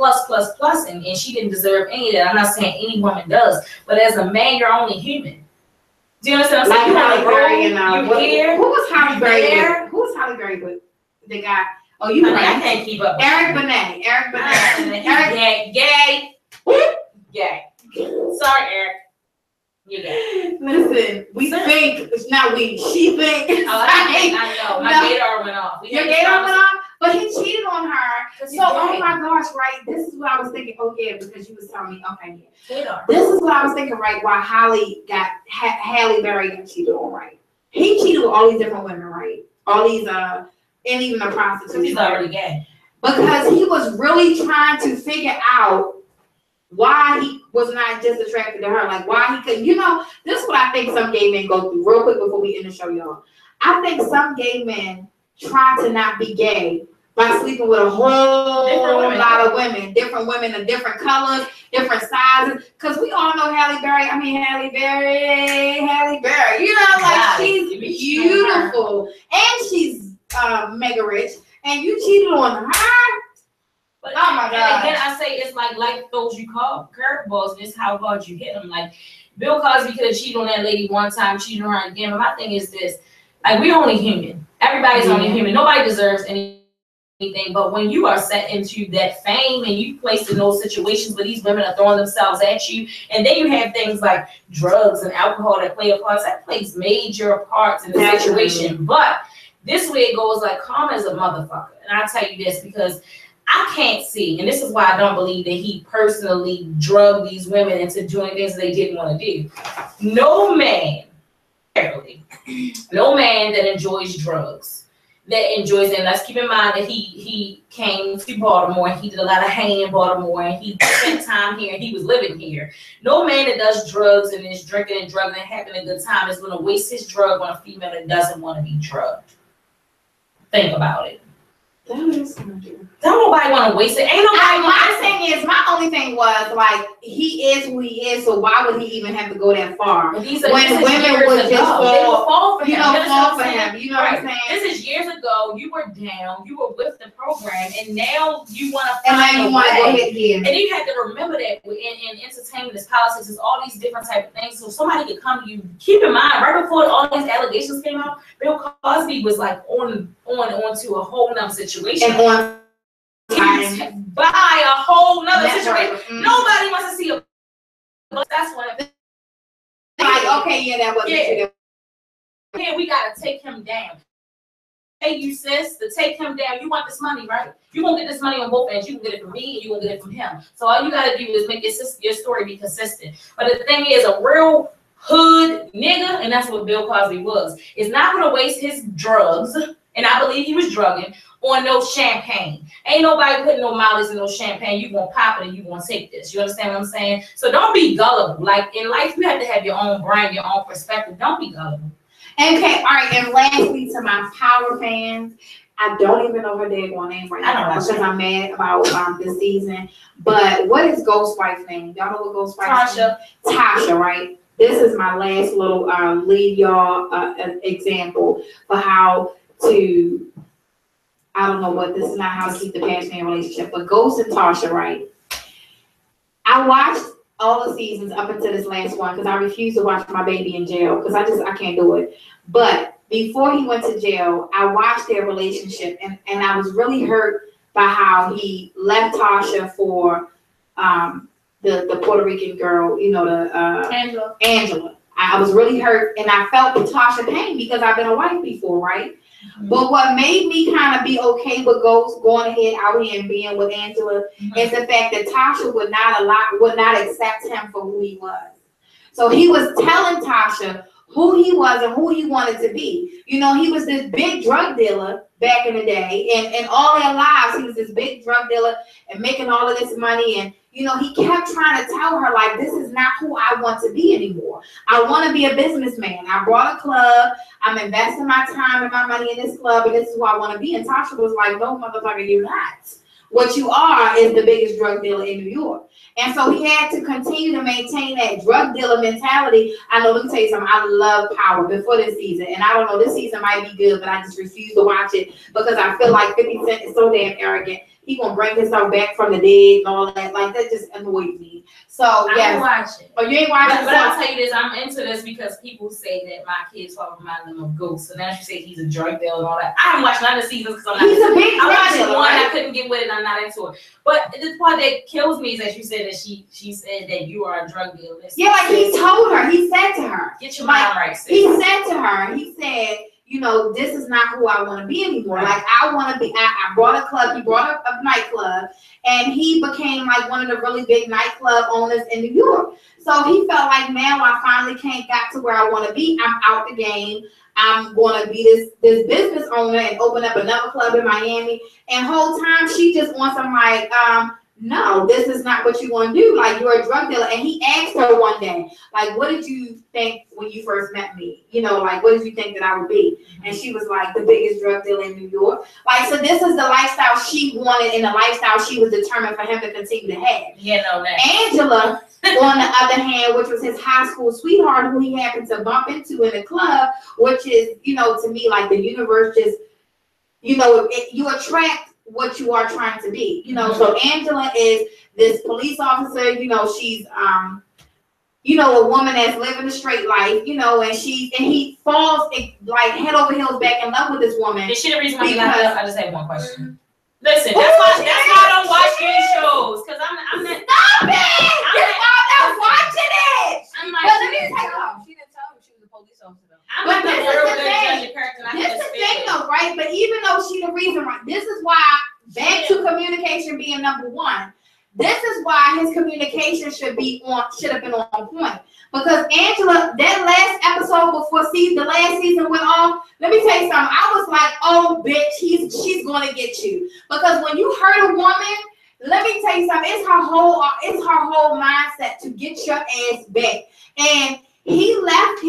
and she didn't deserve any of that. I'm not saying any woman does, but as a man, you're only human. Do you understand what I'm saying? Like Halle Berry and who was Halle Berry? Who was Halle Berry with? The guy. Oh, you right. I can't keep up. Eric Benet. Gay. Sorry, Eric. You got Listen, we think, it's not we, she thinks. Oh, I know. My gator went off. Your gator went off? But he cheated on her. So, oh my gosh, right? This is what I was thinking. Oh, yeah, because you was telling me, okay, yeah. This is what I was thinking, right? Why Halle Berry got cheated on, right? He cheated with all these different women, right? All these, and even the prostitutes. He's already gay. Because he was really trying to figure out why he was not just attracted to her, like why he could, you know, this is what I think some gay men go through. Real quick before we end the show, y'all. I think some gay men try to not be gay by sleeping with a whole lot of women, different women of different colors, different sizes. Because we all know Halle Berry. You know, like she's beautiful and she's mega rich, and you cheated on her. say it's like life throws you curveballs, and it's how hard you hit them. Like Bill Cosby could have cheated on that lady one time, cheated on her again. But my thing is this: like we're only human. Everybody's only human. Nobody deserves anything. But when you are set into that fame and you placed in those situations where these women are throwing themselves at you, and then you have things like drugs and alcohol that play a part, that plays major parts in the situation. But this way it goes like karma is a motherfucker. And I'll tell you this because I can't see, and this is why I don't believe that he personally drugged these women into doing things they didn't want to do. No man that enjoys drugs, that enjoys it. And let's keep in mind that he came to Baltimore and he did a lot of hanging in Baltimore and he spent time here and he was living here. No man that does drugs and is drinking and drugging and having a good time is going to waste his drug on a female that doesn't want to be drugged. Think about it. Don't nobody want to waste it. Ain't nobody. My only thing was like he is who he is, so why would he even have to go that far? When women would just fall for him, fall for him. You know what I'm saying? This is years ago. You were down. You were with the program, and now you want to. And now you want to go ahead here. And you have to remember that in entertainment, there's politics, there's all these different type of things. So somebody could come to you. Keep in mind, right before all these allegations came out, Bill Cosby was like on to a whole nother situation. And by a whole nother situation. Nobody wants to see a. That's what. Like, okay, yeah, that wasn't. Yeah. Okay, we gotta take him down. Hey, you sis, to take him down, you want this money, right? You won't get this money on both ends. You can get it from me, and you won't get it from him. So all you gotta do is make your story be consistent. But the thing is, a real hood nigga, and that's what Bill Cosby was, is not gonna waste his drugs, and I believe he was drugging, on no champagne. Ain't nobody putting no mileage in no champagne. You gonna pop it and you gonna take this. You understand what I'm saying? So don't be gullible. Like in life, you have to have your own brain, your own perspective. Don't be gullible. Okay, all right. And lastly, to my power fans, I don't even know her daggone name right now because I'm mad about this season. But what is Ghostwife's name? Y'all know what Ghostwife's name? Tasha, right? This is my last little lead y'all example for how to. I don't know what, this is not how to keep the passionate relationship, but Ghost and Tasha, right? I watched all the seasons up until this last one because I refuse to watch my baby in jail because I can't do it. But before he went to jail, I watched their relationship and I was really hurt by how he left Tasha for the Puerto Rican girl, you know, Angela. I was really hurt and I felt the Tasha pain because I've been a wife before, right? But what made me kind of be okay with Ghost going ahead out here and being with Angela is the fact that Tasha would not accept him for who he was. So he was telling Tasha who he was and who he wanted to be. You know, he was this big drug dealer back in the day, and all their lives he was this big drug dealer and making all of this money. And you know, he kept trying to tell her, like, this is not who I want to be anymore. I want to be a businessman. I brought a club. I'm investing my time and my money in this club, and this is who I want to be. And Tasha was like, no, motherfucker, you're not. What you are is the biggest drug dealer in New York. And so he had to continue to maintain that drug dealer mentality. I know, let me tell you something. I love Power before this season. And I don't know, this season might be good, but I just refuse to watch it because I feel like 50 Cent is so damn arrogant. He gonna bring himself back from the dead and all that. Like, that just annoys me. So yeah, I don't watch it. Oh, you ain't watching it? But I'll tell you this, I'm into this because people say that my kids probably remind them of Ghost. So now you say he's a drug dealer and all that. I haven't watched none of the seasons because I'm not. He's a big drug dealer. One, I couldn't get with it. I'm not into it. But the part that kills me is that you said that she said that you are a drug dealer. Yeah, like he told her. He said to her, "Get your mind right." Sis. He said to her. He said, you know, this is not who I want to be anymore. Like, I want to be, I brought a club, he brought a nightclub, and he became like one of the really big nightclub owners in New York. So he felt like, now I finally got to where I want to be. I'm out the game. I'm going to be this business owner and open up another club in Miami. And whole time she just wants some like, no, this is not what you want to do. Like, you're a drug dealer. And he asked her one day, like, what did you think when you first met me? You know, like, what did you think that I would be? And she was like, the biggest drug dealer in New York. Like, so this is the lifestyle she wanted and the lifestyle she was determined for him to continue to have. Yeah, no, that. Angela, on the other hand, which was his high school sweetheart, who he happened to bump into in the club, which is, you know, to me, like the universe just, you know, you attract what you are trying to be. You know, so Angela is this police officer, you know, she's you know, a woman that's living a straight life, you know, and he falls like head over heels back in love with this woman. Is she the reason why you got up? I just have one question. Listen, that's why I don't watch these shows, because I'm not. Stop it! I'm not watching it. I'm like, but let me tell you. She didn't tell him she was a police officer. But this is the thing, though, right? But even though she the reason, right? This is why back to communication being number one. This is why his communication should have been on point. Because Angela, that last episode before the last season went off, let me tell you something. I was like, oh bitch, she's gonna get you. Because when you hurt a woman, let me tell you something, it's her whole mindset to get your ass back. And he left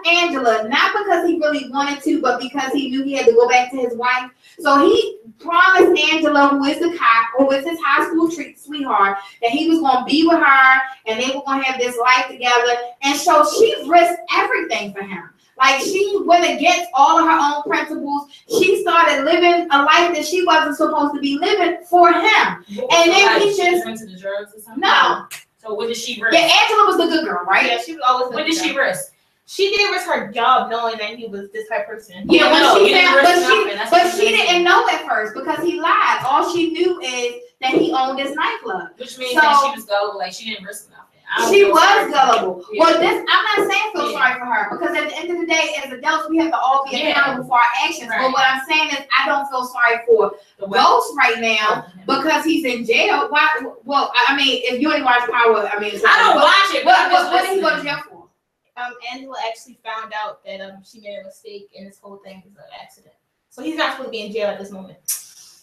Angela, not because he really wanted to, but because he knew he had to go back to his wife. So he promised Angela, who is the cop, who is his high school sweetheart, that he was going to be with her and they were going to have this life together. And so she risked everything for him. Like, she went against all of her own principles. She started living a life that she wasn't supposed to be living for him. And then he just went to the drugs or something. No. So what did she risk? Yeah, Angela was the good girl, right? Yeah, she was always. What did she risk? She did risk her job knowing that he was this type of person. Yeah, but she didn't know at first because he lied. All she knew is that he owned this nightclub. Which means that she was gullible, like she didn't risk nothing. She was gullible. Yeah. Well, I'm not saying feel sorry for her, because at the end of the day, as adults, we have to all be accountable for our actions. Right. But what I'm saying is, I don't feel sorry for Ghost right now because he's in jail. Why? Well, I mean, if you ain't watch Power, I mean, I don't watch it. What did he go to jail for? Angela actually found out that she made a mistake, and this whole thing is an accident. So he's not supposed to be in jail at this moment.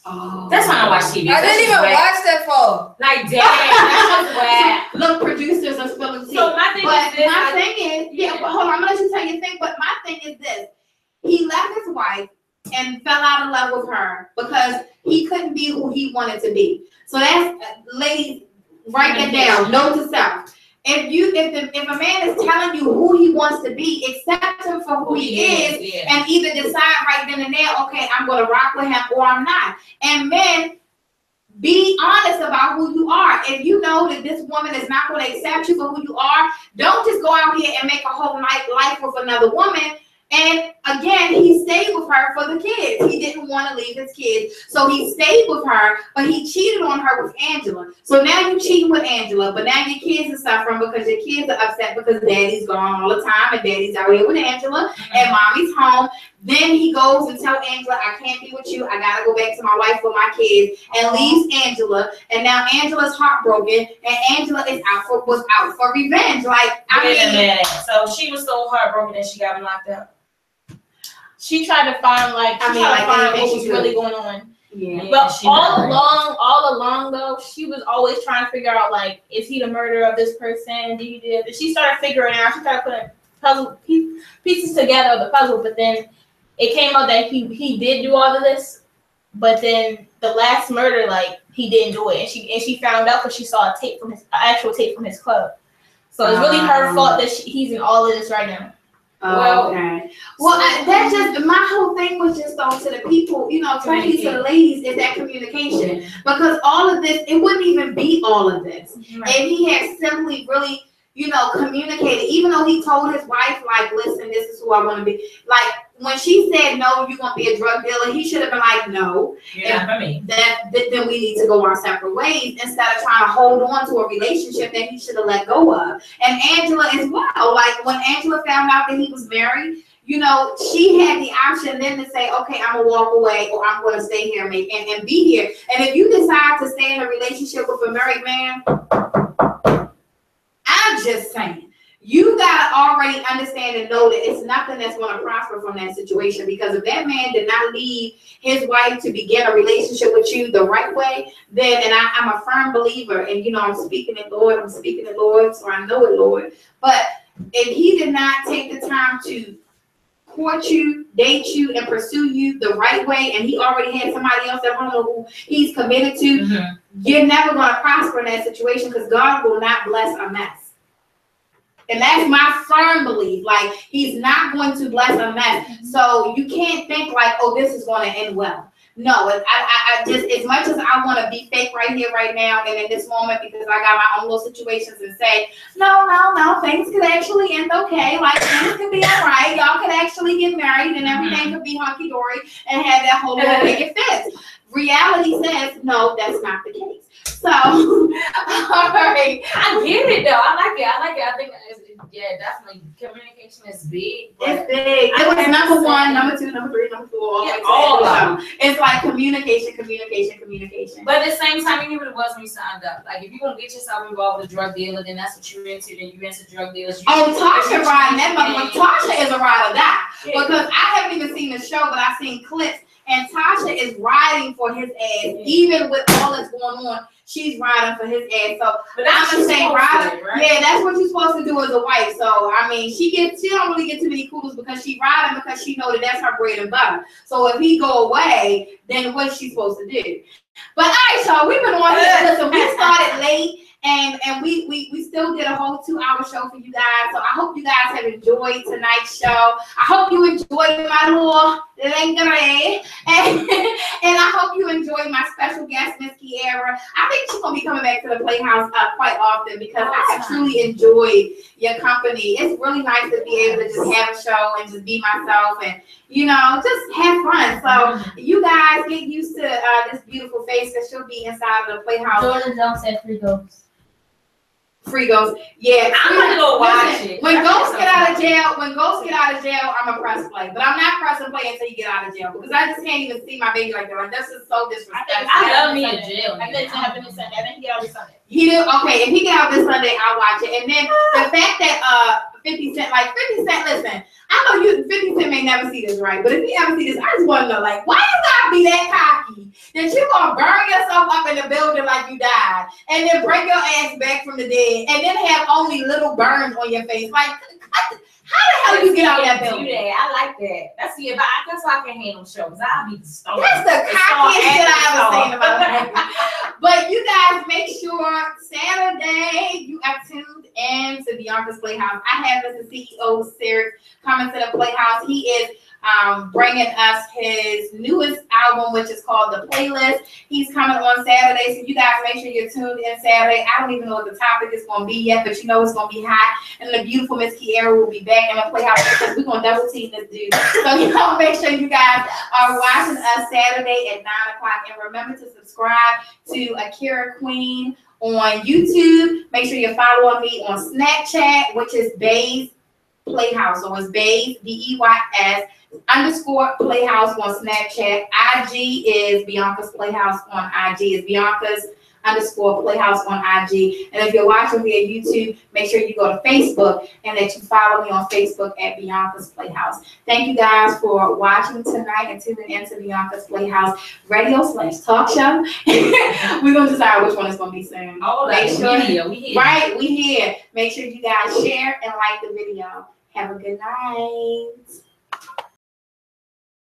Oh. That's why I don't watch TV. I didn't even watch that far. Like, damn, that's whack. Look, producers are spilling tea. So my thing is, but hold on, I'm gonna let you tell your thing. But my thing is this: he left his wife and fell out of love with her because he couldn't be who he wanted to be. So that's, ladies, write that down. Note to self. If a man is telling you who he wants to be, accept him for who he is, and either decide right then and there, okay, I'm going to rock with him or I'm not. And men, be honest about who you are. If you know that this woman is not going to accept you for who you are, don't just go out here and make a whole life with another woman. And again, he stayed with her for the kids. He didn't want to leave his kids. So he stayed with her, but he cheated on her with Angela. So now you're cheating with Angela, but now your kids are suffering because your kids are upset because daddy's gone all the time and daddy's out here with Angela and mommy's home. Then he goes and tells Angela, I can't be with you. I got to go back to my wife with my kids, and leaves Angela. And now Angela's heartbroken, and Angela was out for revenge. Like, Wait a minute. So she was so heartbroken that she got locked up. She tried to find what was really going on. Yeah. But all along though, she was always trying to figure out, like, is he the murderer of this person? Did he do it? She started figuring out. She started putting pieces together of the puzzle. But then it came out that he did do all of this. But then the last murder, like, he didn't do it, and she found out because she saw actual tape from his club. So it's really her fault that he's in all of this right now. Okay. Well, that's just my whole thing was just on to the people, especially to the ladies, is that communication. Because all of this, it wouldn't even be all of this if he had simply really, communicated. Even though he told his wife, like, listen, this is who I want to be. Like, when she said, no, you're going to be a drug dealer, he should have been like, no. You're not for me. Then we need to go our separate ways instead of trying to hold on to a relationship that he should have let go of. And Angela as well. Like, when Angela found out that he was married, she had the option then to say, okay, I'm going to walk away, or I'm going to stay here and be here. And if you decide to stay in a relationship with a married man, I'm just saying, you got to already understand and know that it's nothing that's going to prosper from that situation. Because if that man did not leave his wife to begin a relationship with you the right way, then, and I'm a firm believer, and I'm speaking it, Lord, so I know it, Lord. But if he did not take the time to court you, date you, and pursue you the right way, and he already had somebody else at home who he's committed to, you're never going to prosper in that situation, because God will not bless a mess. And that's my firm belief. Like, he's not going to bless a mess. So you can't think like, oh, this is going to end well. No, I just, as much as I want to be fake right here, right now, and in this moment, because I got my own little situations and say, no, things could actually end okay. Like, things could be all right. Y'all could actually get married and everything could be hunky-dory and have that whole little picket fence. Reality says, no, that's not the case. So, all right. I get it, though. I like it. I think, definitely. Communication is big. It's big. It was number 1, number 2, number 3, number 4. Yeah, all of them. It's like communication. But at the same time, you knew what it was when you signed up. Like, if you're going to get yourself involved with a drug dealer, then that's what you're into. Then you're into drug dealers. Tasha riding that motherfucker. Tasha is a ride or die. Yeah. Because I haven't even seen the show, but I've seen clips. And Tasha is riding for his ass, even with all that's going on. She's riding for his ass. So I'm gonna say riding. Right? Yeah, that's what you're supposed to do as a wife. So I mean, she don't really get too many kudos because she riding because she know that that's her bread and butter. So if he go away, then what's she supposed to do? But all right, y'all, we've been on here. Listen, we started late. And we still did a whole 2-hour show for you guys. So I hope you guys have enjoyed tonight's show. I hope you enjoyed my little lingerie. And I hope you enjoyed my special guest, Miss Kiara. I think she's gonna be coming back to the Playhouse quite often because I truly enjoyed your company. It's really nice to be able to just have a show and just be myself and just have fun. So you guys get used to this beautiful face that she'll be inside of the Playhouse. Jordan Jones said free ghosts. Free Ghost. Yeah, I'm gonna go watch it. When Ghosts get out of jail, I'm a press play. But I'm not pressing play until you get out of jail because I just can't even see my baby like that. Like that's just so disrespectful. I love me in jail. I think it happened this Sunday. I think he get out this Sunday. He did okay. If he get out this Sunday, I'll watch it. And then the fact that 50 Cent, listen, I know 50 Cent may never see this, right? But if he ever see this, I just want to know, like, why you gotta be that cocky that you gonna burn yourself up in the building like you died, and then bring your ass back from the dead, and then have only little burns on your face? Like, how the hell you get out of that building? I like that. That's why I can handle shows. I'll be the star. That's the cockiest shit I ever seen in my life. But you guys make sure Saturday you are tuned in to Beyonka's Playhouse. I have Mr. CEO Sirius coming to the Playhouse. He is bringing us his newest album, which is called The Playlist. He's coming on Saturday, so you guys make sure you're tuned in Saturday. I don't even know what the topic is going to be yet, but you know it's going to be hot. And the beautiful Miss Kiara will be back in the Playhouse because we're going to double team this dude. So make sure you guys are watching us Saturday at 9 o'clock. And remember to subscribe to Kiara Queen on YouTube. Make sure you're following me on Snapchat, which is Bays Playhouse. So it's Bays, BEYS _ Playhouse on Snapchat. IG is Beyonka's Playhouse on IG. It's Beyonka's _ Playhouse on IG. And if you're watching via YouTube, make sure you go to Facebook and that you follow me on Facebook at Beyonka's Playhouse. Thank you guys for watching tonight and tuning into Beyonka's Playhouse radio / talk show. We're gonna decide which one is gonna be soon. Oh, that's video. We here. Right, we here. Make sure you guys share and like the video. Have a good night.